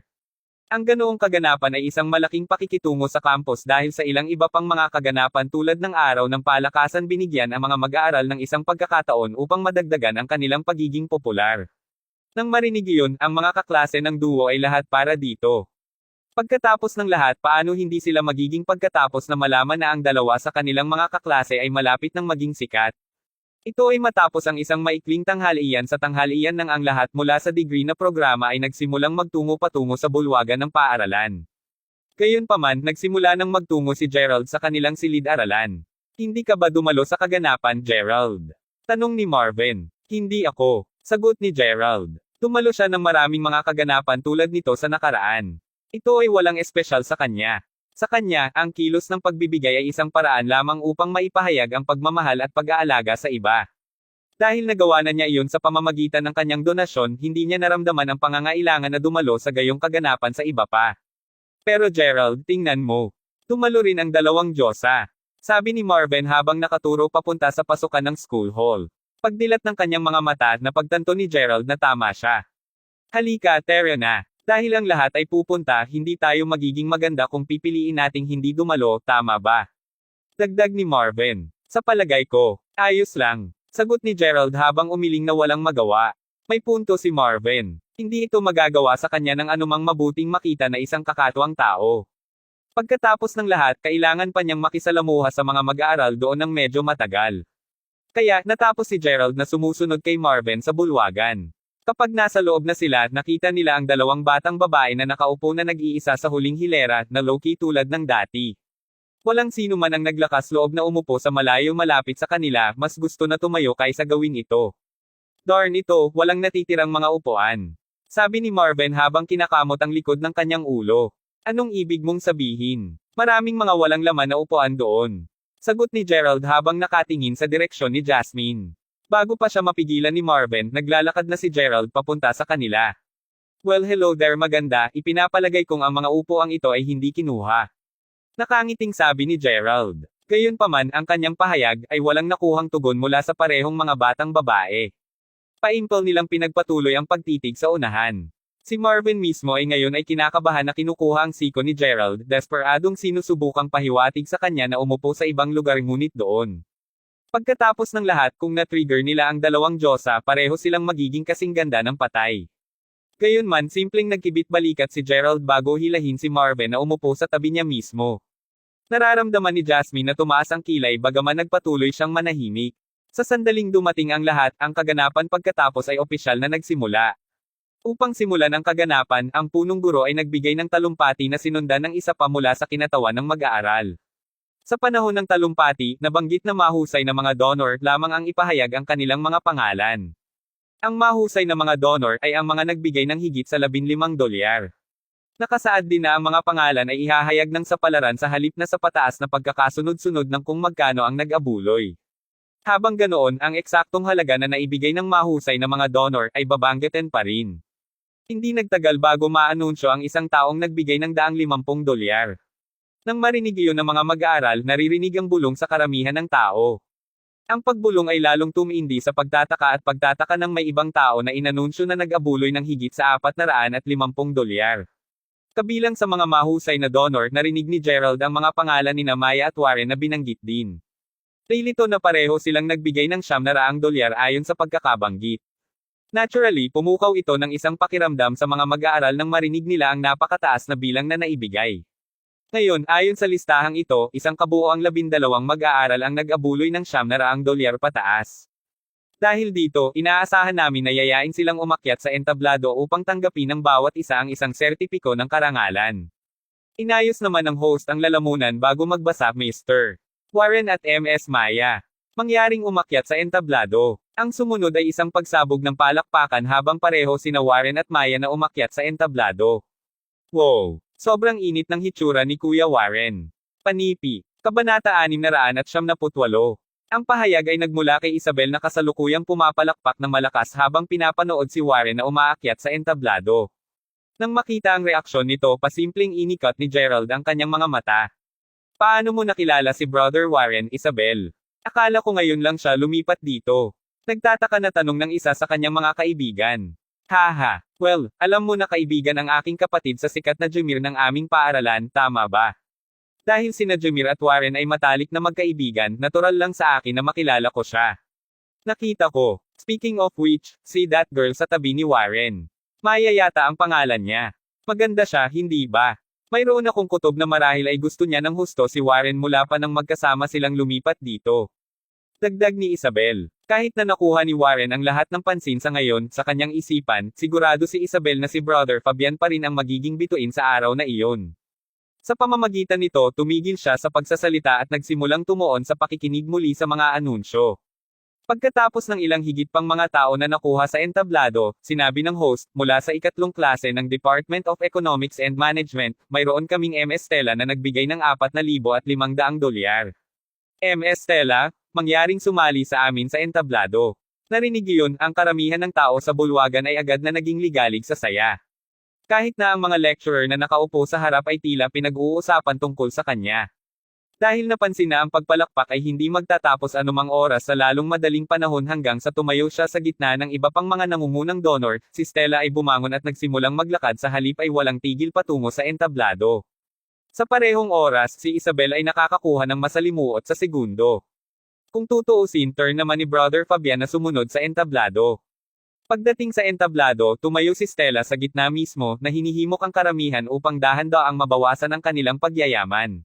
Ang ganoong kaganapan ay isang malaking pakikitungo sa campus dahil sa ilang iba pang mga kaganapan tulad ng araw ng palakasan binigyan ang mga mag-aaral ng isang pagkakataon upang madagdagan ang kanilang pagiging popular. Nang marinig iyon, ang mga kaklase ng duo ay lahat para dito. Pagkatapos ng lahat, paano hindi sila magiging pagkatapos na malaman na ang dalawa sa kanilang mga kaklase ay malapit ng maging sikat? Ito ay matapos ang isang maikling tanghalian sa tanghalian ng ang lahat mula sa degree na programa ay nagsimulang magtungo patungo sa bulwagan ng paaralan. Gayunpaman, nagsimula nang magtungo si Gerald sa kanilang silid-aralan. Hindi ka ba dumalo sa kaganapan, Gerald? Tanong ni Marvin. Hindi ako. Sagot ni Gerald. Dumalo siya ng maraming mga kaganapan tulad nito sa nakaraan. Ito ay walang espesyal sa kanya. Sa kanya, ang kilos ng pagbibigay ay isang paraan lamang upang maipahayag ang pagmamahal at pag-aalaga sa iba. Dahil nagawa na niya iyon sa pamamagitan ng kanyang donasyon, hindi niya naramdaman ang pangangailangan na dumalo sa gayong kaganapan sa iba pa. Pero Gerald, tingnan mo. Dumalo rin ang dalawang Diyosa. Sabi ni Marvin habang nakaturo papunta sa pasukan ng school hall. Pagdilat ng kanyang mga mata, napagtanto ni Gerald na tama siya. Halika, tara na. Dahil ang lahat ay pupunta, hindi tayo magiging maganda kung pipiliin nating hindi dumalo, tama ba? Dagdag ni Marvin. Sa palagay ko, ayos lang. Sagot ni Gerald habang umiling na walang magawa. May punto si Marvin. Hindi ito magagawa sa kanya ng anumang mabuting makita na isang kakatuwang tao. Pagkatapos ng lahat, kailangan pa niyang makisalamuha sa mga mag-aaral doon ng medyo matagal. Kaya, natapos si Gerald na sumusunod kay Marvin sa bulwagan. Kapag nasa loob na sila, nakita nila ang dalawang batang babae na nakaupo na nag-iisa sa huling hilera, na low-key tulad ng dati. Walang sino man ang naglakas loob na umupo sa malayo malapit sa kanila, mas gusto na tumayo kaysa gawin ito. Darn ito, walang natitirang mga upuan. Sabi ni Marvin habang kinakamot ang likod ng kanyang ulo. Anong ibig mong sabihin? Maraming mga walang laman na upuan doon. Sagot ni Gerald habang nakatingin sa direksyon ni Jasmine. Bago pa siya mapigilan ni Marvin, naglalakad na si Gerald papunta sa kanila. Well, hello there maganda, ipinapalagay kong ang mga upuang ito ay hindi kinuha. Nakangiting sabi ni Gerald. Gayunpaman, ang kanyang pahayag ay walang nakuhang tugon mula sa parehong mga batang babae. Paimpal nilang pinagpatuloy ang pagtitig sa unahan. Si Marvin mismo ay ngayon ay kinakabahan na kinukuha ang siko ni Gerald, desperadong sinusubukang pahiwatig sa kanya na umupo sa ibang lugar ngunit doon. Pagkatapos ng lahat, kung na-trigger nila ang dalawang Diyosa, pareho silang magiging kasing ganda ng patay. Gayunman, simpleng nagkibit-balikat si Gerald bago hilahin si Marvin na umupo sa tabi niya mismo. Nararamdaman ni Jasmine na tumaas ang kilay bagaman nagpatuloy siyang manahimik. Sa sandaling dumating ang lahat, ang kaganapan pagkatapos ay opisyal na nagsimula. Upang simulan ang kaganapan, ang punong guro ay nagbigay ng talumpati na sinundan ng isa pa mula sa kinatawan ng mag-aaral. Sa panahon ng talumpati, nabanggit na mahusay na mga donor lamang ang ipahayag ang kanilang mga pangalan. Ang mahusay na mga donor ay ang mga nagbigay ng higit sa $15. Nakasaad din na ang mga pangalan ay ihahayag ng sapalaran sa halip na sa pataas na pagkakasunod-sunod ng kung magkano ang nag-abuloy. Habang ganoon, ang eksaktong halaga na naibigay ng mahusay na mga donor ay babanggitin pa rin. Hindi nagtagal bago maanunsyo ang isang taong nagbigay ng $50. Nang marinig iyon ng mga mag-aaral, naririnig ang bulong sa karamihan ng tao. Ang pagbulong ay lalong tumiindi sa pagtataka ng may ibang tao na inanunsyo na nag-abuloy ng higit sa $450. Kabilang sa mga mahusay na donor, narinig ni Gerald ang mga pangalan ni Maya at Warren na binanggit din. Relito na pareho silang nagbigay ng $700 ayon sa pagkakabanggit. Naturally, pumukaw ito ng isang pakiramdam sa mga mag-aaral nang marinig nila ang napakataas na bilang na naibigay. Ngayon, ayon sa listahang ito, isang kabuoang 12 mag-aaral ang nag-abuloy ng $700 pataas. Dahil dito, inaasahan namin na yayain silang umakyat sa entablado upang tanggapin ng bawat isa ang isang sertipiko ng karangalan. Inayos naman ng host ang lalamunan bago magbasa Mr. Warren at Ms. Maya. Mangyaring umakyat sa entablado. Ang sumunod ay isang pagsabog ng palakpakan habang pareho sina Warren at Maya na umakyat sa entablado. Wow! Sobrang init ng hitsura ni Kuya Warren. Panipi. Kabanata 678. Ang pahayag ay nagmula kay Isabel na kasalukuyang pumapalakpak ng malakas habang pinapanood si Warren na umaakyat sa entablado. Nang makita ang reaksyon nito, pasimpleng inikot ni Gerald ang kanyang mga mata. Paano mo nakilala si Brother Warren, Isabel? Akala ko ngayon lang siya lumipat dito. Nagtataka na tanong ng isa sa kanyang mga kaibigan. Haha. Well, alam mo na kaibigan ang aking kapatid sa sikat na Jumir ng aming paaralan, tama ba? Dahil sina Jumir at Warren ay matalik na magkaibigan, natural lang sa akin na makilala ko siya. Nakita ko. Speaking of which, see that girl sa tabi ni Warren. Maya yata ang pangalan niya. Maganda siya, hindi ba? Mayroon akong kutob na marahil ay gusto niya ng husto si Warren mula pa nang magkasama silang lumipat dito. Dagdag ni Isabel. Kahit na nakuha ni Warren ang lahat ng pansin sa ngayon, sa kanyang isipan, sigurado si Isabel na si Brother Fabian pa rin ang magiging bituin sa araw na iyon. Sa pamamagitan nito, tumigil siya sa pagsasalita at nagsimulang tumuon sa pakikinig muli sa mga anunsyo. Pagkatapos ng ilang higit pang mga tao na nakuha sa entablado, sinabi ng host, mula sa ikatlong klase ng Department of Economics and Management, mayroon kaming MS Stella na nagbigay ng $4,500. MS Stella, mangyaring sumali sa amin sa entablado. Narinig iyon, ang karamihan ng tao sa bulwagan ay agad na naging ligalig sa saya. Kahit na ang mga lecturer na nakaupo sa harap ay tila pinag-uusapan tungkol sa kanya. Dahil napansin na ang pagpalakpak ay hindi magtatapos anumang oras sa lalong madaling panahon hanggang sa tumayo siya sa gitna ng iba pang mga nangungunang donor, si Stella ay bumangon at nagsimulang maglakad sa halip ay walang tigil patungo sa entablado. Sa parehong oras, si Isabel ay nakakakuha ng masalimuot sa segundo. Kung tutuusin, turn naman ni Brother Fabian na sumunod sa entablado. Pagdating sa entablado, tumayo si Stella sa gitna mismo na hinihimok ang karamihan upang dahan-daang mabawasan ang kanilang pagyayaman.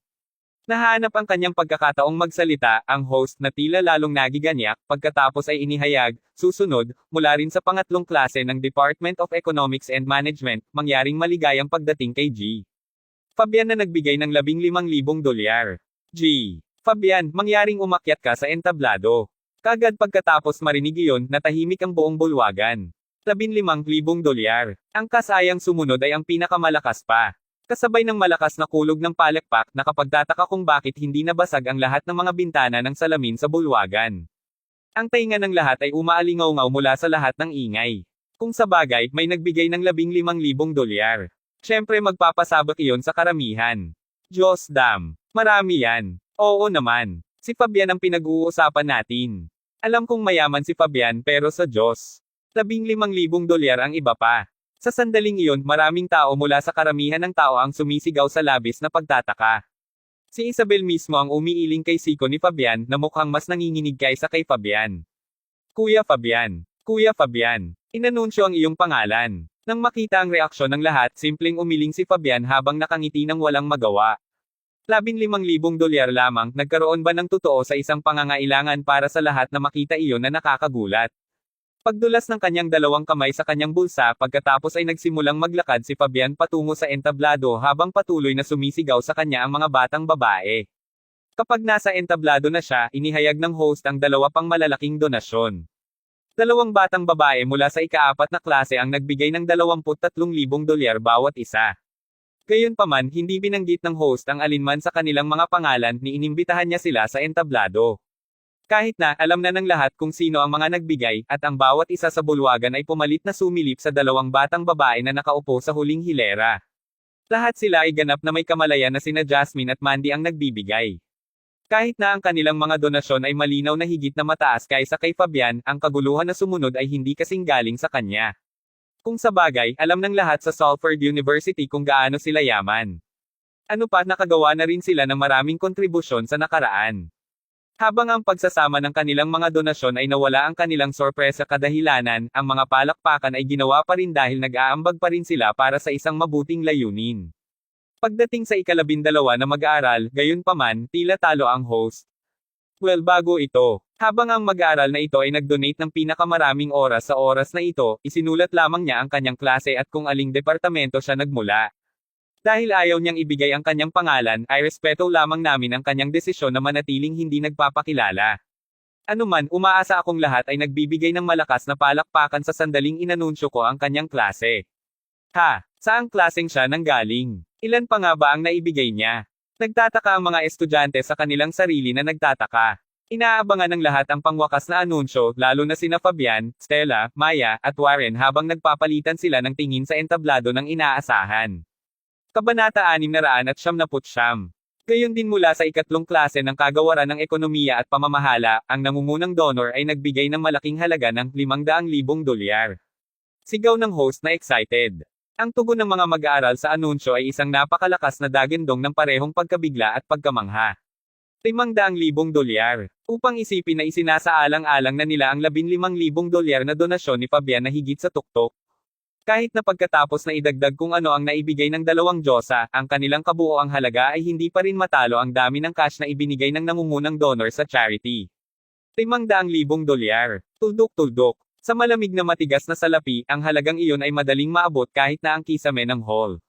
Nahanap ang kanyang pagkakataong magsalita, ang host na tila lalong nagiganyak, pagkatapos ay inihayag, susunod, mula rin sa pangatlong klase ng Department of Economics and Management, mangyaring maligayang pagdating kay G. Fabian na nagbigay ng $15,000. G. Fabian, mangyaring umakyat ka sa entablado. Kagad pagkatapos marinig iyon, natahimik ang buong bulwagan. $15,000. Ang kasayang sumunod ay ang pinakamalakas pa. Kasabay ng malakas na kulog ng palakpak, nakapagtataka kung bakit hindi nabasag ang lahat ng mga bintana ng salamin sa bulwagan. Ang tainga ng lahat ay umaalingaw-ngaw mula sa lahat ng ingay. Kung sa bagay, may nagbigay ng $15,000. Siyempre magpapasabak iyon sa karamihan. Diyos damn. Marami yan. Oo naman. Si Fabian ang pinag-uusapan natin. Alam kong mayaman si Fabian pero sa Diyos. $15,000 ang iba pa. Sa sandaling iyon, maraming tao mula sa karamihan ng tao ang sumisigaw sa labis na pagtataka. Si Isabel mismo ang umiiling kay siko ni Fabian na mukhang mas nanginginig kaysa kay Fabian. Kuya Fabian. Kuya Fabian. Inanunsyo ang iyong pangalan. Nang makita ang reaksyon ng lahat, simpleng umiling si Fabian habang nakangiti ng walang magawa. $15,000 lamang, nagkaroon ba ng totoo sa isang pangangailangan para sa lahat na makita iyon na nakakagulat? Pagdulas ng kanyang dalawang kamay sa kanyang bulsa, pagkatapos ay nagsimulang maglakad si Fabian patungo sa entablado habang patuloy na sumisigaw sa kanya ang mga batang babae. Kapag nasa entablado na siya, inihayag ng host ang dalawa pang malalaking donasyon. Dalawang batang babae mula sa ika-4 na klase ang nagbigay ng $23,000 bawat isa. Gayunpaman, hindi binanggit ng host ang alinman sa kanilang mga pangalan ni inimbitahan niya sila sa entablado. Kahit na, alam na ng lahat kung sino ang mga nagbigay, at ang bawat isa sa bulwagan ay pumalit na sumilip sa dalawang batang babae na nakaupo sa huling hilera. Lahat sila ay ganap na may kamalayan na sina Jasmine at Mandy ang nagbibigay. Kahit na ang kanilang mga donasyon ay malinaw na higit na mataas kaysa kay Fabian, ang kaguluhan na sumunod ay hindi kasing galing sa kanya. Kung sa bagay, alam ng lahat sa Salford University kung gaano sila yaman. Ano pa, nakagawa na rin sila ng maraming kontribusyon sa nakaraan. Habang ang pagsasama ng kanilang mga donasyon ay nawala ang kanilang sorpresa kadahilanan, ang mga palakpakan ay ginawa pa rin dahil nag-aambag pa rin sila para sa isang mabuting layunin. Pagdating sa ika-12 na mag-aaral, gayunpaman, tila talo ang host. Well, bago ito. Habang ang mag-aaral na ito ay nag-donate ng pinakamaraming oras sa oras na ito, isinulat lamang niya ang kanyang klase at kung aling departamento siya nagmula. Dahil ayaw niyang ibigay ang kanyang pangalan, ay respeto lamang namin ang kanyang desisyon na manatiling hindi nagpapakilala. Anuman, umaasa akong lahat ay nagbibigay ng malakas na palakpakan sa sandaling inanunsyo ko ang kanyang klase. Ha! Saang klaseng siya nanggaling? Ilan pa nga ba ang naibigay niya? Nagtataka ang mga estudyante sa kanilang sarili na nagtataka. Inaabangan ng lahat ang pangwakas na anunsyo, lalo na sina Fabian, Stella, Maya, at Warren habang nagpapalitan sila ng tingin sa entablado ng inaasahan. Kabanata 699. Gayon din mula sa ikatlong klase ng kagawaran ng ekonomiya at pamamahala, ang nangungunang donor ay nagbigay ng malaking halaga ng $500,000. Sigaw ng host na excited. Ang tugon ng mga mag-aaral sa anunsyo ay isang napakalakas na dagindong ng parehong pagkabigla at pagkamangha. $500,000. Upang isipin na isinasaalang-alang na nila ang $15,000 na donasyon ni Fabian na higit sa tuktok. Kahit na pagkatapos na idagdag kung ano ang naibigay ng dalawang Diyosa, ang kanilang kabuoang halaga ay hindi pa rin matalo ang dami ng cash na ibinigay ng nangungunang donor sa charity. $500,000. Tuldok-tuldok. Sa malamig na matigas na salapi, ang halagang iyon ay madaling maabot kahit na ang kisame ng hall.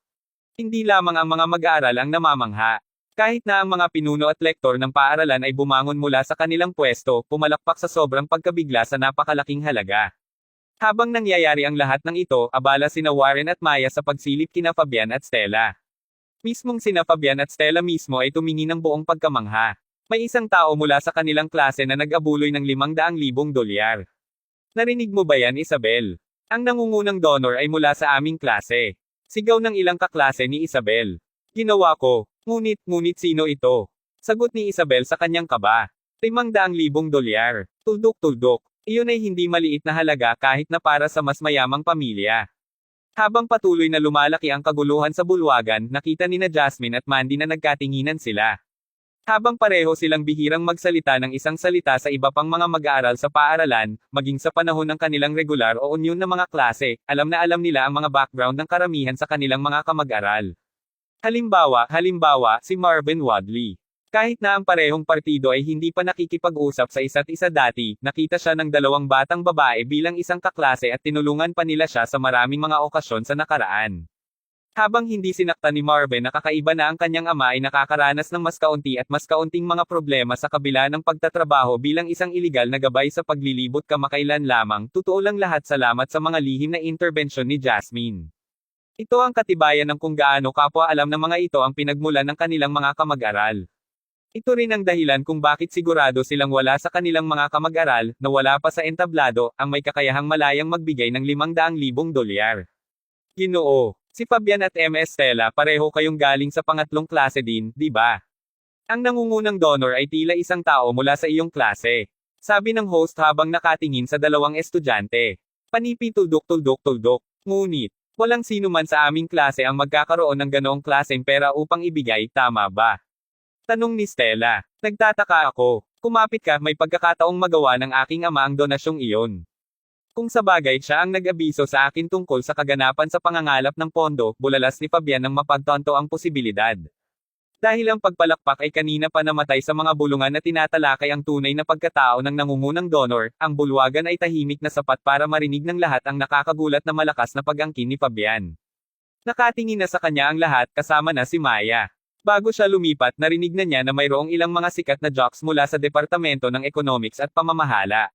Hindi lamang ang mga mag-aaral ang namamangha. Kahit na ang mga pinuno at lektor ng paaralan ay bumangon mula sa kanilang pwesto, pumalakpak sa sobrang pagkabigla sa napakalaking halaga. Habang nangyayari ang lahat ng ito, abala sina Warren at Maya sa pagsilip kina Fabian at Stella. Mismong sina Fabian at Stella mismo ay tumingin ng buong pagkamangha. May isang tao mula sa kanilang klase na nag-abuloy ng $500,000. Narinig mo ba yan, Isabel? Ang nangungunang donor ay mula sa aming klase. Sigaw ng ilang kaklase ni Isabel. Ginawa ko. Ngunit sino ito? Sagot ni Isabel sa kanyang kaba. $500,000. Tuldok-tuldok. Iyon ay hindi maliit na halaga kahit na para sa mas mayamang pamilya. Habang patuloy na lumalaki ang kaguluhan sa bulwagan, nakita nina Jasmine at Mandy na nagkatinginan sila. Habang pareho silang bihirang magsalita ng isang salita sa iba pang mga mag-aaral sa paaralan, maging sa panahon ng kanilang regular o union na mga klase, alam na alam nila ang mga background ng karamihan sa kanilang mga kamag-aral. Halimbawa, si Marvin Wadley. Kahit na ang parehong partido ay hindi pa nakikipag-usap sa isa't isa dati, nakita siya ng dalawang batang babae bilang isang kaklase at tinulungan pa nila siya sa maraming mga okasyon sa nakaraan. Habang hindi sinaktan ni Marvin na kakaiba na ang kanyang ama ay nakakaranas ng mas kaunti at mas kaunting mga problema sa kabila ng pagtatrabaho bilang isang iligal na gabay sa paglilibot kamakailan lamang, totoo lang lahat salamat sa mga lihim na interbensyon ni Jasmine. Ito ang katibayan ng kung gaano kapwa alam ng mga ito ang pinagmulan ng kanilang mga kamag-aral. Ito rin ang dahilan kung bakit sigurado silang wala sa kanilang mga kamag-aral, na wala pa sa entablado, ang may kakayahang malayang magbigay ng $500,000. Ginoo, si Fabian at Ms. Stella pareho kayong galing sa pangatlong klase din, di ba? Ang nangungunang donor ay tila isang tao mula sa iyong klase. Sabi ng host habang nakatingin sa dalawang estudyante. Panipi tuldok-tuldok-tuldok. Ngunit, walang sino man sa aming klase ang magkakaroon ng ganoong klaseng pera upang ibigay, tama ba? Tanong ni Stella. Nagtataka ako. Kumapit ka, may pagkakataong magawa ng aking ama ang donasyong iyon. Kung sabagay siya ang nag-abiso sa akin tungkol sa kaganapan sa pangangalap ng pondo, bulalas ni Fabian ng mapagtanto ang posibilidad. Dahil ang pagpalakpak ay kanina pa namatay sa mga bulungan na tinatalakay ang tunay na pagkatao ng nangungunang donor, ang bulwagan ay tahimik na sapat para marinig ng lahat ang nakakagulat na malakas na pag-angkin ni Fabian. Nakatingin na sa kanya ang lahat, kasama na si Maya. Bago siya lumipat, narinig na niya na mayroong ilang mga sikat na jocks mula sa Departamento ng Economics at Pamamahala.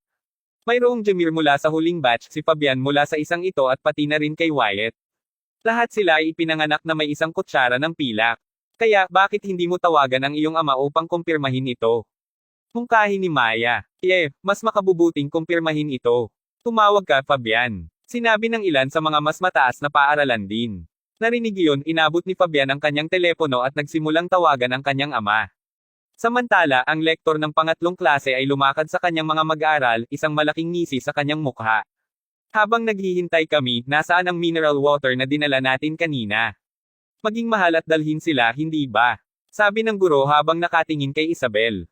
Mayroong Jamir mula sa huling batch, si Fabian mula sa isang ito at pati na rin kay Wyatt. Lahat sila ay ipinanganak na may isang kutsara ng pilak. Kaya, bakit hindi mo tawagan ang iyong ama upang kumpirmahin ito? Mungkahi ni Maya. Mas makabubuting kumpirmahin ito. Tumawag ka, Fabian. Sinabi ng ilan sa mga mas mataas na paaralan din. Narinig iyon, inabot ni Fabian ang kanyang telepono at nagsimulang tawagan ang kanyang ama. Samantala, ang lektor ng pangatlong klase ay lumakad sa kanyang mga mag-aaral, isang malaking ngisi sa kanyang mukha. Habang naghihintay kami, nasaan ang mineral water na dinala natin kanina? Maging mahal at dalhin sila, hindi ba? Sabi ng guro habang nakatingin kay Isabel.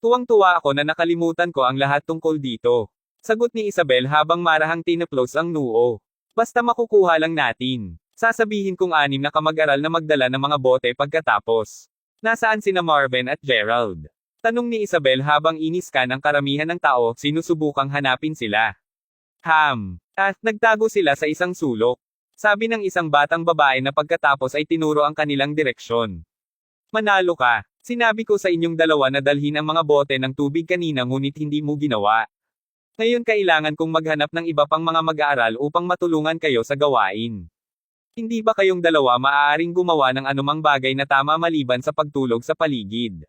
Tuwang-tuwa ako na nakalimutan ko ang lahat tungkol dito. Sagot ni Isabel habang marahang tinaplos ang noo. Basta makukuha lang natin. Sasabihin kong 6 na kamag-aral na magdala ng mga bote pagkatapos. Nasaan sina Marvin at Gerald? Tanong ni Isabel habang iniskan ang karamihan ng tao, sinusubukang hanapin sila. Nagtago sila sa isang sulok. Sabi ng isang batang babae na pagkatapos ay tinuro ang kanilang direksyon. Manalo ka. Sinabi ko sa inyong dalawa na dalhin ang mga bote ng tubig kanina ngunit hindi mo ginawa. Ngayon kailangan kong maghanap ng iba pang mga mag-aaral upang matulungan kayo sa gawain. Hindi ba kayong dalawa maaaring gumawa ng anumang bagay na tama maliban sa pagtulog sa paligid?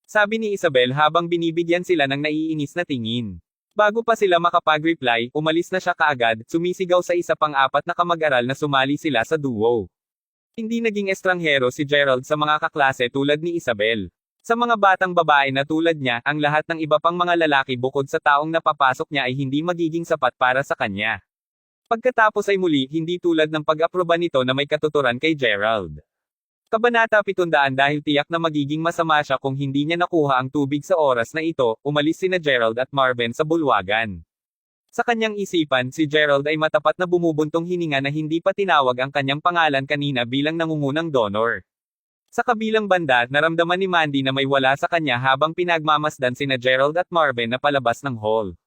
Sabi ni Isabel habang binibigyan sila ng naiinis na tingin. Bago pa sila makapag-reply, umalis na siya kaagad, sumisigaw sa isa pang 4 na kamag-aral na sumali sila sa duo. Hindi naging estranghero si Gerald sa mga kaklase tulad ni Isabel. Sa mga batang babae na tulad niya, ang lahat ng iba pang mga lalaki bukod sa taong napapasok niya ay hindi magiging sapat para sa kanya. Pagkatapos ay muli, hindi tulad ng pag-aproba nito na may katuturan kay Gerald. Kabanata 700 dahil tiyak na magiging masama siya kung hindi niya nakuha ang tubig sa oras na ito, umalis sina Gerald at Marvin sa bulwagan. Sa kanyang isipan, si Gerald ay matapat na bumubuntong hininga na hindi pa tinawag ang kanyang pangalan kanina bilang nangungunang donor. Sa kabilang banda, naramdaman ni Mandy na may wala sa kanya habang pinagmamasdan sina Gerald at Marvin na palabas ng hall.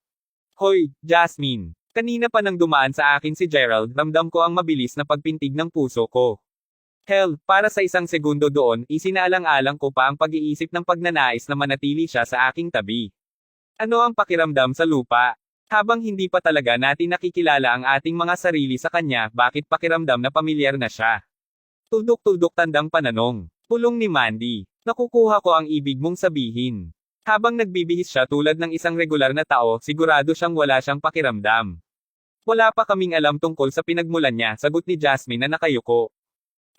Hoy, Jasmine! Kanina pa nang dumaan sa akin si Gerald, ramdam ko ang mabilis na pagpintig ng puso ko. Hell, para sa isang segundo doon, isinaalang-alang ko pa ang pag-iisip ng pagnanais na manatili siya sa aking tabi. Ano ang pakiramdam sa lupa? Habang hindi pa talaga natin nakikilala ang ating mga sarili sa kanya, bakit pakiramdam na pamilyar na siya? Tuldok-tuldok tandang pananong. Pulong ni Mandy. Nakukuha ko ang ibig mong sabihin. Habang nagbibihis siya tulad ng isang regular na tao, sigurado siyang wala siyang pakiramdam. Wala pa kaming alam tungkol sa pinagmulan niya, sagot ni Jasmine na nakayuko.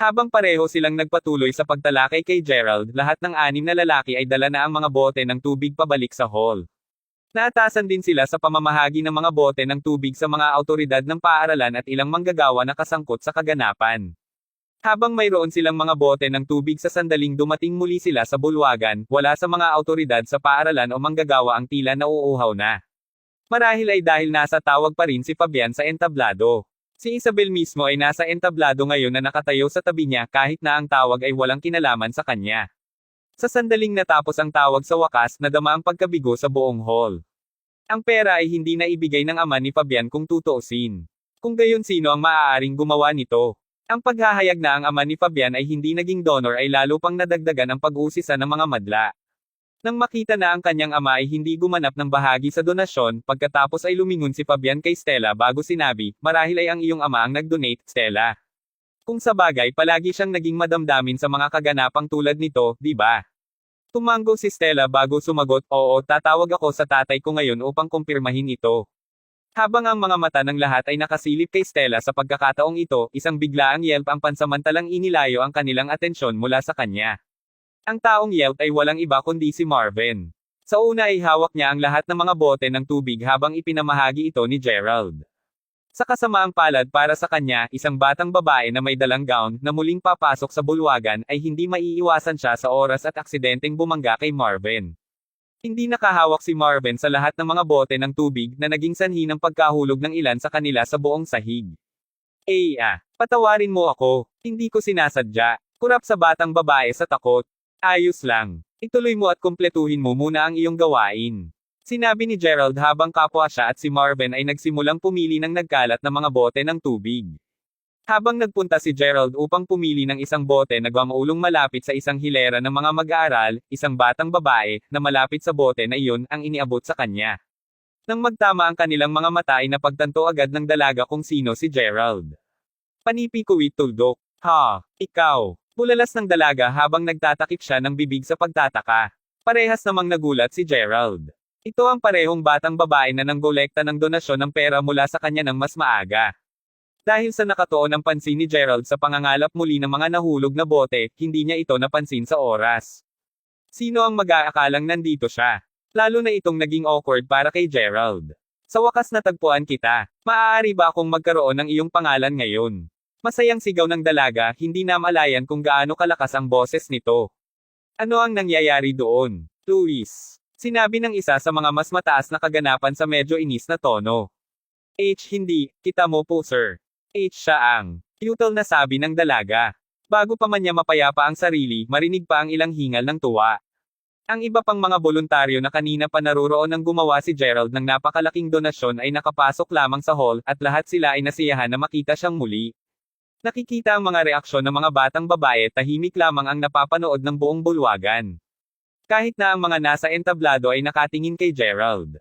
Habang pareho silang nagpatuloy sa pagtalakay kay Gerald, lahat ng 6 na lalaki ay dala na ang mga bote ng tubig pabalik sa hall. Naatasan din sila sa pamamahagi ng mga bote ng tubig sa mga awtoridad ng paaralan at ilang manggagawa na kasangkot sa kaganapan. Habang mayroon silang mga bote ng tubig sa sandaling dumating muli sila sa bulwagan, wala sa mga awtoridad sa paaralan o manggagawa ang tila nauuhaw na. Marahil ay dahil nasa tawag pa rin si Fabian sa entablado. Si Isabel mismo ay nasa entablado ngayon na nakatayo sa tabi niya kahit na ang tawag ay walang kinalaman sa kanya. Sa sandaling natapos ang tawag sa wakas, nadama ang pagkabigo sa buong hall. Ang pera ay hindi na ibigay ng ama ni Fabian kung tutuusin. Kung gayon sino ang maaaring gumawa nito? Ang paghahayag na ang ama ni Fabian ay hindi naging donor ay lalo pang nadagdagan ang pag-uusisa ng mga madla. Nang makita na ang kanyang ama ay hindi gumanap ng bahagi sa donasyon, pagkatapos ay lumingon si Fabian kay Stella bago sinabi, marahil ay ang iyong ama ang nag-donate, Stella. Kung sa bagay palagi siyang naging madamdamin sa mga kaganapang tulad nito, di ba? Tumango si Stella bago sumagot, oo, tatawag ako sa tatay ko ngayon upang kumpirmahin ito. Habang ang mga mata ng lahat ay nakasilip kay Stella sa pagkakataong ito, isang biglaang yelp ang pansamantalang inilayo ang kanilang atensyon mula sa kanya. Ang taong yelp ay walang iba kundi si Marvin. Sa una ay hawak niya ang lahat ng mga bote ng tubig habang ipinamahagi ito ni Gerald. Sa kasamaang palad para sa kanya, isang batang babae na may dalang gown na muling papasok sa bulwagan ay hindi maiiwasan siya sa oras at aksidenteng bumangga kay Marvin. Hindi nakahawak si Marvin sa lahat ng mga bote ng tubig na naging sanhi ng pagkahulog ng ilan sa kanila sa buong sahig. Patawarin mo ako. Hindi ko sinasadya. Kurap sa batang babae sa takot. Ayos lang. Ituloy mo at kumpletuhin mo muna ang iyong gawain. Sinabi ni Gerald habang kapwa siya at si Marvin ay nagsimulang pumili ng nagkalat na mga bote ng tubig. Habang nagpunta si Gerald upang pumili ng isang bote nagmamaulong malapit sa isang hilera ng mga mag-aaral, isang batang babae, na malapit sa bote na iyon, ang iniabot sa kanya. Nang magtama ang kanilang mga mata ay napagtanto agad ng dalaga kung sino si Gerald. Panipikuwit tuldok. Ha, ikaw. Bulalas ng dalaga habang nagtatakip siya ng bibig sa pagtataka. Parehas namang nagulat si Gerald. Ito ang parehong batang babae na nanggolekta ng donasyon ng pera mula sa kanya ng mas maaga. Dahil sa nakatuon ang pansin ni Gerald sa pangangalap muli ng mga nahulog na bote, hindi niya ito napansin sa oras. Sino ang mag-aakalang nandito siya? Lalo na itong naging awkward para kay Gerald. Sa wakas natagpuan kita. Maaari ba akong magkaroon ng iyong pangalan ngayon? Masayang sigaw ng dalaga, hindi namalayan kung gaano kalakas ang boses nito. Ano ang nangyayari doon? Louis. Sinabi ng isa sa mga mas mataas na kaganapan sa medyo inis na tono. Hindi, kita mo po sir. Siya ang yutal na sabi ng dalaga. Bago pa man niya mapayapa ang sarili, marinig pa ang ilang hingal ng tuwa. Ang iba pang mga voluntaryo na kanina pa naruroon nang gumawa si Gerald ng napakalaking donasyon ay nakapasok lamang sa hall, at lahat sila ay nasiyahan na makita siyang muli. Nakikita ang mga reaksyon ng mga batang babae, tahimik lamang ang napapanood ng buong bulwagan. Kahit na ang mga nasa entablado ay nakatingin kay Gerald.